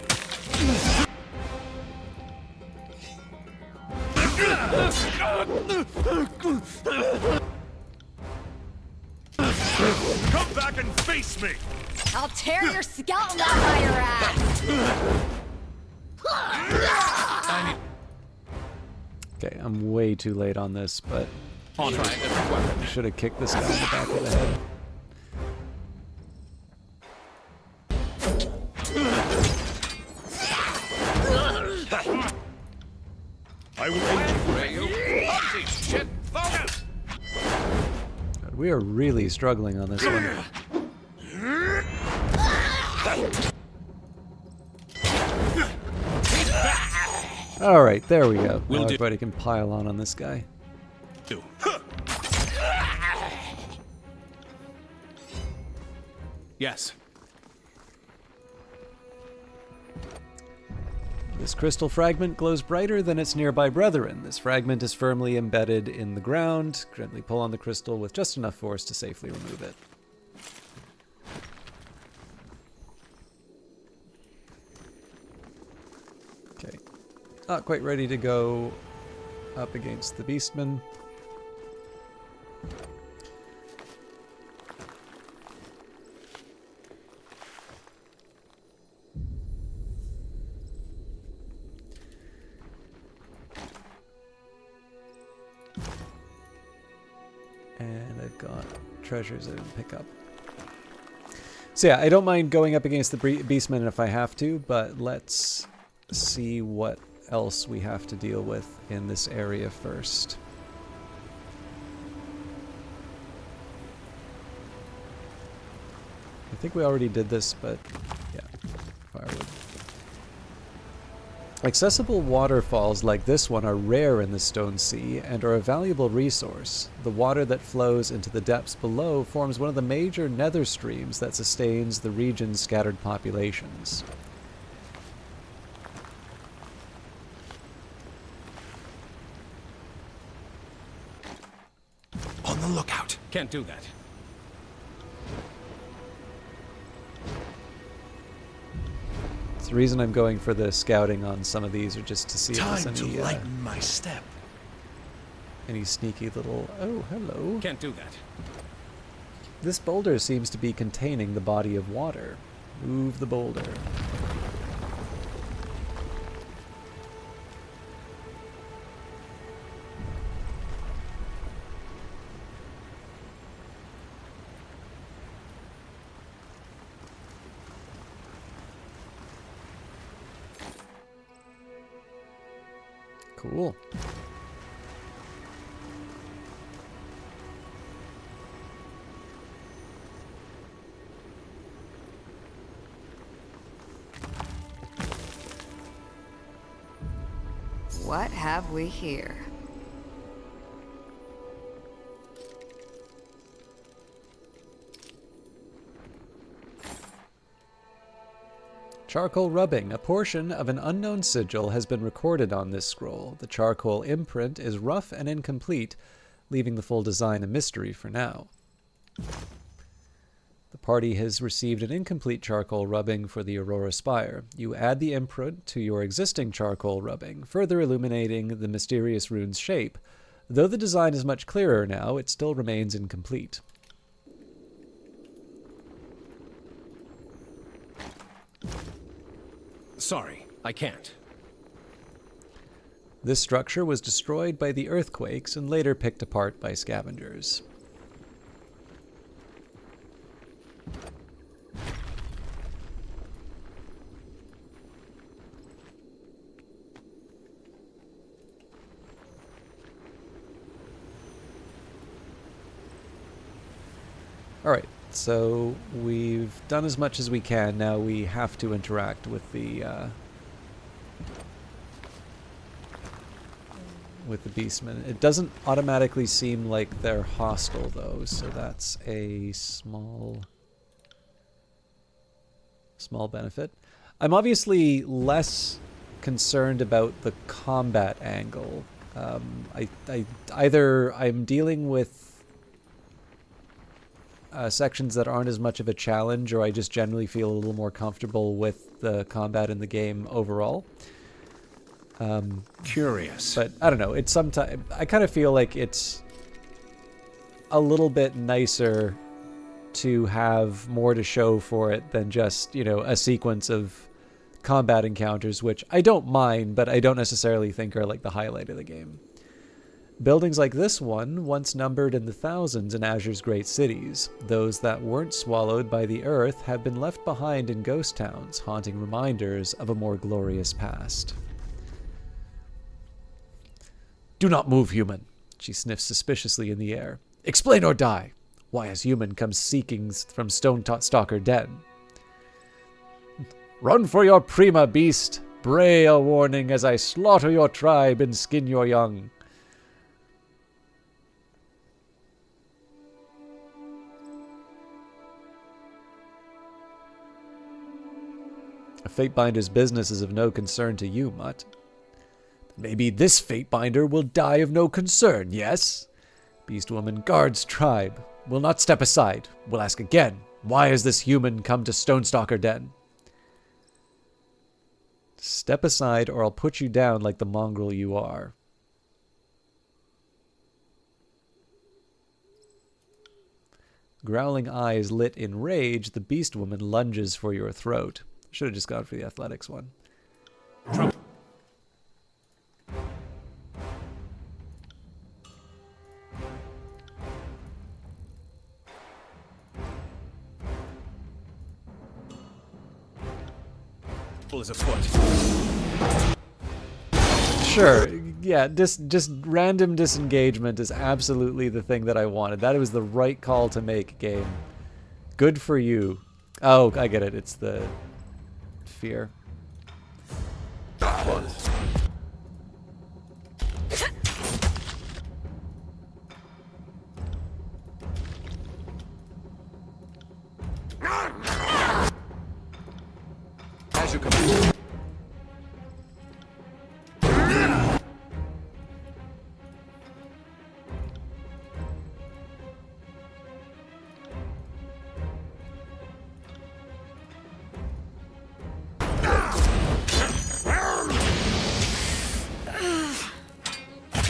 Come back and face me. I'll tear your skeleton off by your ass! okay. I'm way too late on this, but Try a different weapon. I should have kicked this guy in the back of the head. I will aid you. Ray, you clumsy shit focus! God, we are really struggling on this one. All right, there we go. Now everybody can pile on this guy. Yes. This crystal fragment glows brighter than its nearby brethren. This fragment is firmly embedded in the ground. Gently pull on the crystal with just enough force to safely remove it. Okay. Not quite ready to go up against the beastman. I've got treasures I didn't pick up. So yeah, I don't mind going up against the beastmen if I have to, but let's see what else we have to deal with in this area first. I think we already did this, but yeah, firewood. Accessible waterfalls like this one are rare in the Stone Sea and are a valuable resource. The water that flows into the depths below forms one of the major nether streams that sustains the region's scattered populations. On the lookout. Can't do that. The reason I'm going for the scouting on some of these are just to see if Time there's to any, lighten my step. any sneaky little... Oh, hello. Can't do that. This boulder seems to be containing the body of water. Move the boulder. Cool. What have we here? Charcoal rubbing. A portion of an unknown sigil has been recorded on this scroll. The charcoal imprint is rough and incomplete, leaving the full design a mystery for now. The party has received an incomplete charcoal rubbing for the Aurora Spire. You add the imprint to your existing charcoal rubbing, further illuminating the mysterious rune's shape. Though the design is much clearer now, it still remains incomplete. Sorry, I can't. This structure was destroyed by the earthquakes and later picked apart by scavengers. Alright, so we've done as much as we can. Now we have to interact with the beastmen. It doesn't automatically seem like they're hostile though, so that's a small benefit. I'm obviously less concerned about the combat angle. Either I'm dealing with sections that aren't as much of a challenge, or I just generally feel a little more comfortable with the combat in the game overall. Curious. But I don't know, it's sometimes I kind of feel like it's a little bit nicer to have more to show for it than just, you know, a sequence of combat encounters, which I don't mind, but I don't necessarily think are like the highlight of the game. Buildings like this one once numbered in the thousands in Azure's great cities. Those that weren't swallowed by the earth have been left behind in ghost towns, haunting reminders of a more glorious past. Do not move, human. She sniffs suspiciously in the air. Explain or die. Why has human come seeking from Stone Stalker Den? Run for your prima, beast. Bray a warning as I slaughter your tribe and skin your young. A Fatebinder's business is of no concern to you, Mutt. Maybe this Fatebinder will die of no concern, yes? Beastwoman guards tribe. Will not step aside. Will ask again, why has this human come to Stonestalker Den? Step aside or I'll put you down like the mongrel you are. Growling eyes lit in rage, the Beastwoman lunges for your throat. Should have just gone for the athletics one. Trouble is afoot. Sure, yeah, just random disengagement is absolutely the thing that I wanted. That was the right call to make, game. Good for you. Oh, I get it. It's the fear. As you command.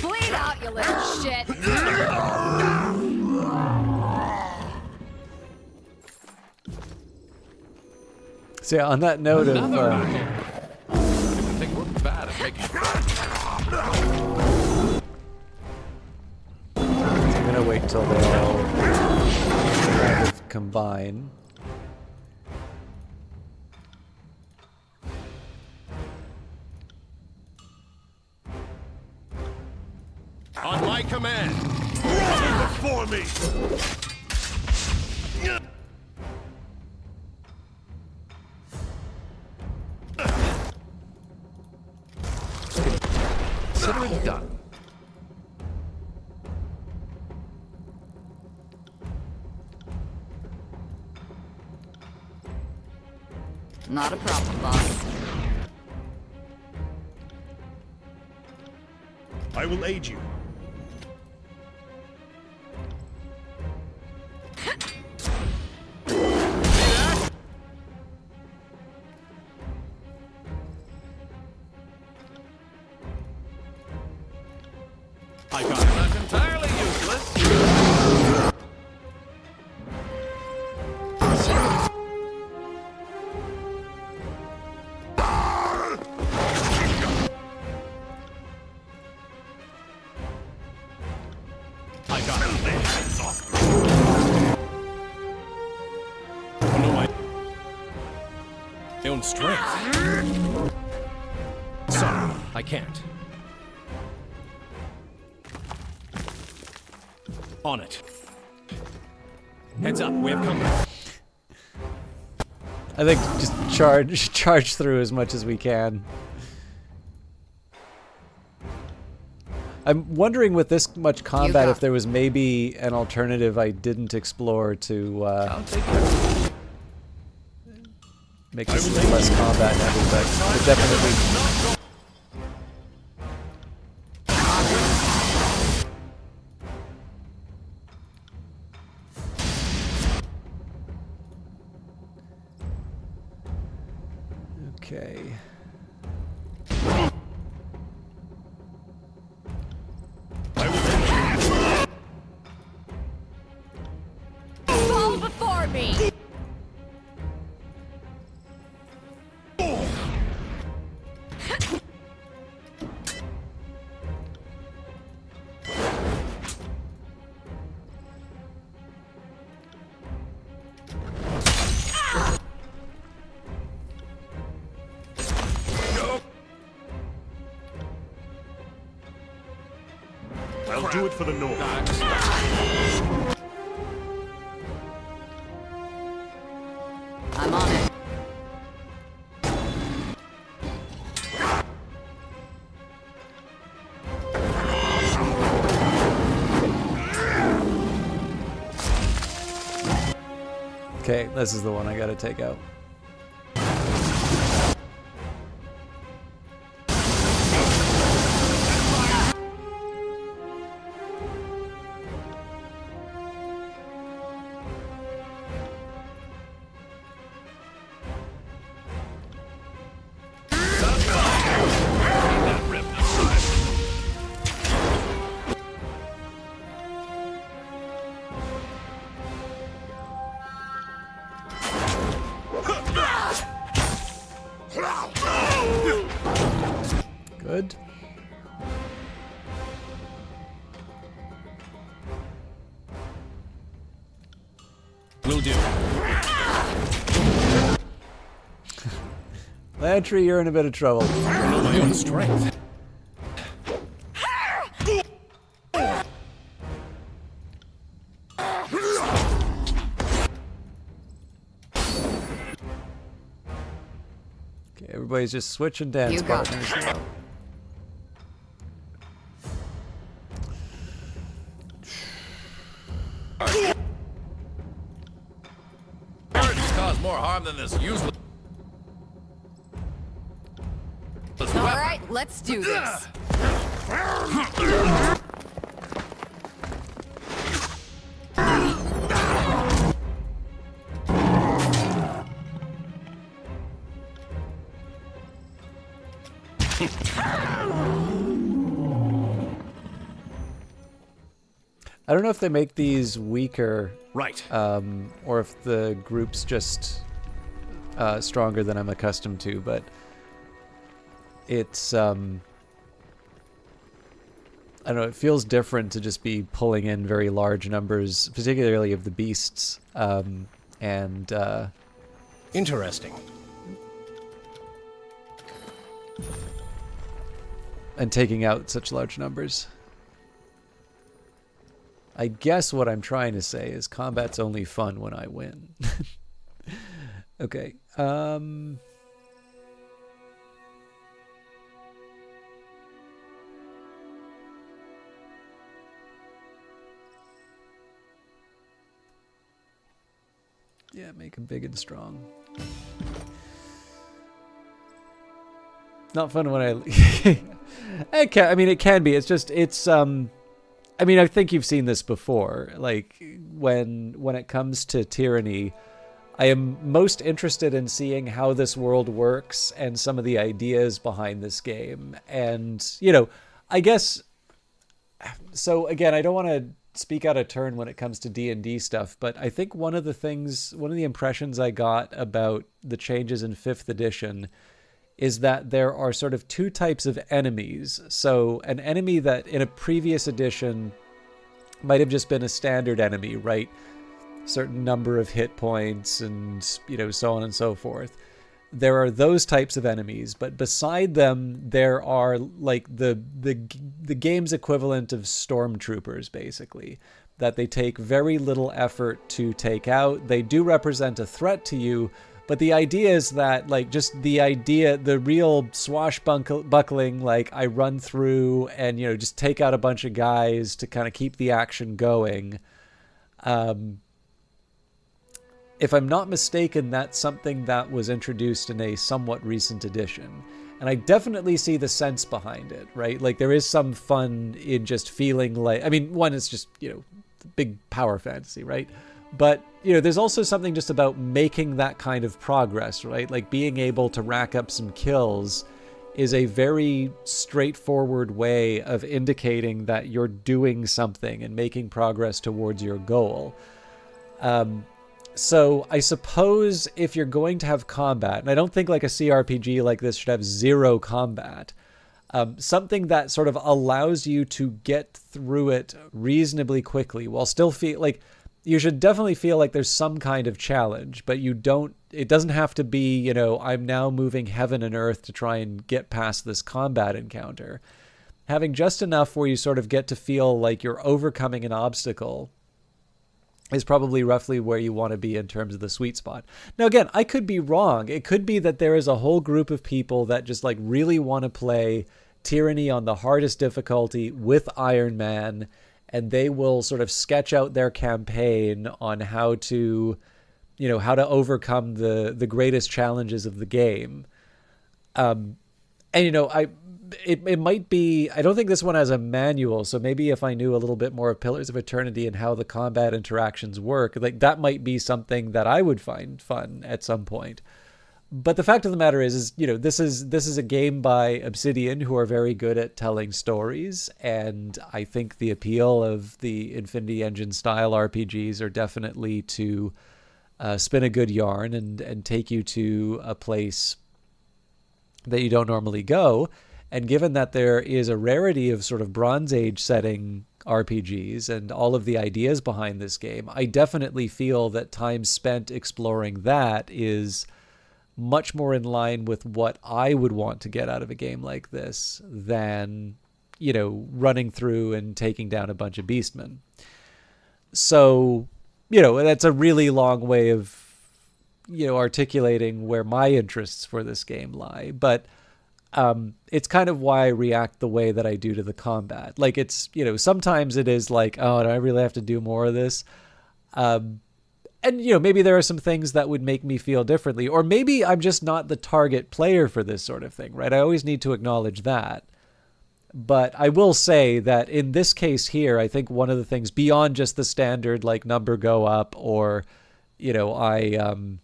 Bleed out, you little shit! So yeah, on that note of I think we're bad at making. I'm gonna wait till they all kind of combine. On my command. Before me! Consider it done. Not a problem, boss. I will aid you. I got it. Not entirely useless. I got it. Hands off. I know my own strength. Sorry, I can't. On it. Heads up, we have company. I think just charge through as much as we can. I'm wondering with this much combat if there was maybe an alternative I didn't explore to I'll take care of it. make this less combat heavy, but it definitely. Okay. Fall before me! I'll do it for the North. I'm on it. Okay, this is the one I gotta take out. Good. Will do. Lantry, you're in a bit of trouble. I know my own strength. Okay, everybody's just switching dance You got partners it. now. Birds cause more harm than this useless All weapon. right, let's do this. I don't know if they make these weaker, Right. or if the group's just stronger than I'm accustomed to, but it's, I don't know, it feels different to just be pulling in very large numbers, particularly of the beasts, and Interesting. taking out such large numbers. I guess what I'm trying to say is combat's only fun when I win. Okay. Yeah, make him big and strong. Not fun when I... it can be. It's just, I mean, I think you've seen this before. Like, when it comes to Tyranny, I am most interested in seeing how this world works and some of the ideas behind this game. And, you know, I guess... So, again, I don't want to speak out of turn when it comes to D&D stuff, but I think one of the impressions I got about the changes in 5th edition is that there are sort of two types of enemies. So an enemy that in a previous edition might have just been a standard enemy, right? Certain number of hit points and, you know, so on and so forth. There are those types of enemies, but beside them, there are like the game's equivalent of stormtroopers, basically, that they take very little effort to take out. They do represent a threat to you, but the idea is that, like, just the real swashbuckling, like, I run through and, you know, just take out a bunch of guys to kind of keep the action going. If I'm not mistaken, that's something that was introduced in a somewhat recent edition. And I definitely see the sense behind it, right? Like, there is some fun in just feeling like, I mean, one is just, you know, big power fantasy, right? But, you know, there's also something just about making that kind of progress, right? Like, being able to rack up some kills is a very straightforward way of indicating that you're doing something and making progress towards your goal. So I suppose if you're going to have combat, and I don't think like a CRPG like this should have zero combat, something that sort of allows you to get through it reasonably quickly while still feel like you should definitely feel like there's some kind of challenge, but it doesn't have to be, you know, I'm now moving heaven and earth to try and get past this combat encounter. Having just enough where you sort of get to feel like you're overcoming an obstacle is probably roughly where you want to be in terms of the sweet spot. Now, again, I could be wrong. It could be that there is a whole group of people that just like really want to play Tyranny on the hardest difficulty with Iron Man, and they will sort of sketch out their campaign on how to, you know, how to overcome the greatest challenges of the game. And, you know, it might be, I don't think this one has a manual, so maybe if I knew a little bit more of Pillars of Eternity and how the combat interactions work, like that might be something that I would find fun at some point. But the fact of the matter is, you know, this is a game by Obsidian, who are very good at telling stories, and I think the appeal of the Infinity Engine style RPGs are definitely to spin a good yarn and take you to a place that you don't normally go. And given that there is a rarity of sort of Bronze Age setting RPGs and all of the ideas behind this game, I definitely feel that time spent exploring that is much more in line with what I would want to get out of a game like this than, running through and taking down a bunch of beastmen. So, that's a really long way of, articulating where my interests for this game lie. But it's kind of why I react the way that I do to the combat. Like, it's, sometimes it is like, oh, do I really have to do more of this? And, maybe there are some things that would make me feel differently. Or maybe I'm just not the target player for this sort of thing, right? I always need to acknowledge that. But I will say that in this case here, I think one of the things beyond just the standard, like, number go up, or, I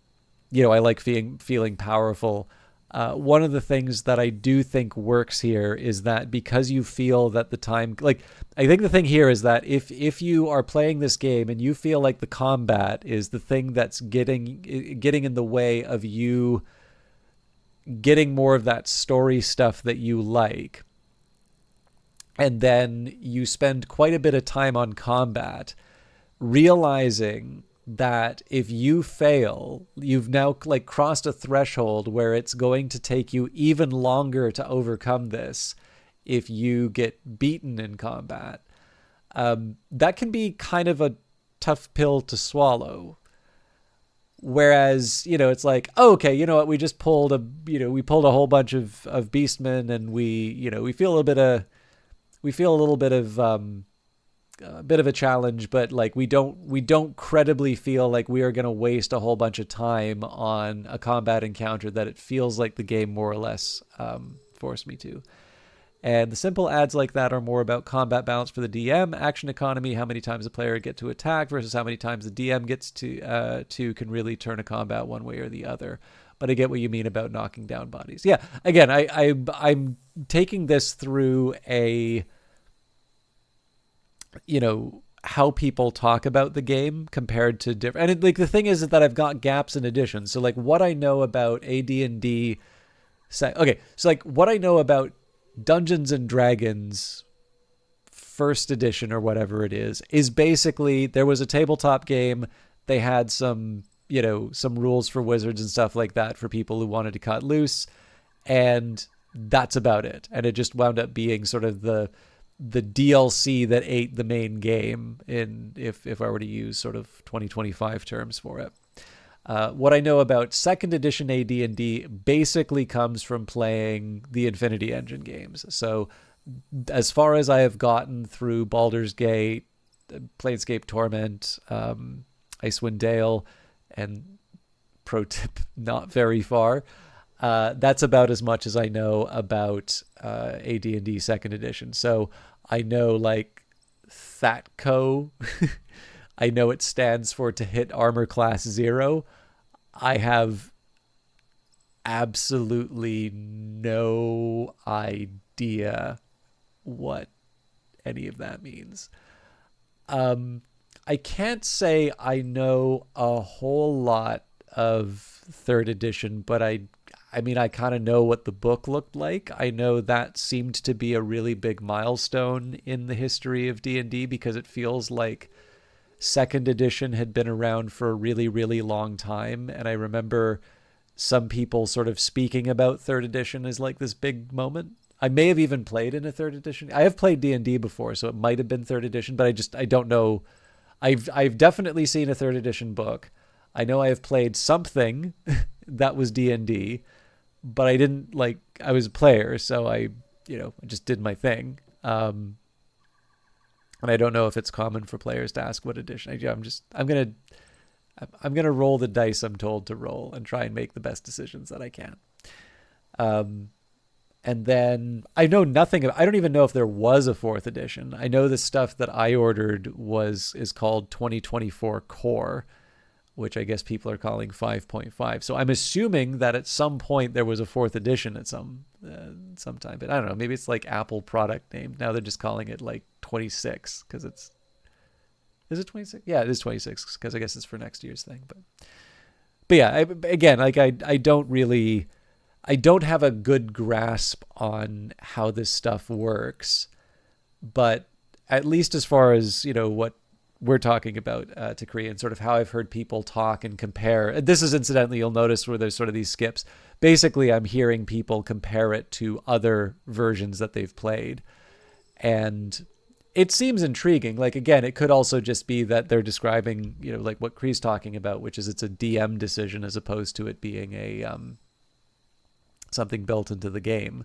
like feeling powerful. One of the things that I do think works here is that because you feel that the time, like, I think the thing here is that if you are playing this game and you feel like the combat is the thing that's getting in the way of you getting more of that story stuff that you like, and then you spend quite a bit of time on combat, realizing that if you fail, you've now like crossed a threshold where it's going to take you even longer to overcome this if you get beaten in combat. That can be kind of a tough pill to swallow. Whereas, it's like, oh, okay, you know what, we just pulled a whole bunch of beastmen, and we feel a little bit of a bit of a challenge, but like we don't credibly feel like we are going to waste a whole bunch of time on a combat encounter that it feels like the game more or less forced me to. And the simple adds like that are more about combat balance for the DM, action economy, how many times a player get to attack versus how many times the DM gets to can really turn a combat one way or the other. But I get what you mean about knocking down bodies. Yeah, again, I'm taking this through a, how people talk about the game compared to different. And the thing is that I've got gaps in additions. So like what I know about AD&D. Okay, so like what I know about Dungeons and Dragons first edition or whatever it is basically there was a tabletop game. They had some rules for wizards and stuff like that for people who wanted to cut loose. And that's about it. And it just wound up being sort of the DLC that ate the main game, if I were to use sort of 2025 terms for it. What I know about second edition AD&D basically comes from playing the Infinity Engine games. So as far as I have gotten through Baldur's Gate, Planescape Torment, Icewind Dale, and pro tip, not very far. That's about as much as I know about AD&D second edition. So I know like THATCO. I know it stands for to hit armor class 0. I have absolutely no idea what any of that means. I can't say I know a whole lot of third edition, but I kind of know what the book looked like. I know that seemed to be a really big milestone in the history of D&D because it feels like second edition had been around for a really, really long time. And I remember some people sort of speaking about third edition as like this big moment. I may have even played in a third edition. I have played D&D before, so it might have been third edition, but I don't know. I've definitely seen a third edition book. I know I have played something that was D&D, but I didn't I was a player, so I just did my thing. And I don't know if it's common for players to ask what edition. I'm gonna roll the dice I'm told to roll and try and make the best decisions that I can. And then I know nothing. I don't even know if there was a fourth edition. I know the stuff that I ordered is called 2024 Core, which I guess people are calling 5.5. So I'm assuming that at some point there was a fourth edition at some time. But I don't know. Maybe it's like Apple product name. Now they're just calling it like 26 because it's... Is it 26? Yeah, it is 26 because I guess it's for next year's thing. But yeah, I don't have a good grasp on how this stuff works. But at least as far as, what we're talking about, to Korea, and sort of how I've heard people talk and compare. And this is incidentally, you'll notice where there's sort of these skips. Basically, I'm hearing people compare it to other versions that they've played. And it seems intriguing. Like, again, it could also just be that they're describing, like what Kree's talking about, which is it's a DM decision as opposed to it being a something built into the game.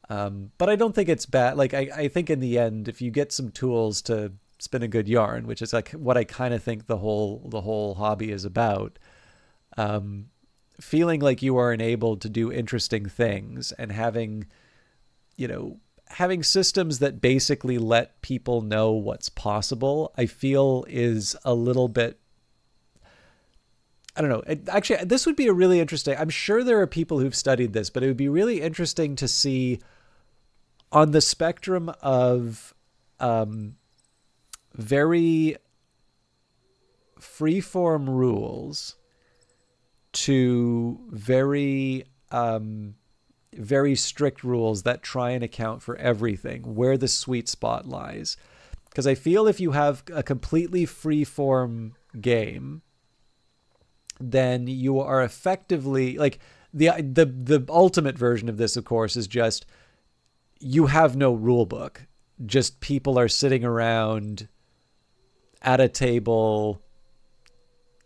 But I don't think it's bad. Like, I think in the end, if you get some tools to spin a good yarn, which is like what I kind of think the whole hobby is about, feeling like you are enabled to do interesting things and having systems that basically let people know what's possible, I feel is a little bit, I don't know. Actually, this would be a really interesting, I'm sure there are people who've studied this, but it would be really interesting to see on the spectrum of very freeform rules to very strict rules that try and account for everything, where the sweet spot lies. Because I feel if you have a completely freeform game, then you are effectively, like, the ultimate version of this, of course, is just you have no rule book. Just people are sitting around at a table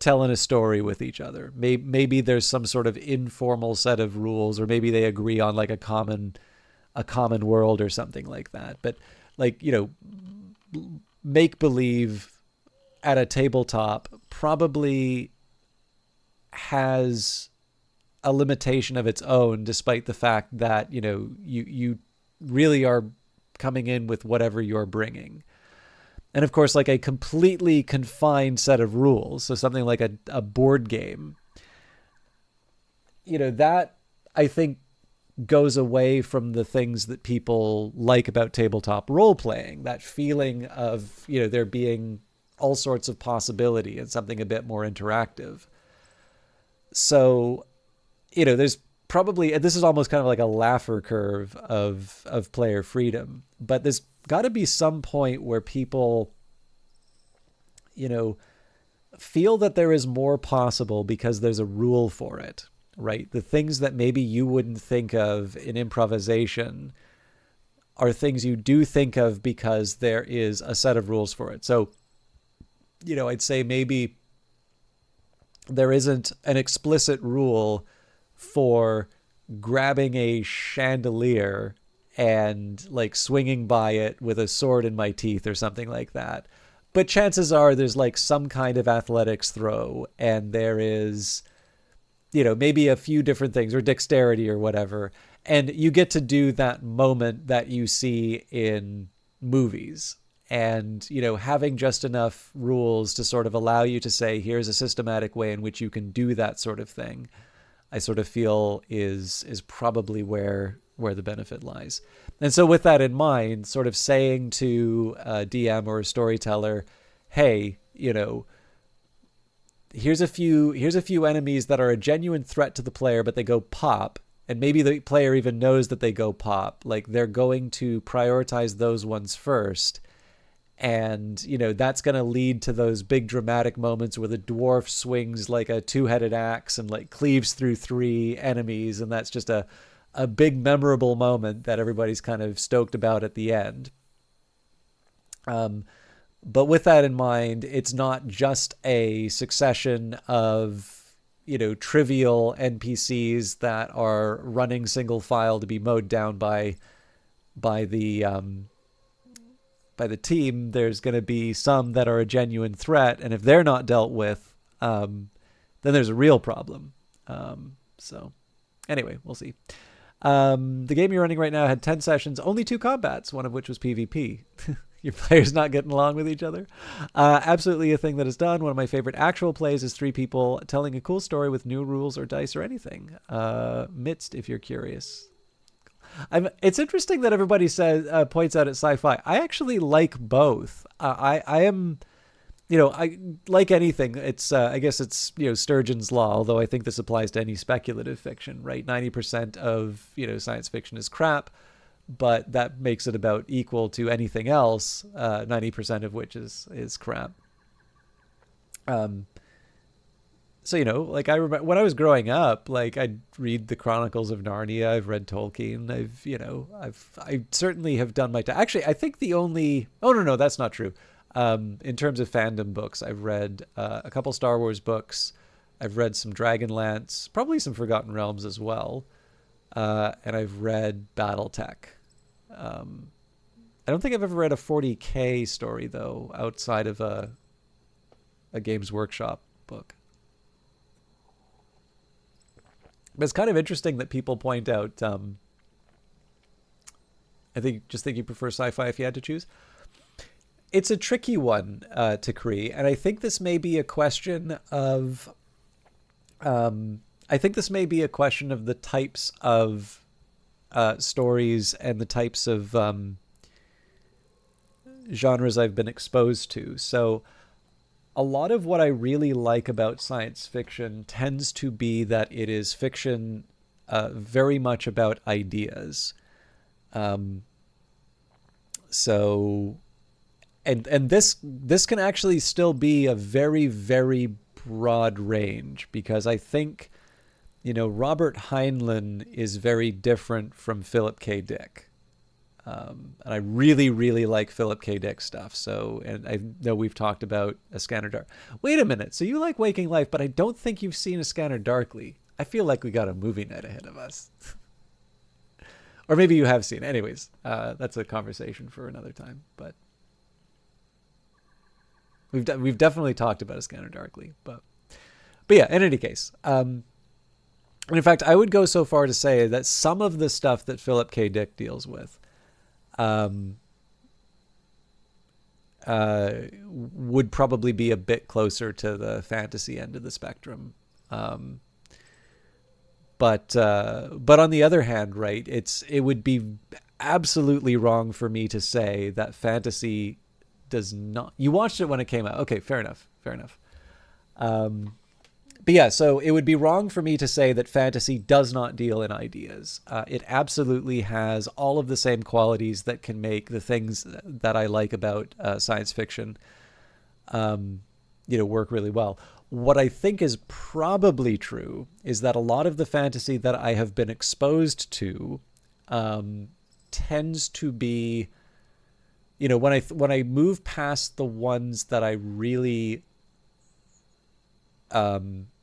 telling a story with each other. Maybe there's some sort of informal set of rules, or maybe they agree on like a common world or something like that. But like, make believe at a tabletop probably has a limitation of its own, despite the fact that, you really are coming in with whatever you're bringing. And of course, like a completely confined set of rules, so something like a board game, that I think goes away from the things that people like about tabletop role-playing, that feeling of, there being all sorts of possibility and something a bit more interactive. So, there's probably, this is almost kind of like a Laffer curve of player freedom, but there's got to be some point where people, feel that there is more possible because there's a rule for it, right? The things that maybe you wouldn't think of in improvisation are things you do think of because there is a set of rules for it. So, I'd say maybe there isn't an explicit rule for grabbing a chandelier and like swinging by it with a sword in my teeth or something like that. But chances are there's like some kind of athletics throw, and there is, maybe a few different things, or dexterity or whatever. And you get to do that moment that you see in movies. And, having just enough rules to sort of allow you to say, here's a systematic way in which you can do that sort of thing, I sort of feel is probably where the benefit lies. And so with that in mind, sort of saying to a DM or a storyteller, hey, here's a few enemies that are a genuine threat to the player, but they go pop, and maybe the player even knows that they go pop. Like, they're going to prioritize those ones first. And, that's going to lead to those big dramatic moments where the dwarf swings like a two-headed axe and like cleaves through 3 enemies. And that's just a big memorable moment that everybody's kind of stoked about at the end. But with that in mind, it's not just a succession of, trivial NPCs that are running single file to be mowed down by the team. There's going to be some that are a genuine threat, and if they're not dealt with, then there's a real problem. So anyway, we'll see. The game you're running right now had 10 sessions, only 2 combats, one of which was PvP. Your players not getting along with each other. Absolutely a thing that is done. One of my favorite actual plays is 3 people telling a cool story with new rules or dice or anything. Midst, if you're curious. It's interesting that everybody says points out at sci-fi. I actually like both. I am, I like anything. It's I guess it's Sturgeon's law. Although I think this applies to any speculative fiction, right? 90% of science fiction is crap, but that makes it about equal to anything else. 90% of which is crap. So, you know, like I remember when I was growing up, like I'd read the Chronicles of Narnia. I've read Tolkien. I certainly have done my actually, I think the only, oh no, that's not true. In terms of fandom books, I've read a couple Star Wars books. I've read some Dragonlance, probably some Forgotten Realms as well. And I've read Battletech. I don't think I've ever read a 40K story though, outside of a Games Workshop book. But it's kind of interesting that people point out, I think you prefer sci-fi if you had to choose. It's a tricky one to Cree, and I think this may be a question of, the types of stories and the types of genres I've been exposed to. So a lot of what I really like about science fiction tends to be that it is fiction very much about ideas. So, and this can actually still be a very, very broad range, because I think, you know, Robert Heinlein is very different from Philip K. Dick. And I really, really like Philip K. Dick stuff. So, and I know we've talked about A Scanner Dark. Wait a minute. So you like Waking Life, but I don't think you've seen A Scanner Darkly. I feel like we got a movie night ahead of us. Or maybe you have seen. Anyways, that's a conversation for another time. But we've definitely talked about A Scanner Darkly. But yeah, in any case. And in fact, I would go so far to say that some of the stuff that Philip K. Dick deals with would probably be a bit closer to the fantasy end of the spectrum. But on the other hand, right, it would be absolutely wrong for me to say that fantasy does not. You watched it when it came out. Okay, fair enough. But yeah, so it would be wrong for me to say that fantasy does not deal in ideas. It absolutely has all of the same qualities that can make the things that I like about science fiction, work really well. What I think is probably true is that a lot of the fantasy that I have been exposed to tends to be, when I move past the ones that I really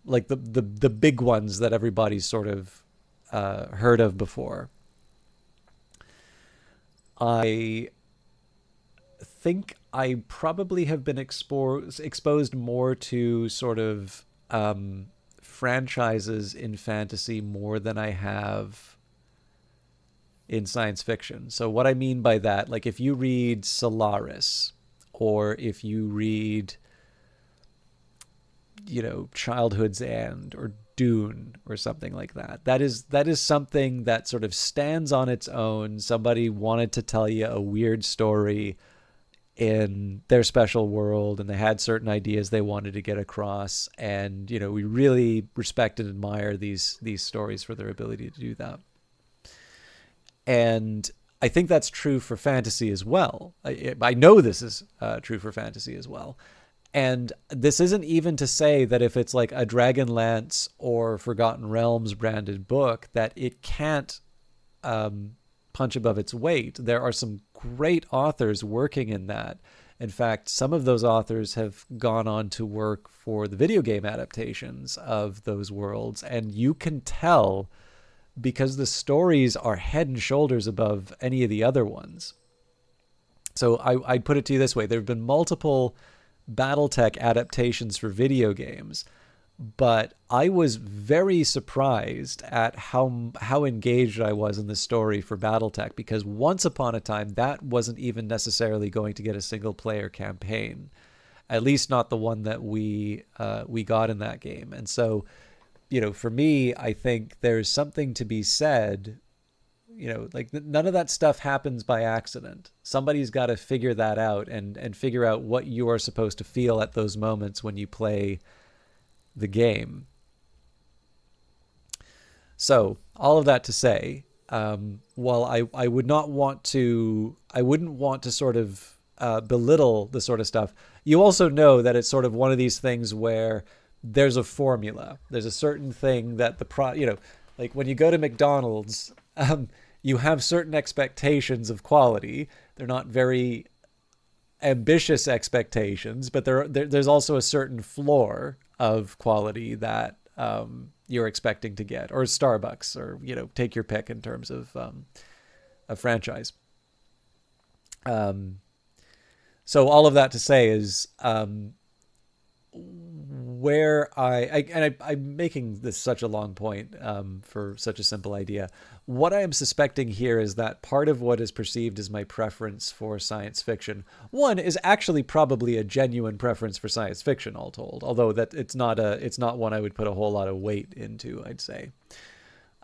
like the big ones that everybody's sort of heard of before. I think I probably have been exposed more to sort of franchises in fantasy more than I have in science fiction. So what I mean by that, like if you read Solaris, or if you read Childhood's End or Dune or something like that. That is something that sort of stands on its own. Somebody wanted to tell you a weird story in their special world, and they had certain ideas they wanted to get across. And, we really respect and admire these stories for their ability to do that. And I think that's true for fantasy as well. I know this is true for fantasy as well. And this isn't even to say that if it's like a Dragonlance or Forgotten Realms branded book, that it can't punch above its weight. There are some great authors working in that. In fact, some of those authors have gone on to work for the video game adaptations of those worlds. And you can tell because the stories are head and shoulders above any of the other ones. So I'd put it to you this way. There have been multiple Battletech adaptations for video games, but I was very surprised at how engaged I was in the story for Battletech, because once upon a time that wasn't even necessarily going to get a single player campaign, at least not the one that we got in that game. And so, for me, I think there's something to be said. Like none of that stuff happens by accident. Somebody's got to figure that out and figure out what you are supposed to feel at those moments when you play the game. So all of that to say, while I wouldn't want to sort of belittle the sort of stuff, you also know that it's sort of one of these things where there's a formula. There's a certain thing that like when you go to McDonald's, you have certain expectations of quality. They're not very ambitious expectations, but there's also a certain floor of quality that you're expecting to get, or Starbucks, or take your pick in terms of a franchise. So all of that to say is where I'm making this such a long point for such a simple idea. What I am suspecting here is that part of what is perceived as my preference for science fiction, one, is actually probably a genuine preference for science fiction, all told, although that it's not one I would put a whole lot of weight into, I'd say.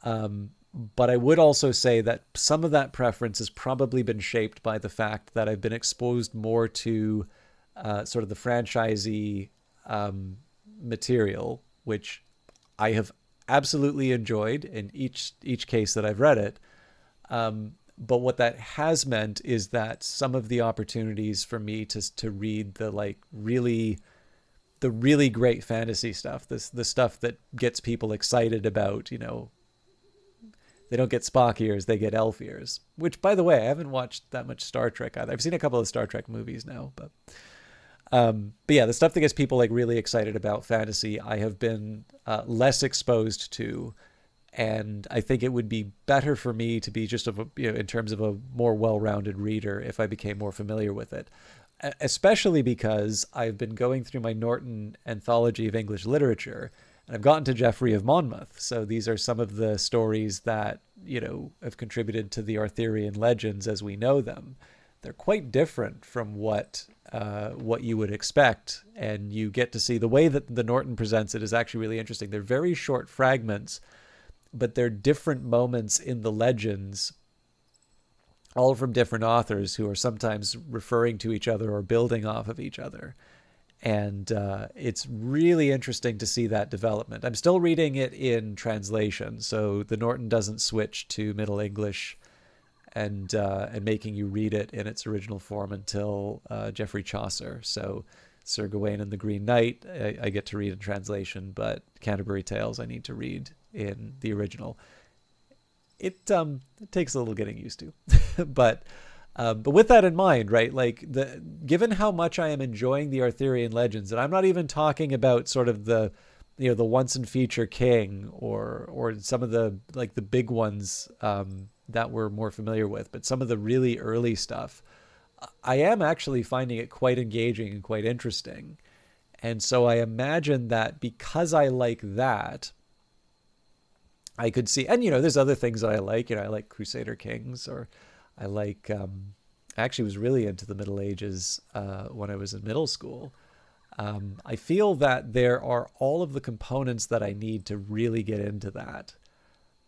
But I would also say that some of that preference has probably been shaped by the fact that I've been exposed more to sort of the franchisee material, which I have absolutely enjoyed in each case that I've read it. But what that has meant is that some of the opportunities for me to read the really great fantasy stuff, the stuff that gets people excited about, they don't get Spock ears, they get elf ears. Which, by the way, I haven't watched that much Star Trek either. I've seen a couple of Star Trek movies now, but yeah, the stuff that gets people really excited about fantasy, I have been less exposed to, and I think it would be better for me to be just in terms of a more well-rounded reader if I became more familiar with it. Especially because I've been going through my Norton Anthology of English Literature, and I've gotten to Geoffrey of Monmouth. So these are some of the stories that, have contributed to the Arthurian legends as we know them. They're quite different from what you would expect. And you get to see the way that the Norton presents it is actually really interesting. They're very short fragments, but they're different moments in the legends, all from different authors who are sometimes referring to each other or building off of each other. And it's really interesting to see that development. I'm still reading it in translation, so the Norton doesn't switch to Middle English and making you read it in its original form until Geoffrey Chaucer. So Sir Gawain and the Green Knight, I get to read in translation, but Canterbury Tales I need to read in the original. It takes a little getting used to, but with that in mind, right? Like given how much I am enjoying the Arthurian legends, and I'm not even talking about sort of the once and feature king or some of the the big ones that we're more familiar with, but some of the really early stuff, I am actually finding it quite engaging and quite interesting. And so I imagine that because I like that, I could see, and there's other things that I like. I like Crusader Kings, or I like. I actually was really into the Middle Ages when I was in middle school. I feel that there are all of the components that I need to really get into that,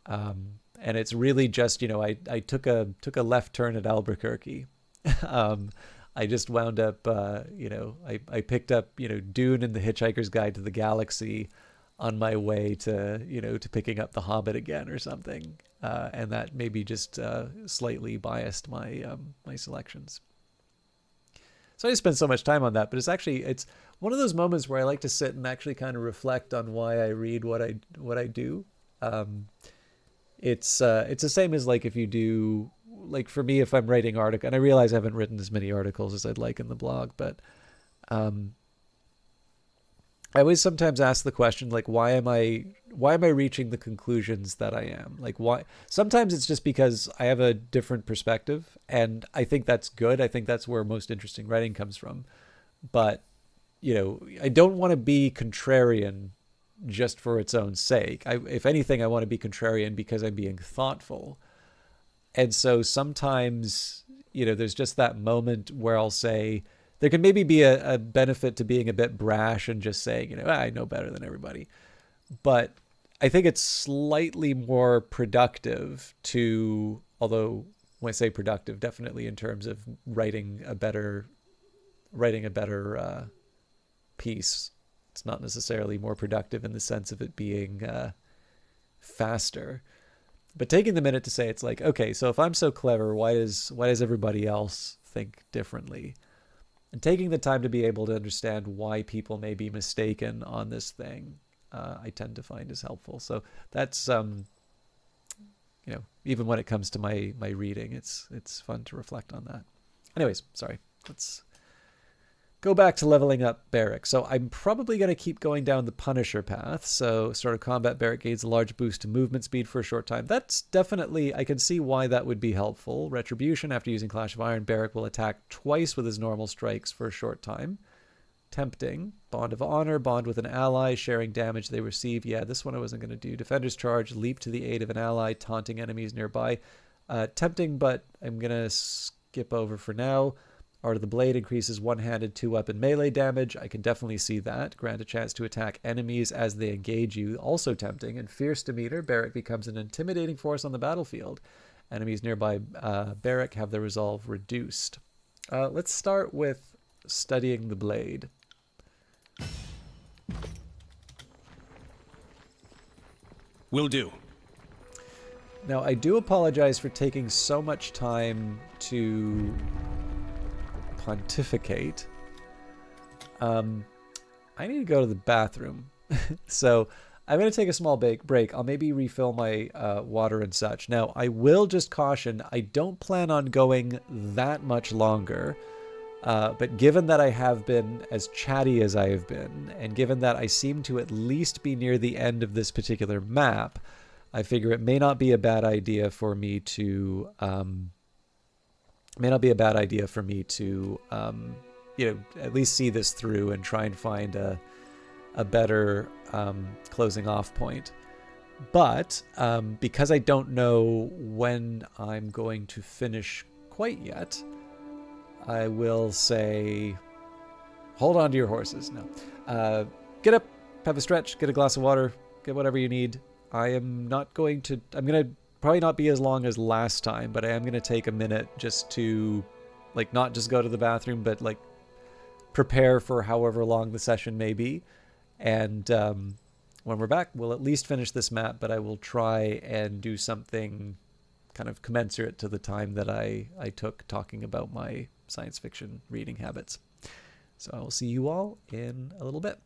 and it's really just I took a left turn at Albuquerque. I just wound up I picked up Dune and the Hitchhiker's Guide to the Galaxy on my way to to picking up The Hobbit again or something, and that maybe just slightly biased my my selections. So I just spend so much time on that, but it's one of those moments where I like to sit and actually kind of reflect on why I read what I do. It's the same as if you do, for me, if I'm writing article, and I realize I haven't written as many articles as I'd like in the blog, but I always sometimes ask the question, why am I reaching the conclusions that I am? Why? Sometimes it's just because I have a different perspective, and I think that's good. I think that's where most interesting writing comes from. But, I don't want to be contrarian just for its own sake. If anything, I want to be contrarian because I'm being thoughtful. And so sometimes, there's just that moment where I'll say, there can maybe be a benefit to being a bit brash and just saying, I know better than everybody. But I think it's slightly more productive although when I say productive, definitely in terms of writing a better piece. It's not necessarily more productive in the sense of it being faster. But taking the minute to say, it's okay, so if I'm so clever, why does everybody else think differently? and taking the time to be able to understand why people may be mistaken on this thing, I tend to find is helpful. So that's even when it comes to my reading, it's fun to reflect on that. Anyways, sorry. Let's go back to leveling up Barrack. So I'm probably going to keep going down the Punisher path. So Start of Combat, Barrack gains a large boost to movement speed for a short time. That's definitely, I can see why that would be helpful. Retribution, after using Clash of Iron, Barrack will attack twice with his normal strikes for a short time. Tempting. Bond of Honor, bond with an ally, sharing damage they receive. Yeah, this one I wasn't going to do. Defender's Charge, leap to the aid of an ally, taunting enemies nearby. Tempting, but I'm going to skip over for now. Art of the Blade increases one-handed, two-weapon melee damage. I can definitely see that. Grant a chance to attack enemies as they engage you. Also tempting. And Fierce Demeanor, Barrack becomes an intimidating force on the battlefield. Enemies nearby Barrack have their resolve reduced. Let's start with studying the blade. Will do. Now, I do apologize for taking so much time to pontificate. I need to go to the bathroom. So I'm going to take a small break. I'll maybe refill my water and such. Now, I will just caution, I don't plan on going that much longer. But given that I have been as chatty as I have been, and given that I seem to at least be near the end of this particular map, I figure it may not be a bad idea for me to, at least see this through and try and find a better closing off point. But because I don't know when I'm going to finish quite yet, I will say, hold on to your horses. No. Get up, have a stretch, get a glass of water, get whatever you need. I'm going to probably not be as long as last time, but I am going to take a minute just to, not just go to the bathroom, but, prepare for however long the session may be. And when we're back, we'll at least finish this map, but I will try and do something kind of commensurate to the time that I took talking about my science fiction reading habits. So I will see you all in a little bit.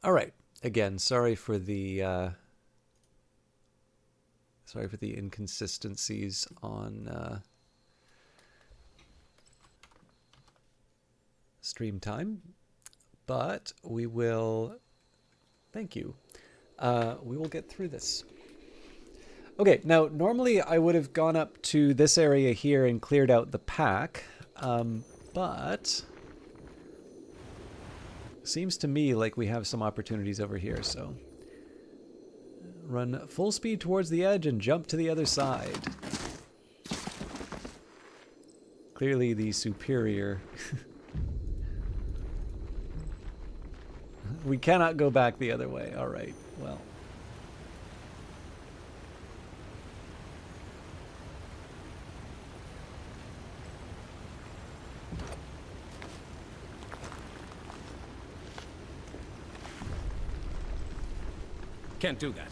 All right. Again, sorry for the inconsistencies on stream time, but we will. Thank you. We will get through this. Okay. Now, normally I would have gone up to this area here and cleared out the pack, but seems to me like we have some opportunities over here, so run full speed towards the edge and jump to the other side. Clearly the superior. We cannot go back the other way. All right, well. Can't do that.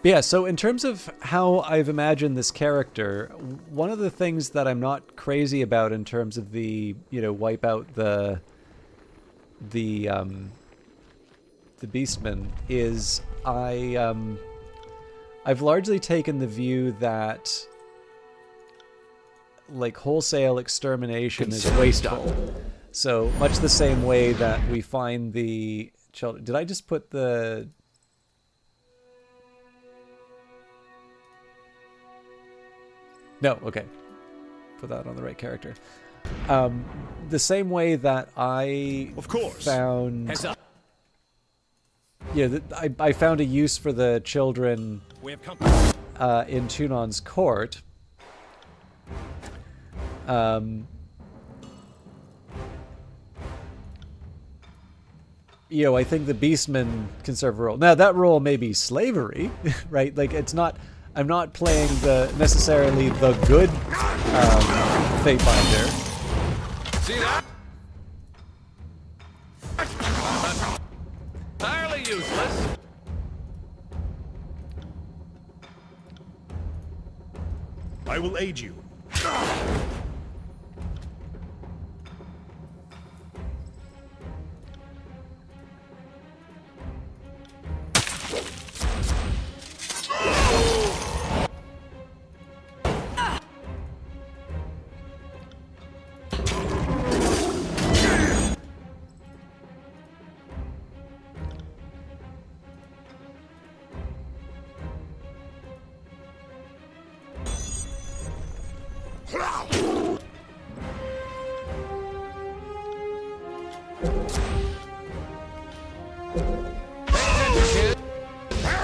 But yeah, so in terms of how I've imagined this character, one of the things that I'm not crazy about in terms of the, wipe out the Beastmen is I've largely taken the view that like wholesale extermination is wasteful. So much the same way that we find the children. Did I just put the... No, okay. Put that on the right character. The same way that I found... Heads up. Yeah, I found a use for the children We have company. in Tunon's court. I think the Beastmen can serve a role. Now, that role may be slavery, right? Like, it's not... I'm not playing necessarily the good Fatebinder. See that? Entirely useless. I will aid you.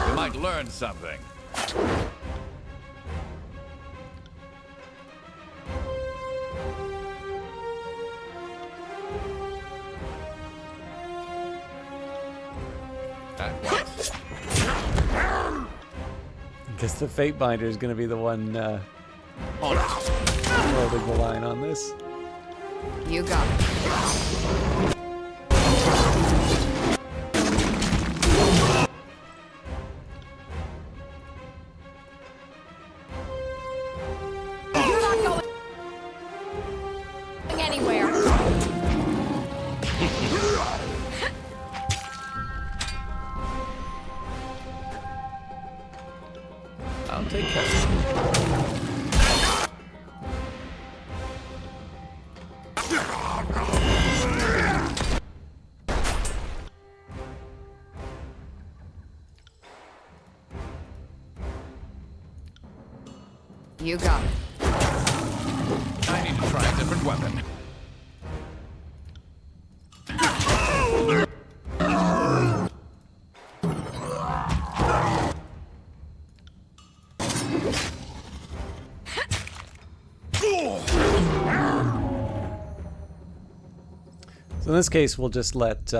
You might learn something. I guess the Fatebinder is going to be the one holding the line on this. You got it. You're not going anywhere. I'll take care of it. You got it. I need to try a different weapon. So in this case, we'll just let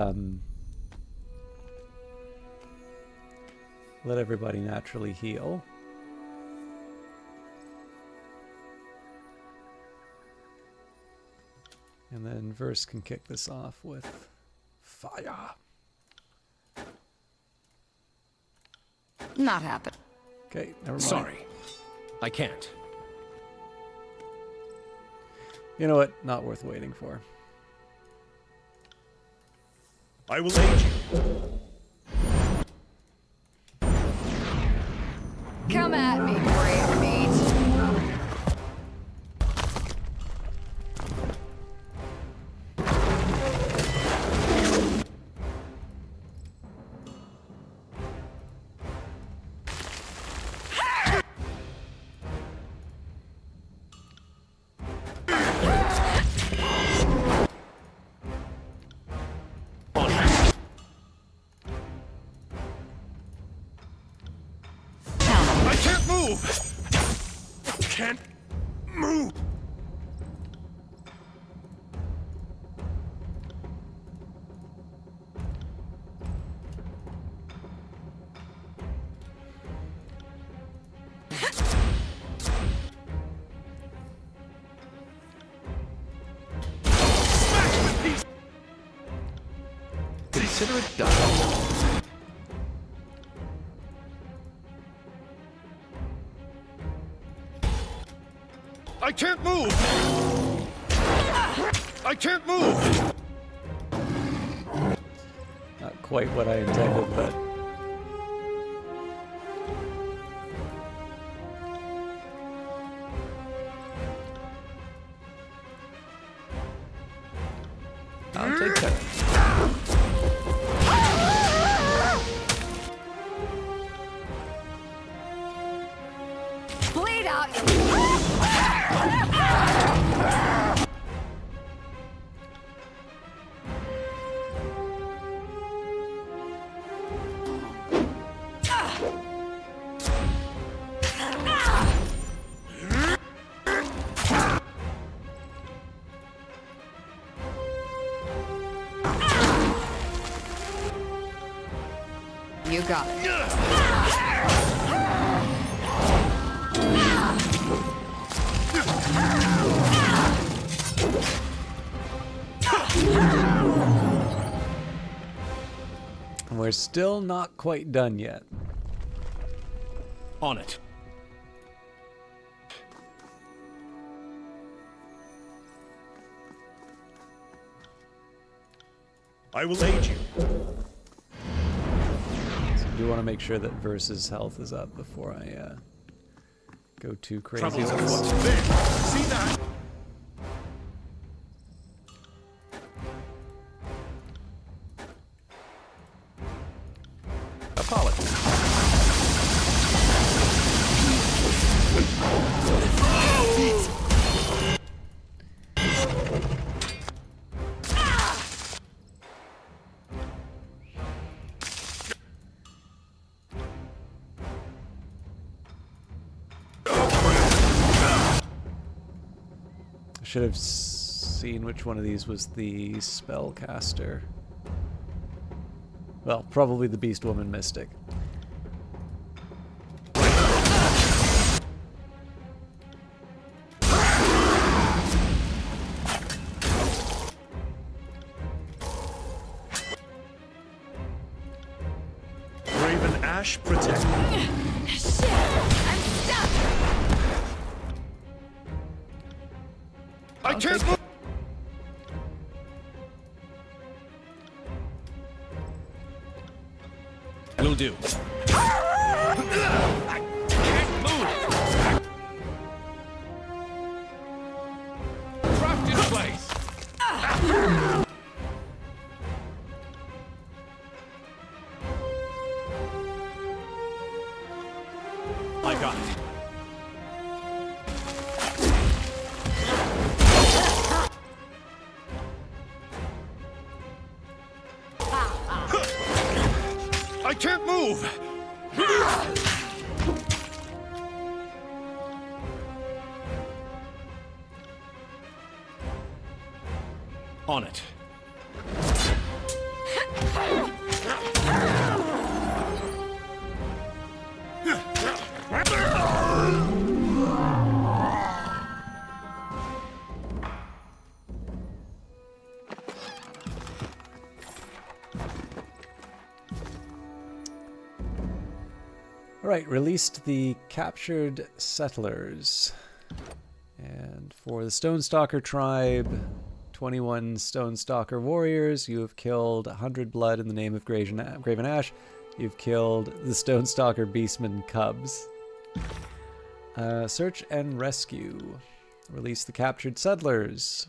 everybody naturally heal. And then Verse can kick this off with fire. Not happen. Okay, never mind. Sorry. I can't. You know what? Not worth waiting for. I will aid you. Come at me, brave meat. I can't move! Can't move! Consider it done. I can't move! I can't move! Not quite what I intended, but... I'll take that. Bleed out. You got it. And we're still not quite done yet. On it. I will aid you. So I do want to make sure that Versus health is up before I go too crazy. Troubles with this. afoot. There! See that? Apologies. I should have seen which one of these was the spellcaster. Well, probably the Beast Woman Mystic. Raven Ash, protect me. Shit! I'm stuck! I can't move! Will do. I can't move. Dropped in place. I got it. I can't move! On it. Alright, released the captured settlers. And For the Stonestalker tribe, 21 Stonestalker warriors. You have killed 100 blood in the name of Graven Ash. You've killed the Stonestalker Beastmen cubs. Search and rescue. Release the captured settlers.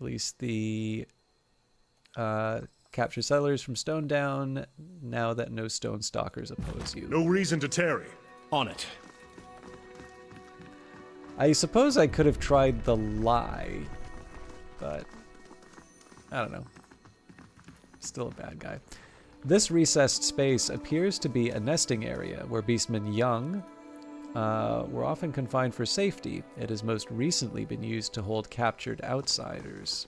Release the captured settlers from Stone Down now that no Stonestalkers oppose you. No reason to tarry. On it. I suppose I could have tried the lie, but I don't know. Still a bad guy. This recessed space appears to be a nesting area where beastmen young were often confined for safety. It has most recently been used to hold captured outsiders.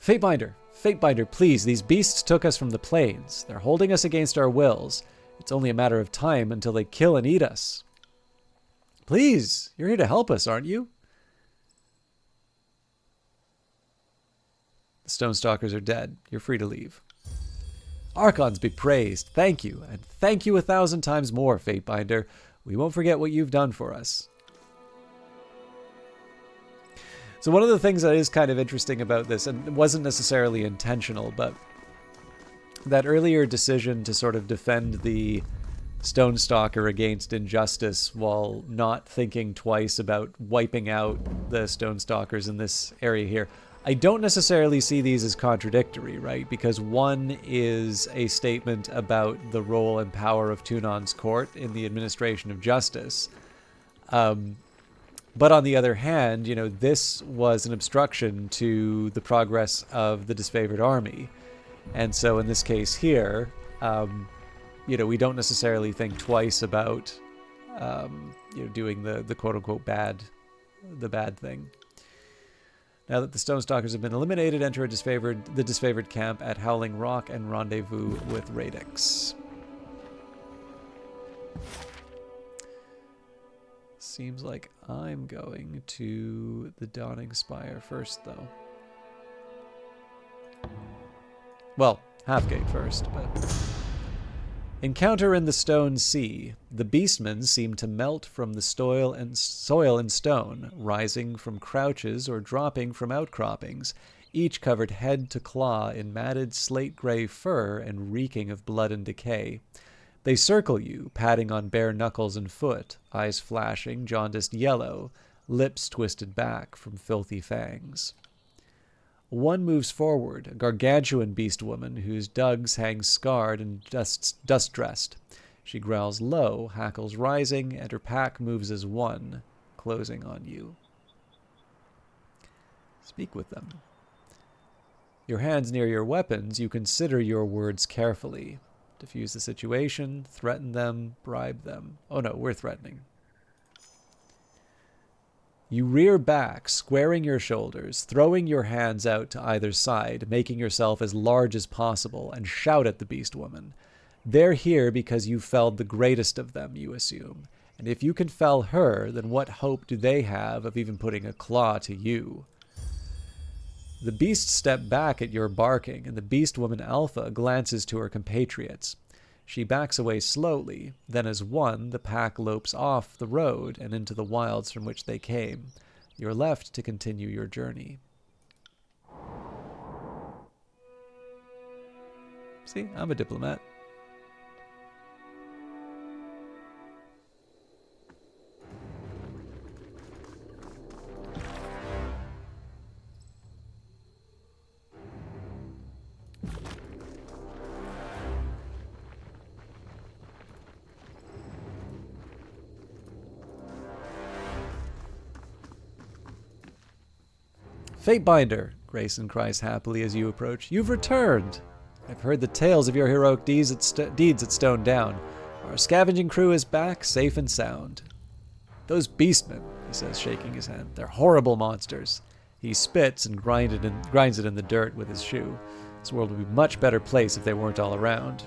Fatebinder! Fatebinder, please, these beasts took us from the plains. They're holding us against our wills. It's only a matter of time until they kill and eat us. Please, you're here to help us, aren't you? The Stonestalkers are dead. You're free to leave. Archons be praised. Thank you, and thank you 1,000 times more, Fatebinder. We won't forget what you've done for us. So one of the things that is kind of interesting about this, and it wasn't necessarily intentional, but that earlier decision to sort of defend the Stonestalker against injustice while not thinking twice about wiping out the Stonestalkers in this area here. I don't necessarily see these as contradictory, right? Because one is a statement about the role and power of Tunon's court in the administration of justice. But on the other hand, you know, this was an obstruction to the progress of the disfavored army. And so in this case here, you know, we don't necessarily think twice about, you know, doing the quote-unquote bad thing. Now that the Stonestalkers have been eliminated, enter the disfavored camp at Howling Rock and rendezvous with Radix. Seems like I'm going to the Dawning Spire first, though. Well, Halfgate first, but... Encounter in the Stone Sea. The beastmen seem to melt from the soil and stone, rising from crouches or dropping from outcroppings, each covered head to claw in matted slate-gray fur and reeking of blood and decay. They circle you, patting on bare knuckles and foot, eyes flashing, jaundiced yellow, lips twisted back from filthy fangs. One moves forward, a gargantuan beast woman whose dugs hang scarred and dust-dressed. She growls low, hackles rising, and her pack moves as one, closing on you. Speak with them. Your hands near your weapons, you consider your words carefully. Diffuse the situation, threaten them, bribe them. Oh no, we're threatening. You rear back, squaring your shoulders, throwing your hands out to either side, making yourself as large as possible, and shout at the beast woman. They're here because you felled the greatest of them, you assume. And if you can fell her, then what hope do they have of even putting a claw to you? The beasts step back at your barking, and the beast woman Alpha glances to her compatriots. She backs away slowly, then as one, the pack lopes off the road and into the wilds from which they came. You're left to continue your journey. See, I'm a diplomat. Fatebinder, Grayson cries happily as you approach. You've returned! I've heard the tales of your heroic deeds at Stone Down. Our scavenging crew is back, safe and sound. Those beastmen, he says, shaking his hand. They're horrible monsters. He spits and grinds it in the dirt with his shoe. This world would be a much better place if they weren't all around.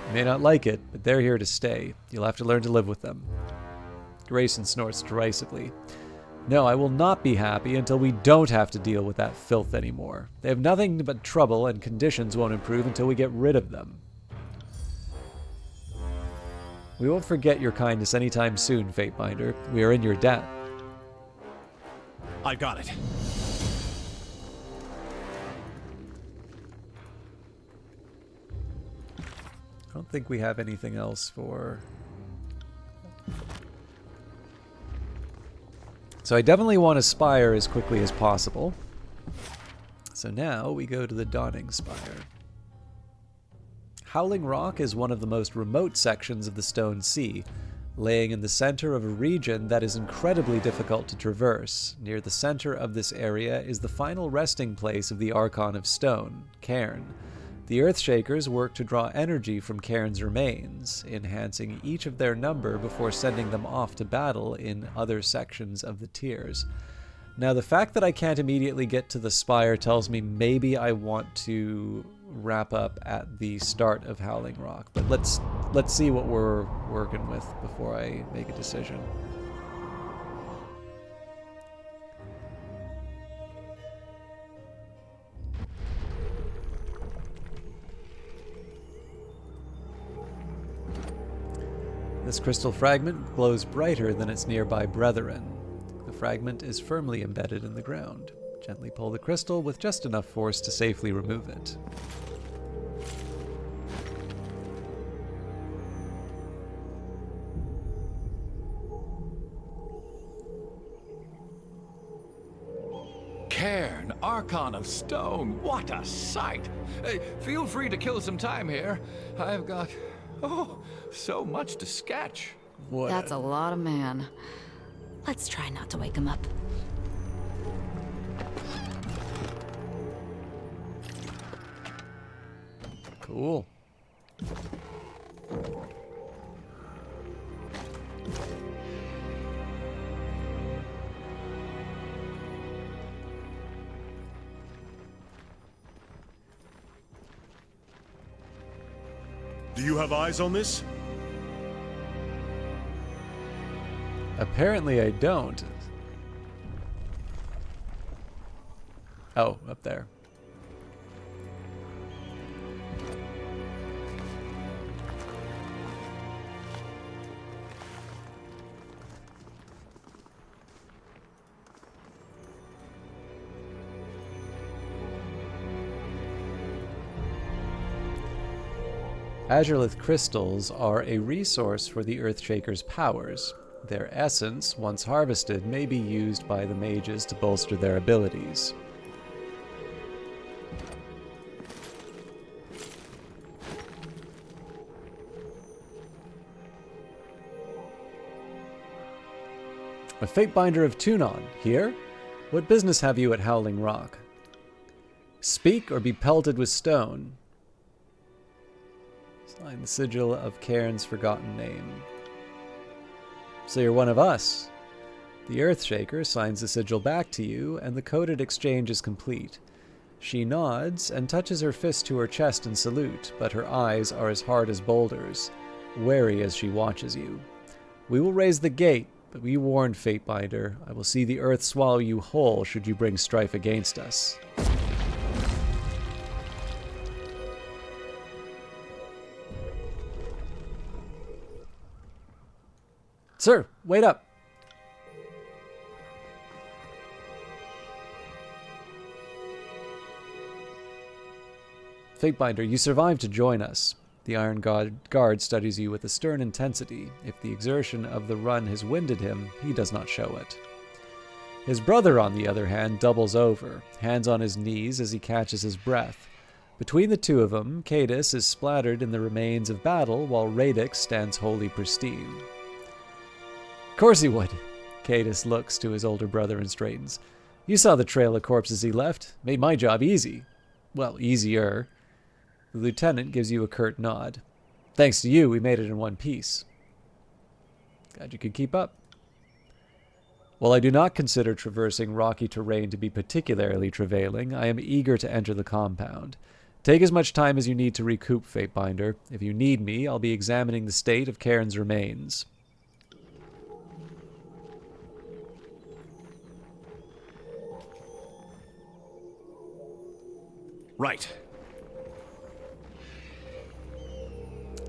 You may not like it, but they're here to stay. You'll have to learn to live with them. Grayson snorts derisively. No, I will not be happy until we don't have to deal with that filth anymore. They have nothing but trouble, and conditions won't improve until we get rid of them. We won't forget your kindness anytime soon, Fatebinder. We are in your debt. I got it. I don't think we have anything else for... So I definitely want to Spire as quickly as possible. So now we go to the Dawning Spire. Howling Rock is one of the most remote sections of the Stone Sea, laying in the center of a region that is incredibly difficult to traverse. Near the center of this area is the final resting place of the Archon of Stone, Cairn. The Earthshakers work to draw energy from Cairn's remains, enhancing each of their number before sending them off to battle in other sections of the tiers. Now, the fact that I can't immediately get to the Spire tells me maybe I want to wrap up at the start of Howling Rock, but let's see what we're working with before I make a decision. This crystal fragment glows brighter than its nearby brethren. The fragment is firmly embedded in the ground. Gently pull the crystal with just enough force to safely remove it. Cairn, Archon of Stone, what a sight! Feel free to kill some time here. I've got, so much to sketch. What? That's a lot of man. Let's try not to wake him up. Cool. Do you have eyes on this? Apparently I don't. Oh, up there. Azurlith crystals are a resource for the Earthshaker's powers. Their essence, once harvested, may be used by the mages to bolster their abilities. A Fatebinder of Tunon, here? What business have you at Howling Rock? Speak or be pelted with stone. Sign the sigil of Cairn's forgotten name. So you're one of us. The Earthshaker signs the sigil back to you, and the coded exchange is complete. She nods and touches her fist to her chest in salute, but her eyes are as hard as boulders, wary as she watches you. We will raise the gate, but we warn Fatebinder. I will see the earth swallow you whole should you bring strife against us. Sir, wait up. Fatebinder, you survived to join us. The Iron Guard studies you with a stern intensity. If the exertion of the run has winded him, he does not show it. His brother, on the other hand, doubles over, hands on his knees as he catches his breath. Between the two of them, Cadus is splattered in the remains of battle, while Radix stands wholly pristine. Of course he would. Cadus looks to his older brother and straightens. You saw the trail of corpses he left. Made my job easy. Well, easier. The lieutenant gives you a curt nod. Thanks to you, we made it in one piece. Glad you could keep up. While I do not consider traversing rocky terrain to be particularly travailing, I am eager to enter the compound. Take as much time as you need to recoup, Fatebinder. If you need me, I'll be examining the state of Cairn's remains. Right.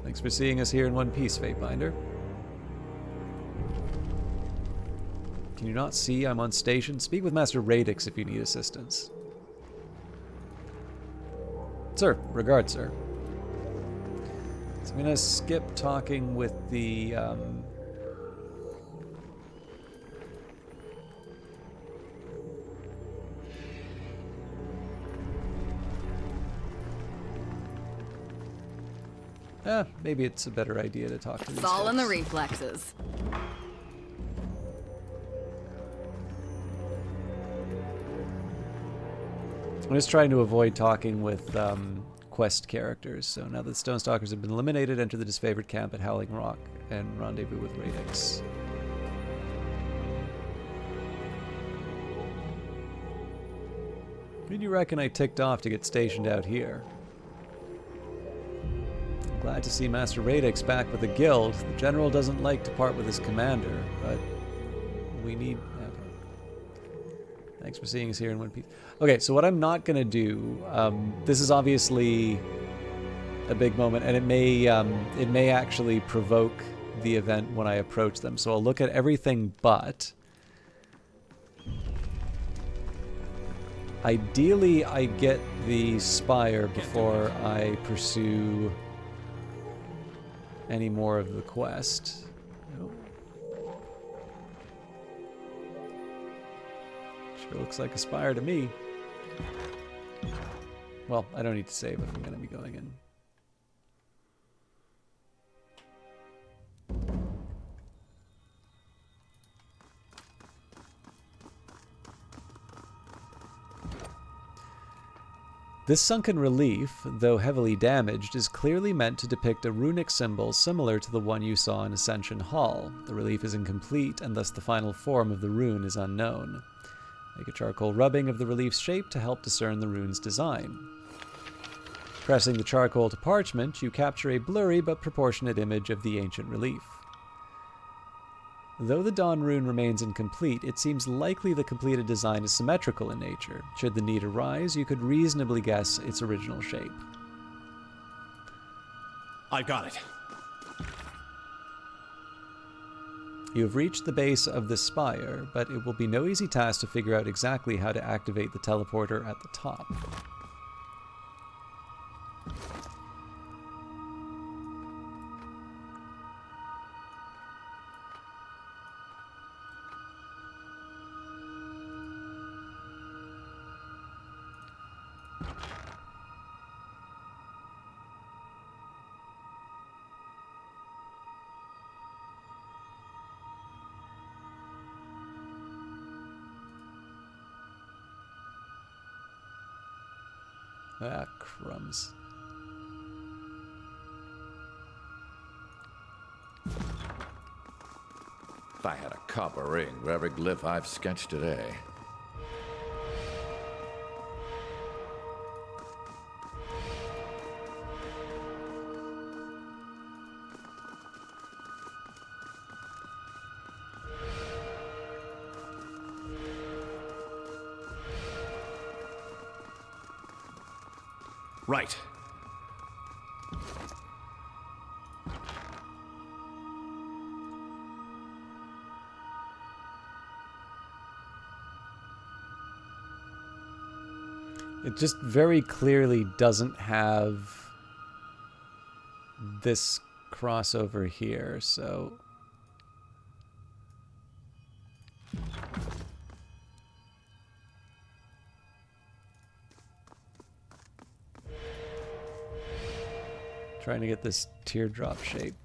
Thanks for seeing us here in one piece, Fatebinder. Can you not see I'm on station? Speak with Master Radix if you need assistance. Sir, regards, sir. So I'm gonna skip talking with the, maybe it's a better idea to talk to these It's all in the folks. reflexes. I'm just trying to avoid talking with quest characters. So now that the Stonestalkers have been eliminated, enter the disfavored camp at Howling Rock and rendezvous with Radix. Who do you reckon I ticked off to get stationed out here? I'm glad to see Master Radix back with the guild. The general doesn't like to part with his commander, but we need... Thanks for seeing us here in one piece. Okay, so what I'm not going to do, this is obviously a big moment, and it may actually provoke the event when I approach them. So I'll look at everything but... Ideally, I get the Spire before I pursue any more of the quest. Nope. Sure looks like a Spire to me. Well, I don't need to save if I'm going to be going in. This sunken relief, though heavily damaged, is clearly meant to depict a runic symbol similar to the one you saw in Ascension Hall. The relief is incomplete, and thus the final form of the rune is unknown. Make a charcoal rubbing of the relief's shape to help discern the rune's design. Pressing the charcoal to parchment, you capture a blurry but proportionate image of the ancient relief. Though the Dawn rune remains incomplete, it seems likely the completed design is symmetrical in nature. Should the need arise, you could reasonably guess its original shape. I got it. You have reached the base of the spire, but it will be no easy task to figure out exactly how to activate the teleporter at the top. Ah, crumbs. If I had a copper ring for every glyph I've sketched today. Right. It just very clearly doesn't have this crossover here, so... Trying to get this teardrop shape.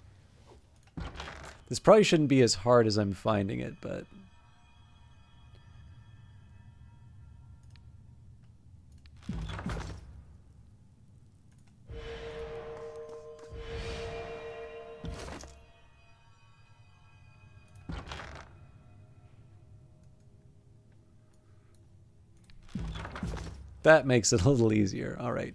This probably shouldn't be as hard as I'm finding it, but... That makes it a little easier. All right.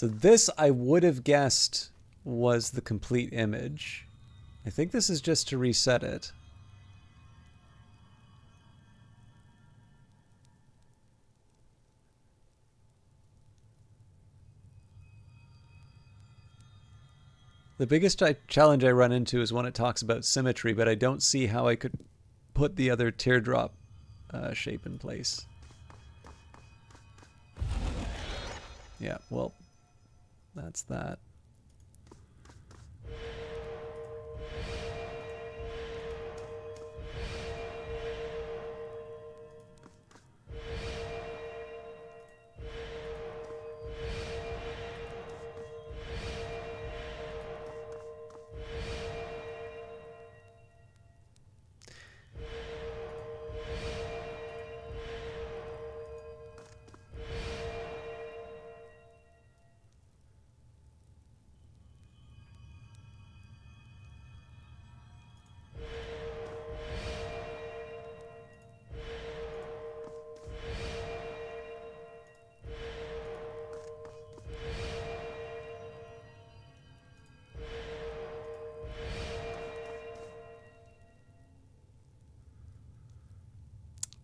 So this I would have guessed was the complete image. I think this is just to reset it. The biggest challenge I run into is when it talks about symmetry, but I don't see how I could put the other teardrop shape in place. Yeah, well, that's that.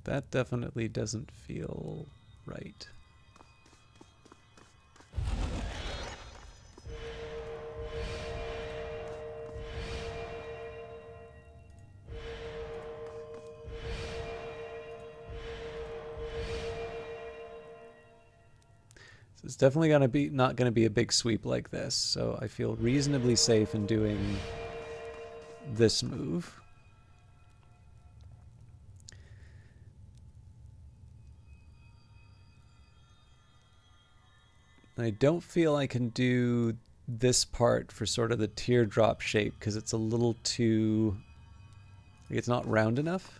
That definitely doesn't feel right. So it's definitely gonna be not gonna be a big sweep like this, so I feel reasonably safe in doing this move. I don't feel I can do this part for sort of the teardrop shape because it's a little too... it's not round enough.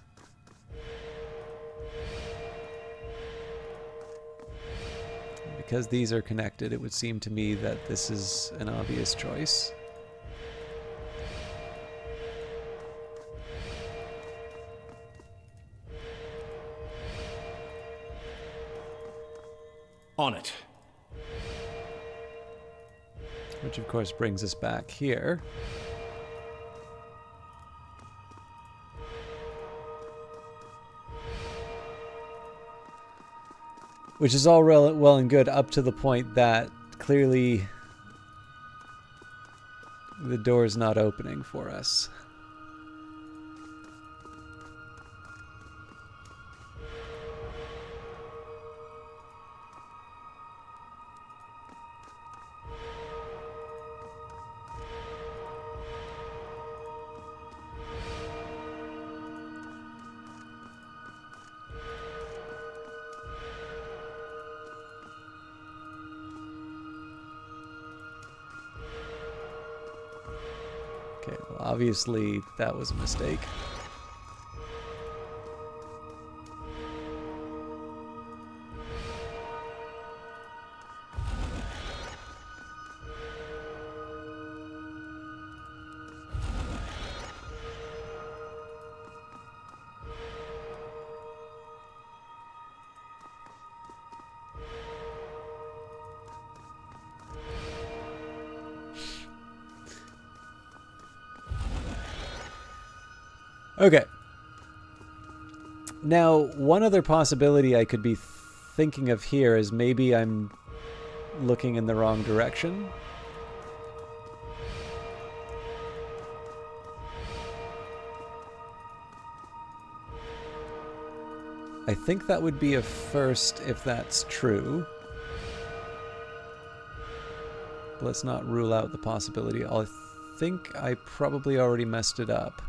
Because these are connected, it would seem to me that this is an obvious choice. On it. Which of course brings us back here. Which is all well and good up to the point that clearly the door is not opening for us. Okay, well, obviously that was a mistake. Okay. Now, one other possibility I could be thinking of here is maybe I'm looking in the wrong direction. I think that would be a first if that's true. Let's not rule out the possibility. I think I probably already messed it up.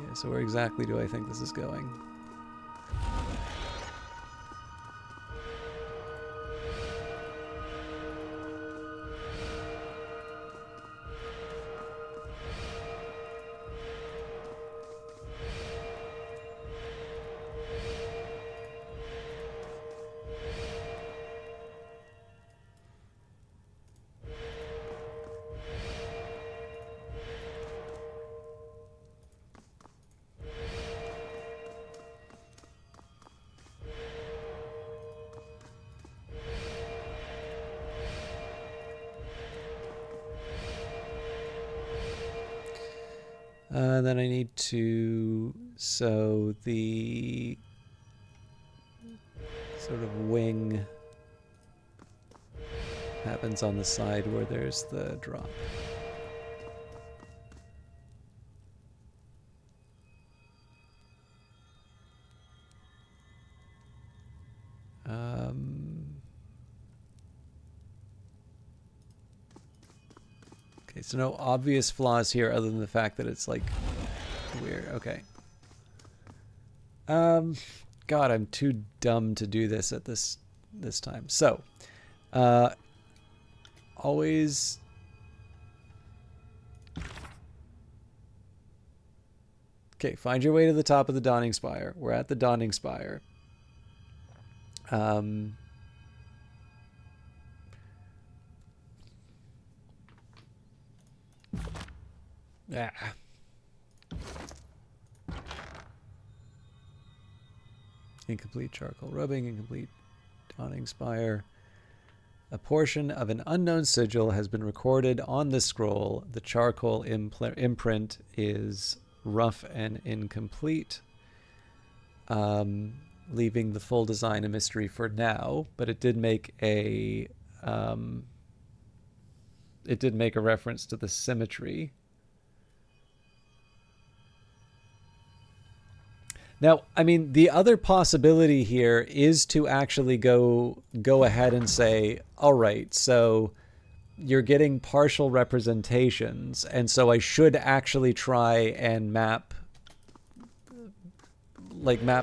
Yeah, so where exactly do I think this is going? Then I need to... So the sort of wing happens on the side where there's the drop. Okay, so no obvious flaws here other than the fact that it's like weird. Okay. God, I'm too dumb to do this at this time. So, always. Okay, find your way to the top of the Dawning Spire. We're at the Dawning Spire. Yeah. Incomplete charcoal rubbing, incomplete Dawning Spire. A portion of an unknown sigil has been recorded on this scroll. The charcoal imprint is rough and incomplete, leaving the full design a mystery for now. But it did make a reference to the symmetry. Now, I mean, the other possibility here is to actually go ahead and say, all right, so you're getting partial representations, and so I should actually try and map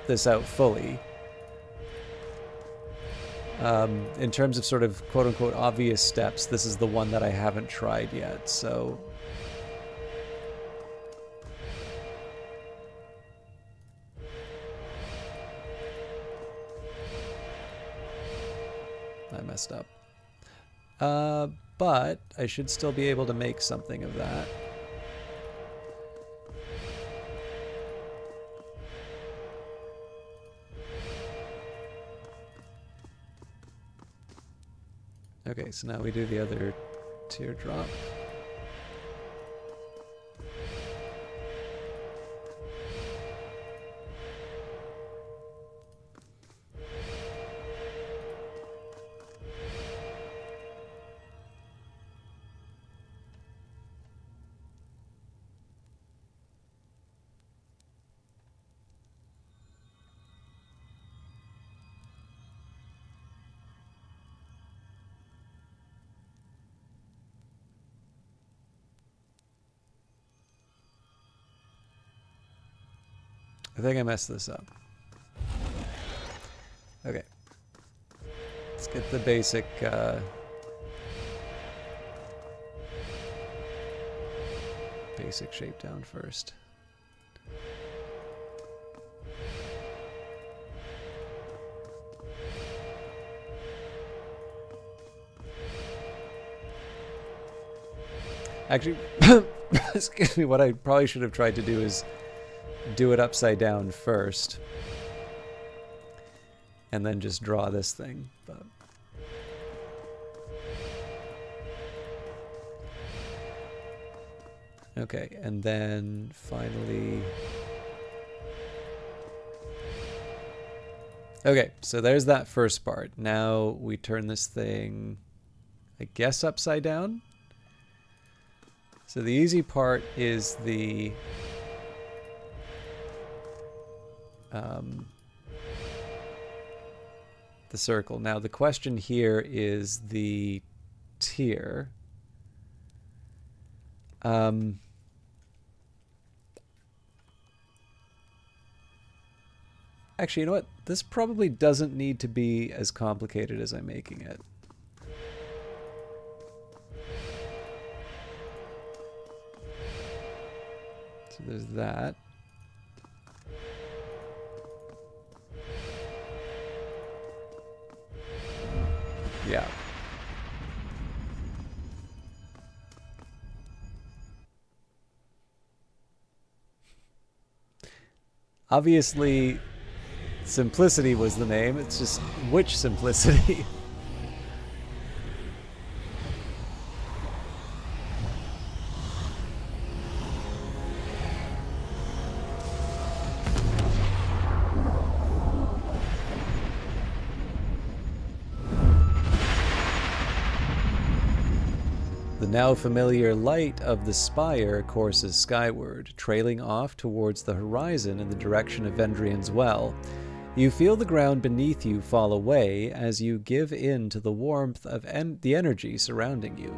this out fully. In terms of sort of quote-unquote obvious steps, this is the one that I haven't tried yet, so... I messed up. But I should still be able to make something of that. Okay, so now we do the other teardrop. I think I messed this up. Okay. Let's get the basic shape down first. Actually, excuse me, what I probably should have tried to do is do it upside down first and then just draw this thing, but okay, and then finally okay, so there's that first part. Now we turn this thing, I guess, upside down. So the easy part is the circle. Now the question here is the tier. Actually, you know what? This probably doesn't need to be as complicated as I'm making it. So there's that. Yeah. Obviously, simplicity was the name. It's just which simplicity? The now familiar light of the spire courses skyward, trailing off towards the horizon in the direction of Vendrian's Well. You feel the ground beneath you fall away as you give in to the warmth of the energy surrounding you.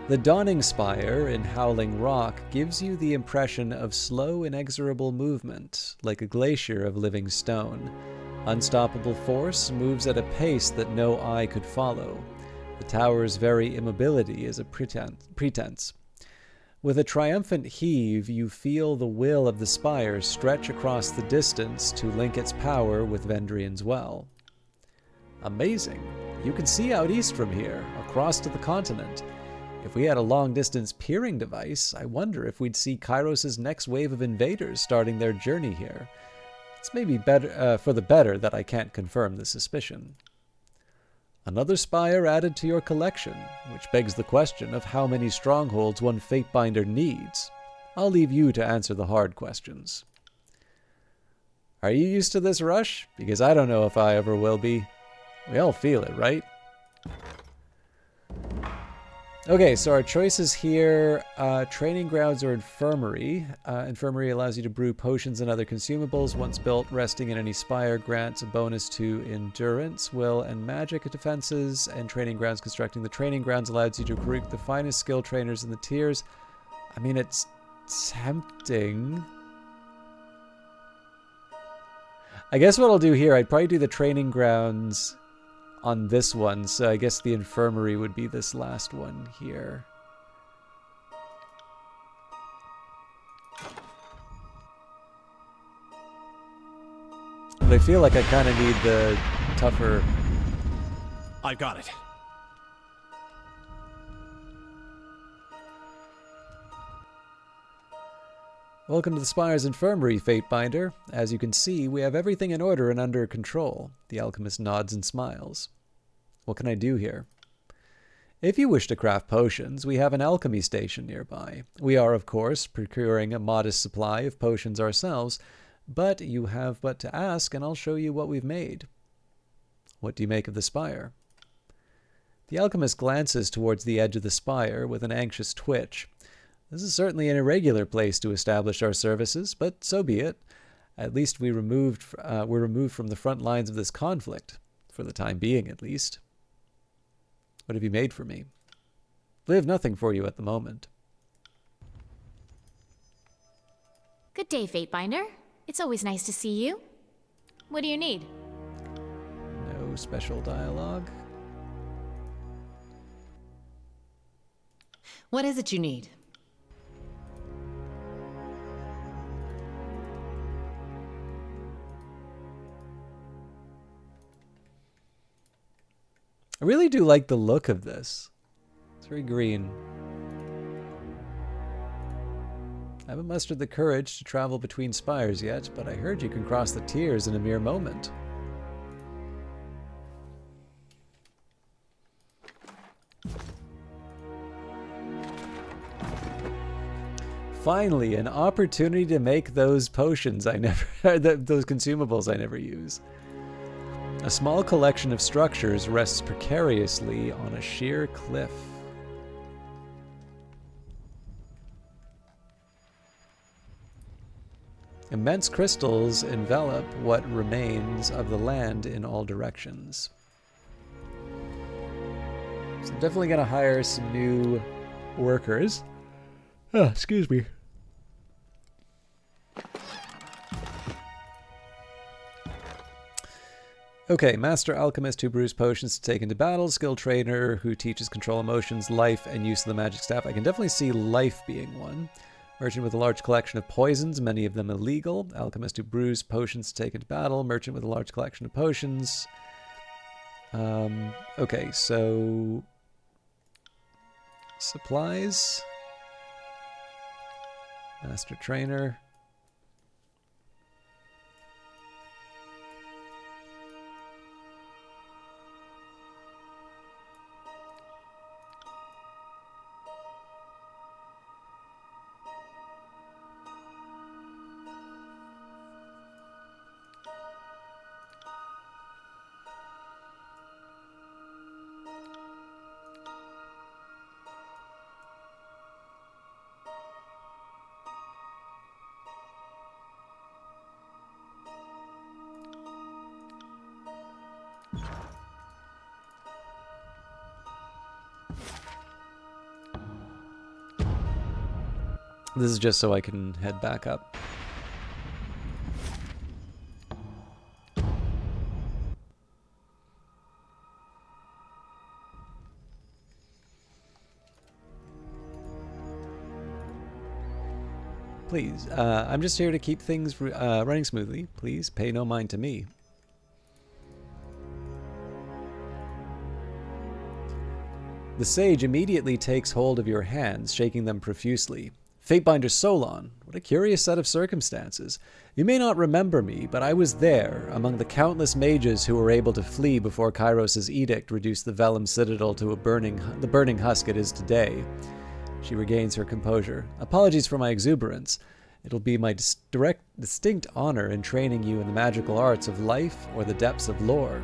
The dawning spire in howling rock gives you the impression of slow, inexorable movement, like a glacier of living stone. Unstoppable force moves at a pace that no eye could follow. The tower's very immobility is a pretense. With a triumphant heave, you feel the will of the spire stretch across the distance to link its power with Vendrian's Well. Amazing. You can see out east from here, across to the continent. If we had a long-distance peering device, I wonder if we'd see Kairos' next wave of invaders starting their journey here. It's maybe better for the better that I can't confirm the suspicion. Another spire added to your collection, which begs the question of how many strongholds one Fatebinder needs. I'll leave you to answer the hard questions. Are you used to this rush? Because I don't know if I ever will be. We all feel it, right? Okay, so our choices here, training grounds or infirmary. Infirmary allows you to brew potions and other consumables. Once built, resting in any spire grants a bonus to endurance, will, and magic defenses. And training grounds, constructing the training grounds allows you to recruit the finest skill trainers in the tiers. I mean, it's tempting. I guess what I'll do here, I'd probably do the training grounds on this one, so I guess the infirmary would be this last one here. But I feel like I kind of need the tougher... I've got it. Welcome to the Spire's Infirmary, Fatebinder. As you can see, we have everything in order and under control. The alchemist nods and smiles. What can I do here? If you wish to craft potions, we have an alchemy station nearby. We are, of course, procuring a modest supply of potions ourselves, but you have but to ask and I'll show you what we've made. What do you make of the spire? The alchemist glances towards the edge of the spire with an anxious twitch. This is certainly an irregular place to establish our services, but so be it. At least we're removed from the front lines of this conflict, for the time being at least. What have you made for me? We have nothing for you at the moment. Good day, Fatebinder. It's always nice to see you. What do you need? No special dialogue. What is it you need? I really do like the look of this. It's very green. I haven't mustered the courage to travel between spires yet, but I heard you can cross the tiers in a mere moment. Finally, an opportunity to make those potions I never, those consumables I never use. A small collection of structures rests precariously on a sheer cliff. Immense crystals envelop what remains of the land in all directions. So I'm definitely going to hire some new workers. Oh, excuse me. Okay, Master Alchemist who brews potions to take into battle, Skill Trainer who teaches control emotions, life, and use of the magic staff. I can definitely see life being one. Merchant with a large collection of poisons, many of them illegal. Alchemist who brews potions to take into battle. Merchant with a large collection of potions. Okay, so... supplies. Master Trainer. This is just so I can head back up. Please, I'm just here to keep things running smoothly. Please pay no mind to me. The sage immediately takes hold of your hands, shaking them profusely. Fatebinder Solon, what a curious set of circumstances. You may not remember me, but I was there, among the countless mages who were able to flee before Kairos' edict reduced the Vellum Citadel to the burning husk it is today. She regains her composure. Apologies for my exuberance. It'll be my distinct honor in training you in the magical arts of life or the depths of lore.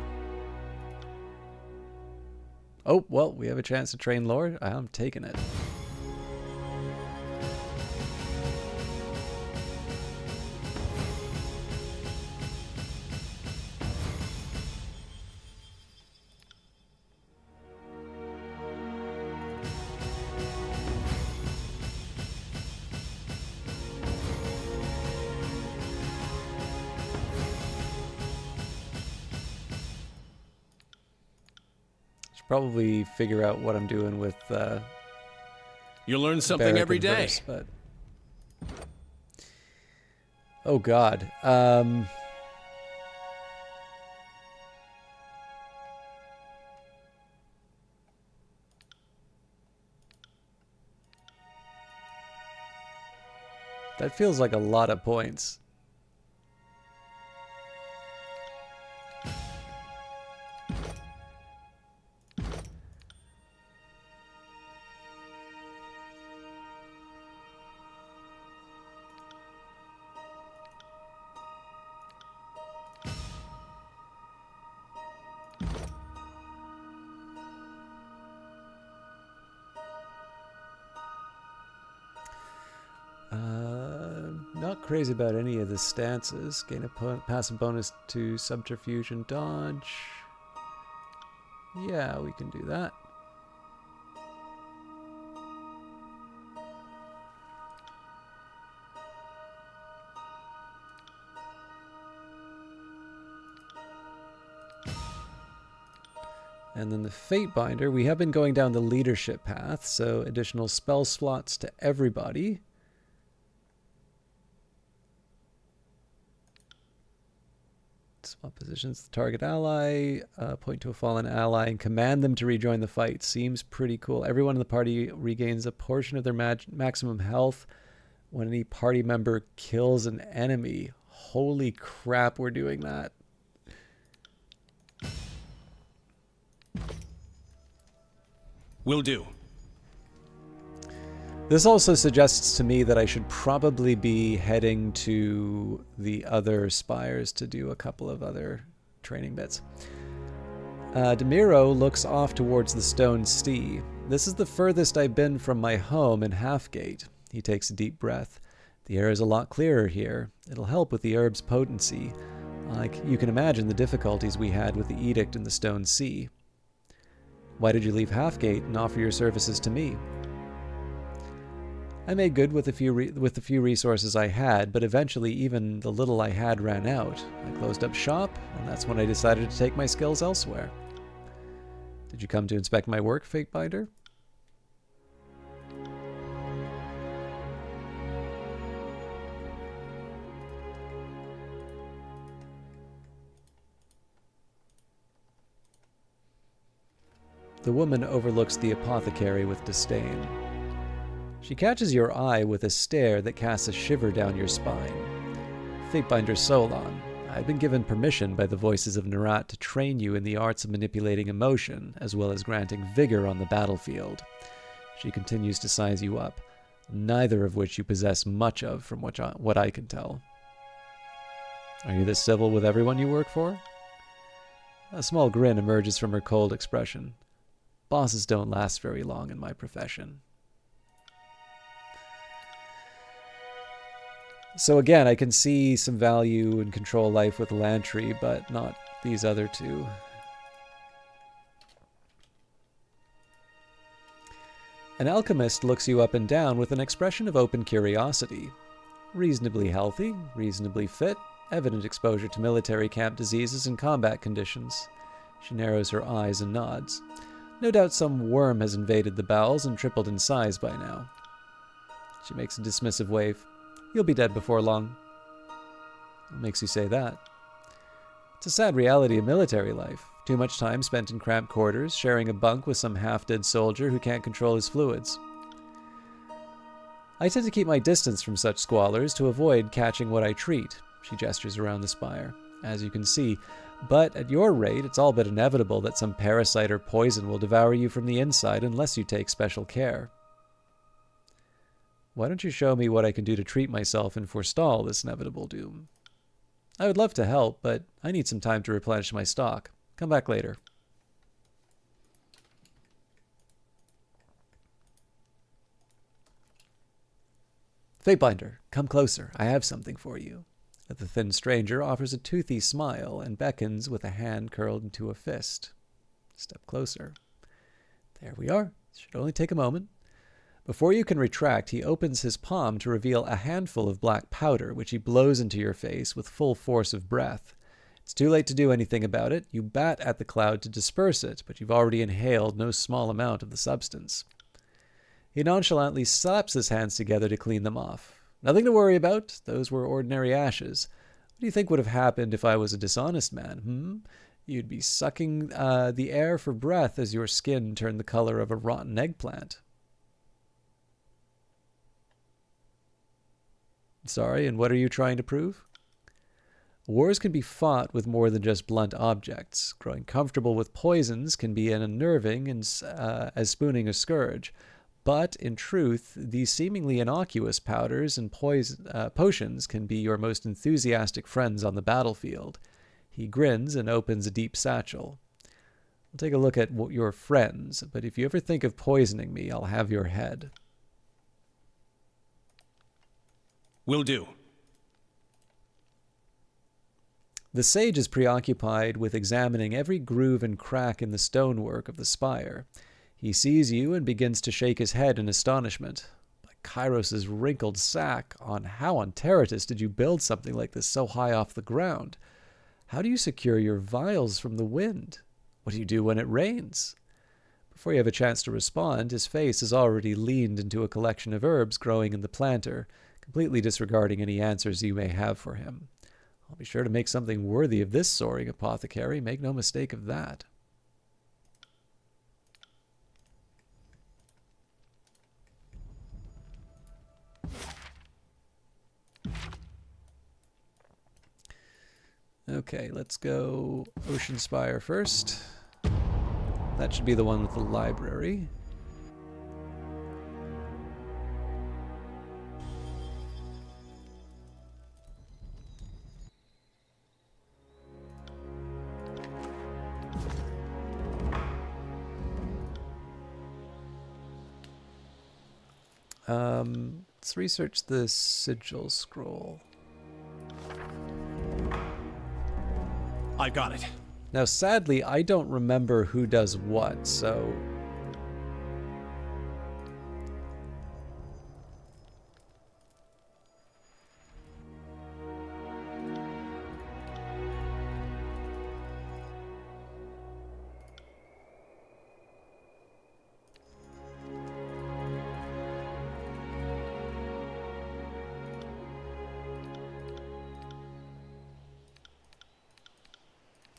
Oh, well, we have a chance to train lore. I'm taking it. Probably figure out what I'm doing with you learn something every day. Verse, but oh god, that feels like a lot of points. Not crazy about any of the stances. Gain a passive bonus to subterfuge and dodge. Yeah, we can do that. And then the Fatebinder, we have been going down the leadership path, so additional spell slots to everybody. Swap positions the target ally, point to a fallen ally, and command them to rejoin the fight. Seems pretty cool. Everyone in the party regains a portion of their maximum health when any party member kills an enemy. Holy crap, we're doing that. Will do. This also suggests to me that I should probably be heading to the other spires to do a couple of other training bits. Demiro looks off towards the stone sea. This is the furthest I've been from my home in Halfgate. He takes a deep breath. The air is a lot clearer here. It'll help with the herb's potency. Like you can imagine the difficulties we had with the edict in the stone sea. Why did you leave Halfgate and offer your services to me? I made good with the few resources I had, but eventually even the little I had ran out. I closed up shop, and that's when I decided to take my skills elsewhere. Did you come to inspect my work, Fatebinder? The woman overlooks the apothecary with disdain. She catches your eye with a stare that casts a shiver down your spine. Fatebinder Solon, I've been given permission by the voices of Nerat to train you in the arts of manipulating emotion, as well as granting vigor on the battlefield. She continues to size you up, neither of which you possess much of from what I can tell. Are you this civil with everyone you work for? A small grin emerges from her cold expression. Bosses don't last very long in my profession. So again, I can see some value in control life with Lantry, but not these other two. An alchemist looks you up and down with an expression of open curiosity. Reasonably healthy, reasonably fit, evident exposure to military camp diseases and combat conditions. She narrows her eyes and nods. No doubt some worm has invaded the bowels and tripled in size by now. She makes a dismissive wave. You'll be dead before long. What makes you say that? It's a sad reality of military life. Too much time spent in cramped quarters, sharing a bunk with some half-dead soldier who can't control his fluids. I tend to keep my distance from such squalors to avoid catching what I treat. She gestures around the spire. As you can see, but at your rate, it's all but inevitable that some parasite or poison will devour you from the inside unless you take special care. Why don't you show me what I can do to treat myself and forestall this inevitable doom? I would love to help, but I need some time to replenish my stock. Come back later. Fatebinder, come closer. I have something for you. The thin stranger offers a toothy smile and beckons with a hand curled into a fist. Step closer. There we are. Should only take a moment. Before you can retract, he opens his palm to reveal a handful of black powder, which he blows into your face with full force of breath. It's too late to do anything about it. You bat at the cloud to disperse it, but you've already inhaled no small amount of the substance. He nonchalantly slaps his hands together to clean them off. Nothing to worry about. Those were ordinary ashes. What do you think would have happened if I was a dishonest man, You'd be sucking the air for breath as your skin turned the color of a rotten eggplant. Sorry, and what are you trying to prove? Wars can be fought with more than just blunt objects. Growing comfortable with poisons can be as unnerving as spooning a scourge. But, in truth, these seemingly innocuous powders and potions can be your most enthusiastic friends on the battlefield. He grins and opens a deep satchel. I'll take a look at your friends, but if you ever think of poisoning me, I'll have your head. Will do. The sage is preoccupied with examining every groove and crack in the stonework of the spire. He sees you and begins to shake his head in astonishment. By Kairos' wrinkled sack, how on Terratus did you build something like this so high off the ground? How do you secure your vials from the wind? What do you do when it rains? Before you have a chance to respond, his face is already leaned into a collection of herbs growing in the planter, completely disregarding any answers you may have for him. I'll be sure to make something worthy of this soaring apothecary, make no mistake of that. Okay, let's go Ocean Spire first. That should be the one with the library. Let's research the sigil scroll. I got it. Now, sadly, I don't remember who does what, so...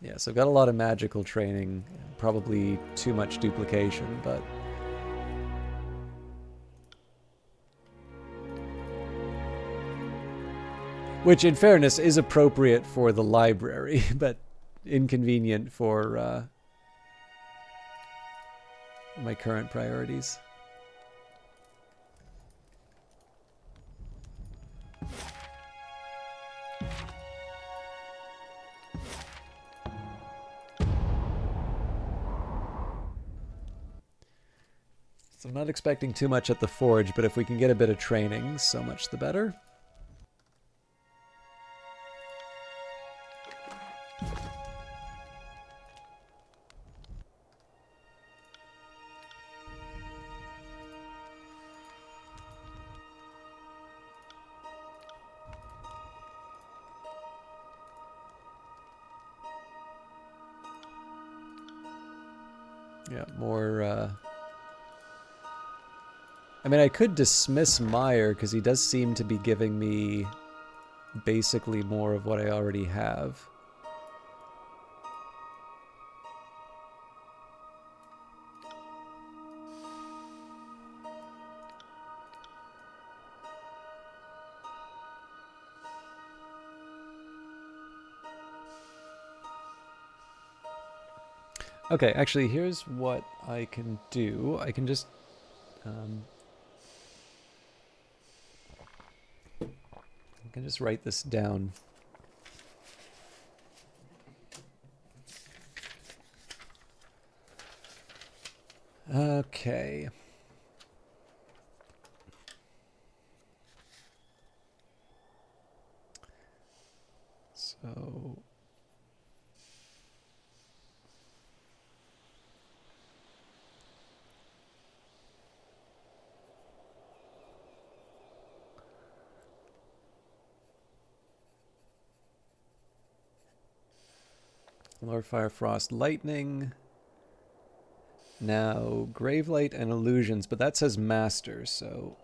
Yeah, so I've got a lot of magical training, probably too much duplication, but... Which, in fairness, is appropriate for the library, but inconvenient for my current priorities. So I'm not expecting too much at the forge, but if we can get a bit of training, so much the better. Yeah, more, I mean, I could dismiss Meyer, because he does seem to be giving me basically more of what I already have. Okay, actually, here's what I can do. I can just... I can just write this down. Okay. So... Lord Fire, Frost, Lightning. Now, Gravelight and Illusions, but that says Master, so...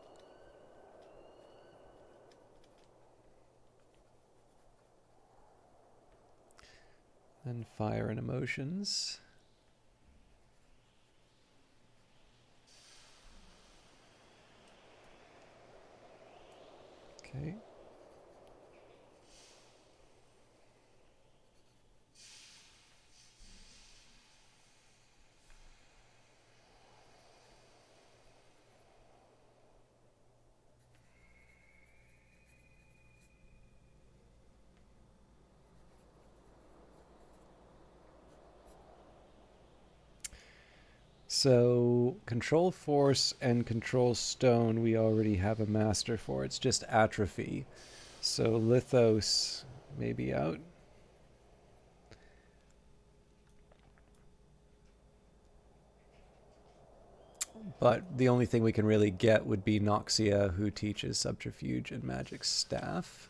Then Fire and Emotions. Okay. So, Control Force and Control Stone we already have a master for. It's just Atrophy. So, Lithos may be out. But the only thing we can really get would be Noxia, who teaches Subterfuge and Magic Staff.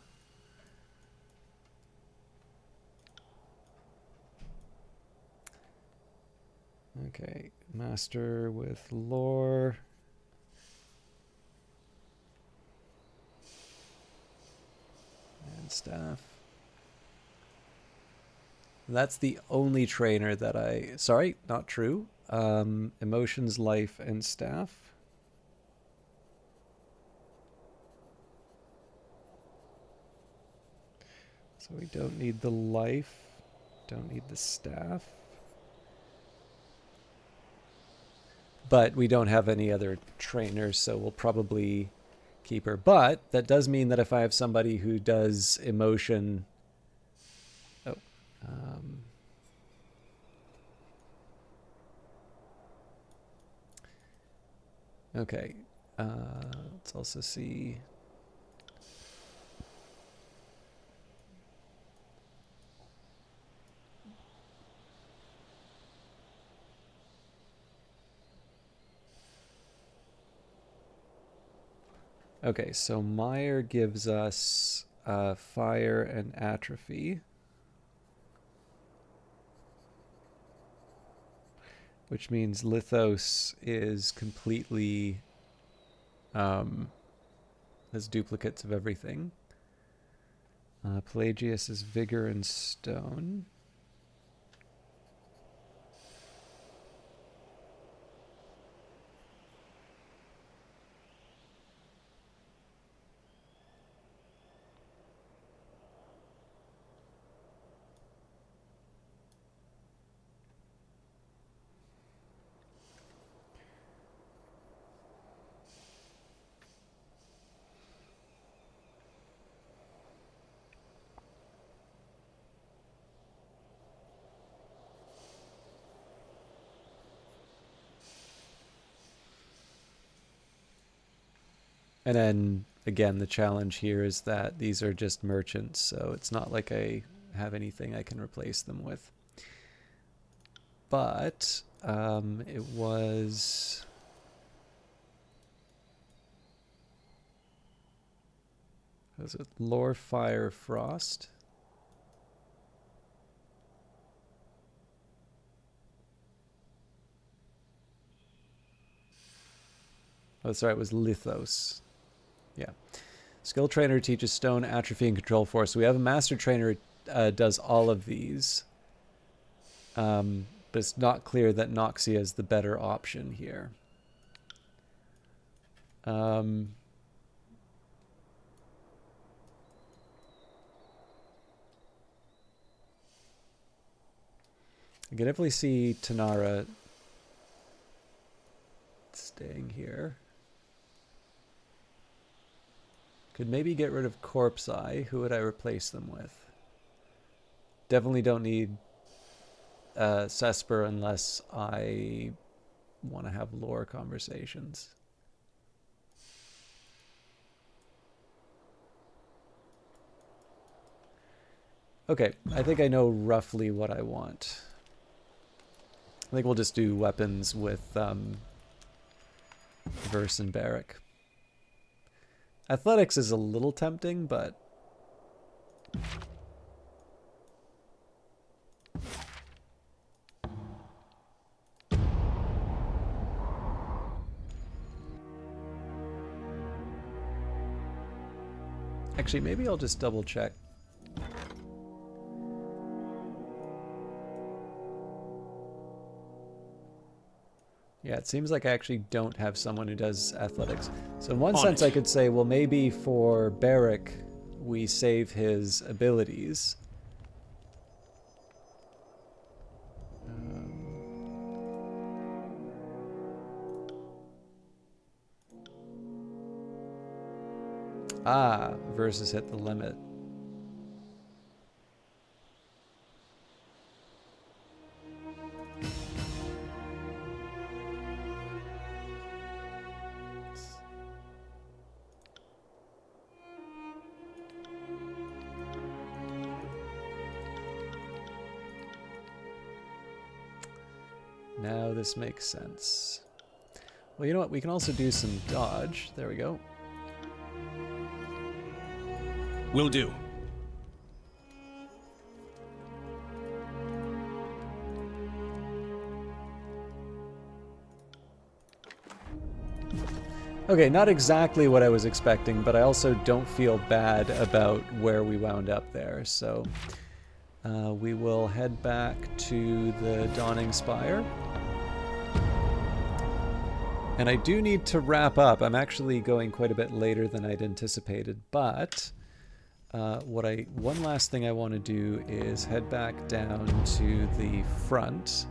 Okay, Master with Lore. And Staff. That's the only trainer that I... Sorry, not true. Emotions, Life, and Staff. So we don't need the Life. Don't need the Staff. But we don't have any other trainers, so we'll probably keep her. But that does mean that if I have somebody who does emotion... Oh. Okay. Let's also see... Okay, so Meyer gives us Fire and Atrophy. Which means Lithos is completely... has duplicates of everything. Pelagius is Vigor and Stone. And then, again, the challenge here is that these are just merchants, so it's not like I have anything I can replace them with. But it was... Was it Lore, Fire, Frost? Oh, sorry, it was Lithos. Yeah. Skill trainer teaches stone, atrophy, and control force. So we have a master trainer who does all of these. But it's not clear that Noxia is the better option here. I can definitely see Tanara staying here. Could maybe get rid of Corpse Eye. Who would I replace them with? Definitely don't need Cesper unless I want to have lore conversations. Okay, I think I know roughly what I want. I think we'll just do weapons with Verse and Barrack. Athletics is a little tempting, but actually maybe I'll just double check. Yeah, it seems like I actually don't have someone who does athletics. So in one sense I could say, well, maybe for Barrack we save his abilities. Versus hit the limit. Now this makes sense. Well, you know what? We can also do some dodge. There we go. Will do. Okay, not exactly what I was expecting, but I also don't feel bad about where we wound up there. So we will head back to the Dawning Spire. And I do need to wrap up. I'm actually going quite a bit later than I'd anticipated, but one last thing I want to do is head back down to the front.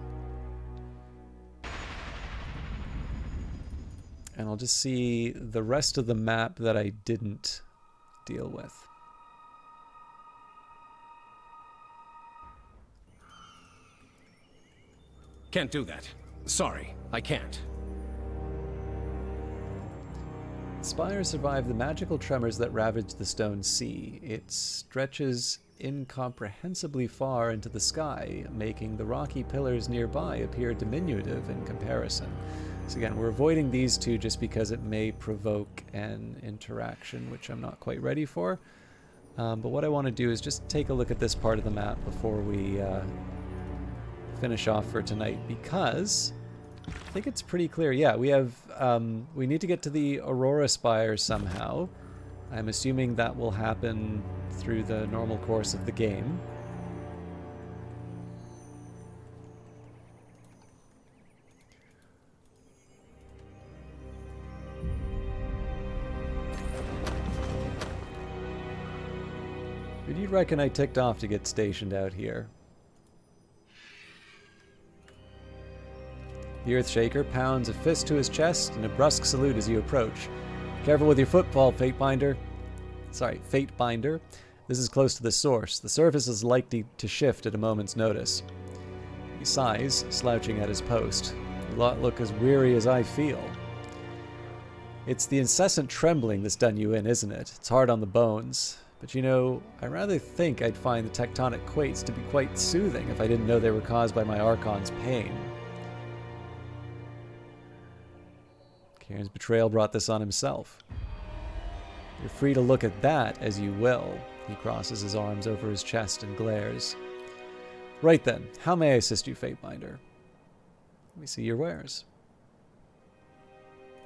And I'll just see the rest of the map that I didn't deal with. Can't do that. Sorry, I can't. Spire survived the magical tremors that ravaged the Stone Sea. It stretches incomprehensibly far into the sky, making the rocky pillars nearby appear diminutive in comparison. So again, we're avoiding these two just because it may provoke an interaction, which I'm not quite ready for. But what I want to do is just take a look at this part of the map before we finish off for tonight, because I think it's pretty clear. Yeah, we have we need to get to the Aurora Spire somehow. I'm assuming that will happen through the normal course of the game. Who do you reckon I ticked off to get stationed out here? The Earthshaker pounds a fist to his chest in a brusque salute as you approach. Careful with your footfall, Fatebinder. Fatebinder. This is close to the source. The surface is likely to shift at a moment's notice. He sighs, slouching at his post. You lot look as weary as I feel. It's the incessant trembling that's done you in, isn't it? It's hard on the bones. But you know, I rather think I'd find the tectonic quakes to be quite soothing if I didn't know they were caused by my Archon's pain. Karen's betrayal brought this on himself. You're free to look at that as you will. He crosses his arms over his chest and glares. Right then, how may I assist you, Fatebinder? Let me see your wares.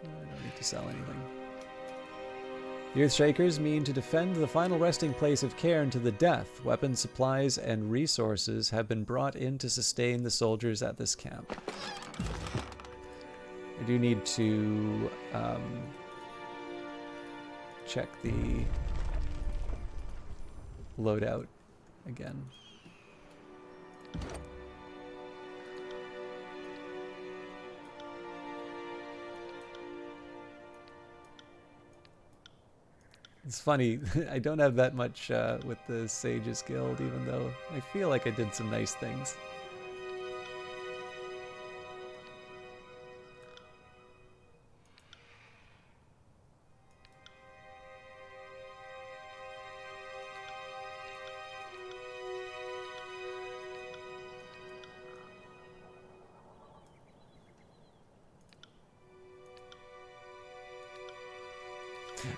I don't need to sell anything. The Earthshakers mean to defend the final resting place of Cairn to the death. Weapons, supplies, and resources have been brought in to sustain the soldiers at this camp. I do need to check the loadout again. It's funny, I don't have that much with the Sages Guild, even though I feel like I did some nice things.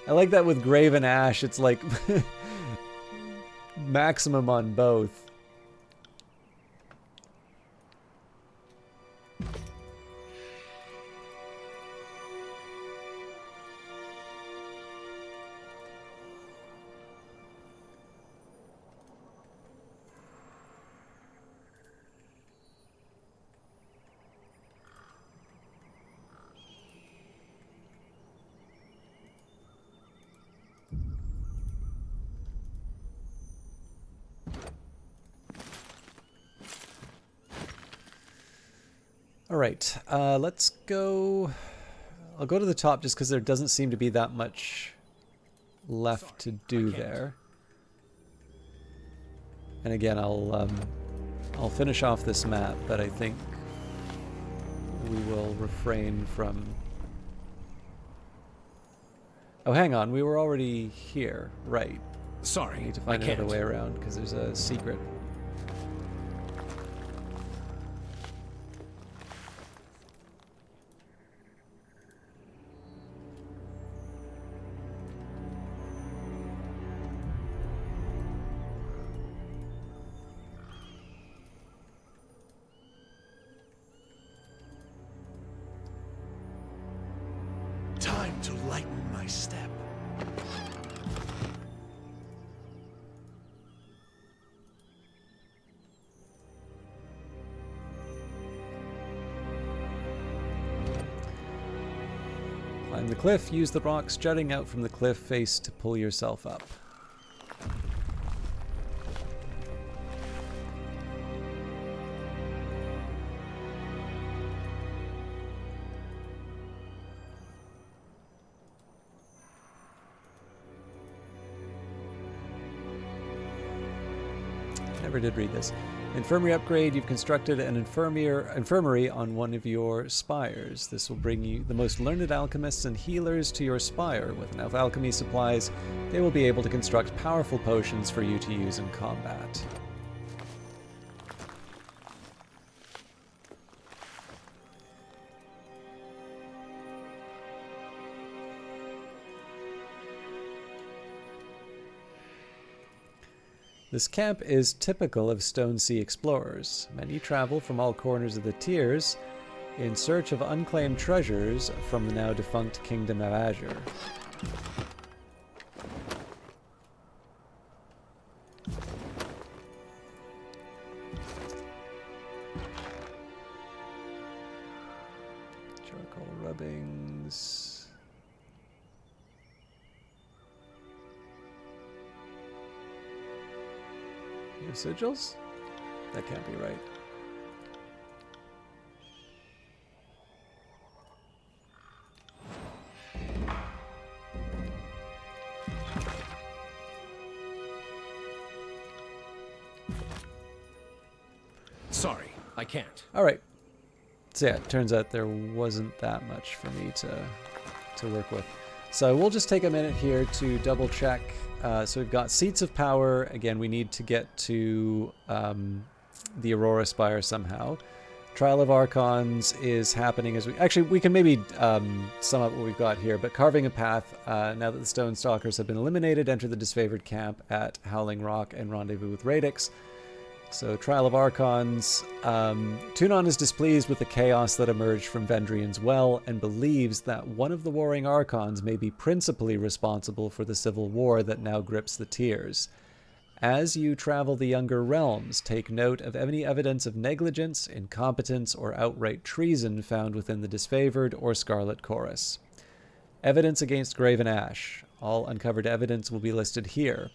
I like that with Grave and Ash, it's like maximum on both. All right, let's go. I'll go to the top just because there doesn't seem to be that much left to do there. And again, I'll finish off this map, but I think we will refrain from. Oh, hang on, we were already here, right? Sorry, I need to find another way around because there's a secret. Time to lighten my step. Climb the cliff, use the rocks jutting out from the cliff face to pull yourself up. Never did read this. Infirmary upgrade. You've constructed an infirmary on one of your spires. This will bring you the most learned alchemists and healers to your spire. With enough alchemy supplies, they will be able to construct powerful potions for you to use in combat. This camp is typical of Stone Sea explorers. Many travel from all corners of the tiers in search of unclaimed treasures from the now defunct Kingdom of Azure. Charcoal rubbings. No sigils? That can't be right. Sorry, I can't. All right. So yeah, it turns out there wasn't that much for me to work with. So we'll just take a minute here to double check. So we've got Seats of Power. Again, we need to get to the Aurora Spire somehow. Trial of Archons is happening as we... Actually, we can maybe sum up what we've got here. But Carving a Path, now that the Stone Stalkers have been eliminated, enter the disfavored camp at Howling Rock and rendezvous with Radix. So, Trial of Archons. Tunon is displeased with the chaos that emerged from Vendrian's Well and believes that one of the warring Archons may be principally responsible for the civil war that now grips the Tiers. As you travel the Younger Realms, take note of any evidence of negligence, incompetence, or outright treason found within the Disfavored or Scarlet Chorus. Evidence against Graven Ash. All uncovered evidence will be listed here.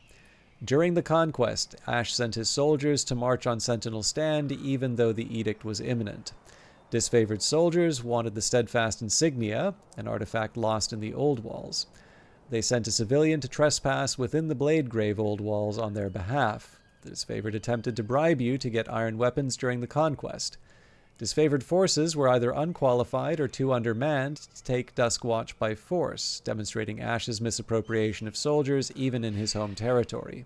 During the conquest, Ash sent his soldiers to march on Sentinel Stand even though the edict was imminent. Disfavored soldiers wanted the Steadfast Insignia, an artifact lost in the Old Walls. They sent a civilian to trespass within the Bladegrave Old Walls on their behalf. The Disfavored attempted to bribe you to get iron weapons during the conquest. Disfavored forces were either unqualified or too undermanned to take Duskwatch by force, demonstrating Ash's misappropriation of soldiers even in his home territory.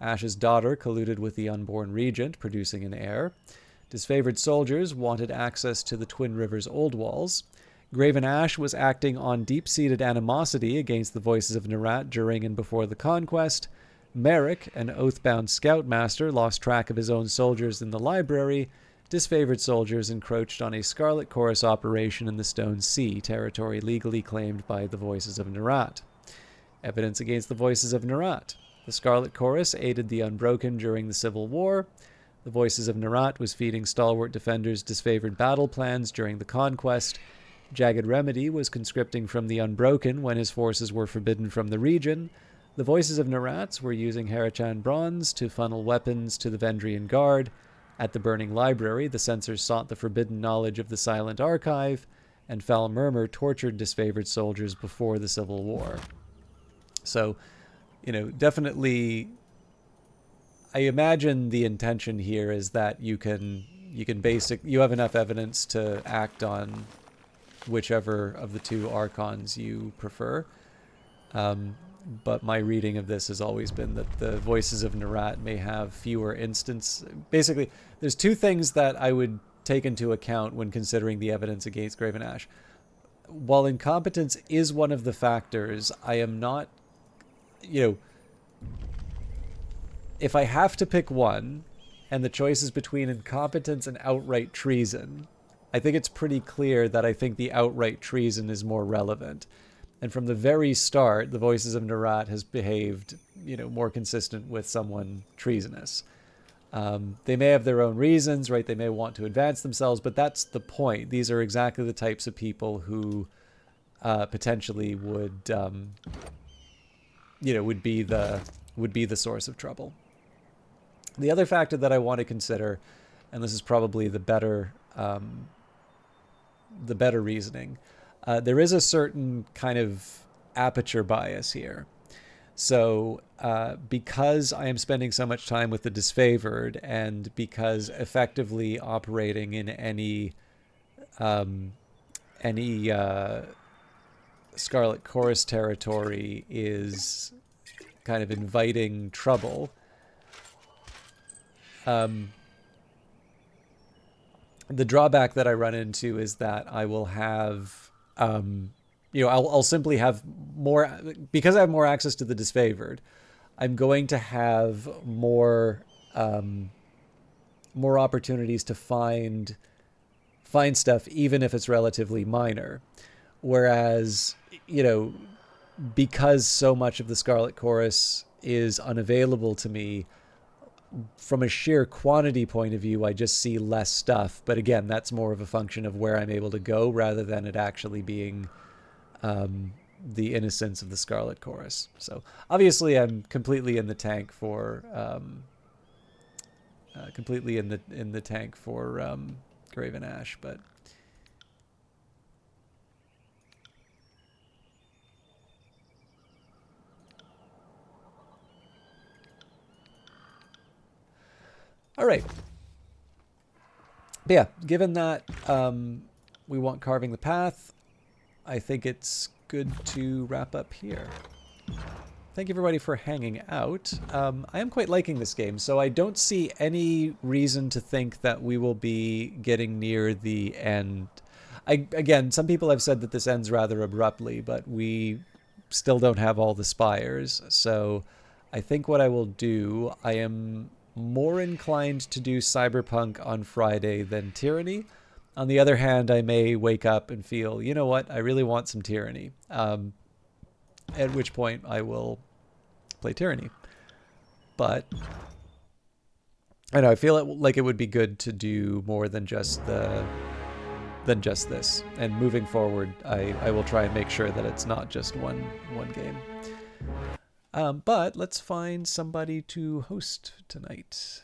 Ash's daughter colluded with the unborn regent, producing an heir. Disfavored soldiers wanted access to the Twin Rivers Old Walls. Graven Ash was acting on deep-seated animosity against the Voices of Nerat during and before the conquest. Merrick, an oath-bound scoutmaster, lost track of his own soldiers in the library. Disfavored soldiers encroached on a Scarlet Chorus operation in the Stone Sea, territory legally claimed by the Voices of Nerat. Evidence against the Voices of Nerat. The Scarlet Chorus aided the Unbroken during the Civil War. The Voices of Nerat was feeding stalwart defenders disfavored battle plans during the conquest. Jagged Remedy was conscripting from the Unbroken when his forces were forbidden from the region. The Voices of Nerats were using Harachan Bronze to funnel weapons to the Vendrian Guard. At the Burning Library, the censors sought the forbidden knowledge of the Silent Archive, and Foul Murmur tortured disfavored soldiers before the Civil War. So, definitely, I imagine the intention here is that you have enough evidence to act on whichever of the two Archons you prefer. But my reading of this has always been that the Voices of Nerat may have fewer instances. Basically, there's two things that I would take into account when considering the evidence against Graven Ash. While incompetence is one of the factors, I am not, if I have to pick one, and the choice is between incompetence and outright treason, I think it's pretty clear that I think the outright treason is more relevant. And from the very start, the Voices of Nerat has behaved, more consistent with someone treasonous. They may have their own reasons, right? They may want to advance themselves, but that's the point. These are exactly the types of people who potentially would be the source of trouble. The other factor that I want to consider, and this is probably the better reasoning. There is a certain kind of aperture bias here. So because I am spending so much time with the disfavored, and because effectively operating in any Scarlet Chorus territory is kind of inviting trouble, the drawback that I run into is that I will have, I'll simply have more, because I have more access to the disfavored, I'm going to have more opportunities to find stuff, even if it's relatively minor. Whereas, because so much of the Scarlet Chorus is unavailable to me, from a sheer quantity point of view, I just see less stuff. But again, that's more of a function of where I'm able to go rather than it actually being the innocence of the Scarlet Chorus. So obviously I'm completely in the tank for Graven Ash, but all right. But yeah, given that we want Carving the Path, I think it's good to wrap up here. Thank you everybody for hanging out. I am quite liking this game, so I don't see any reason to think that we will be getting near the end. Again, some people have said that this ends rather abruptly, but we still don't have all the spires. So I think what I will do, I am more inclined to do Cyberpunk on Friday than Tyranny. On the other hand, I may wake up and feel, you know what, I really want some Tyranny. At which point I will play Tyranny. But I know, I feel like it would be good to do more than just this. And moving forward, I will try and make sure that it's not just one game. But let's find somebody to host tonight.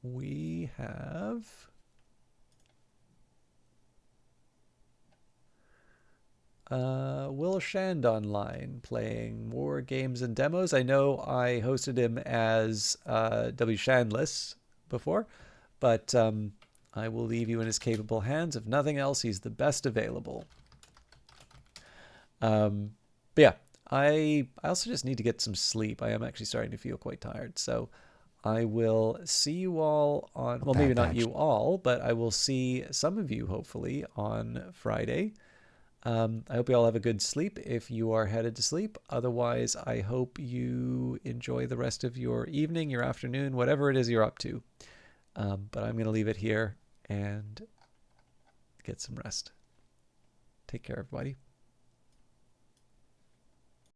We have Will Shand online playing more games and demos. I know I hosted him as W. Shandless before, but I will leave you in his capable hands. If nothing else, he's the best available. But yeah, I also just need to get some sleep. I am actually starting to feel quite tired. So I will see you all on, well, maybe not you all, but I will see some of you hopefully on Friday. I hope you all have a good sleep if you are headed to sleep. Otherwise, I hope you enjoy the rest of your evening, your afternoon, whatever it is you're up to. But I'm going to leave it here and get some rest. Take care, everybody.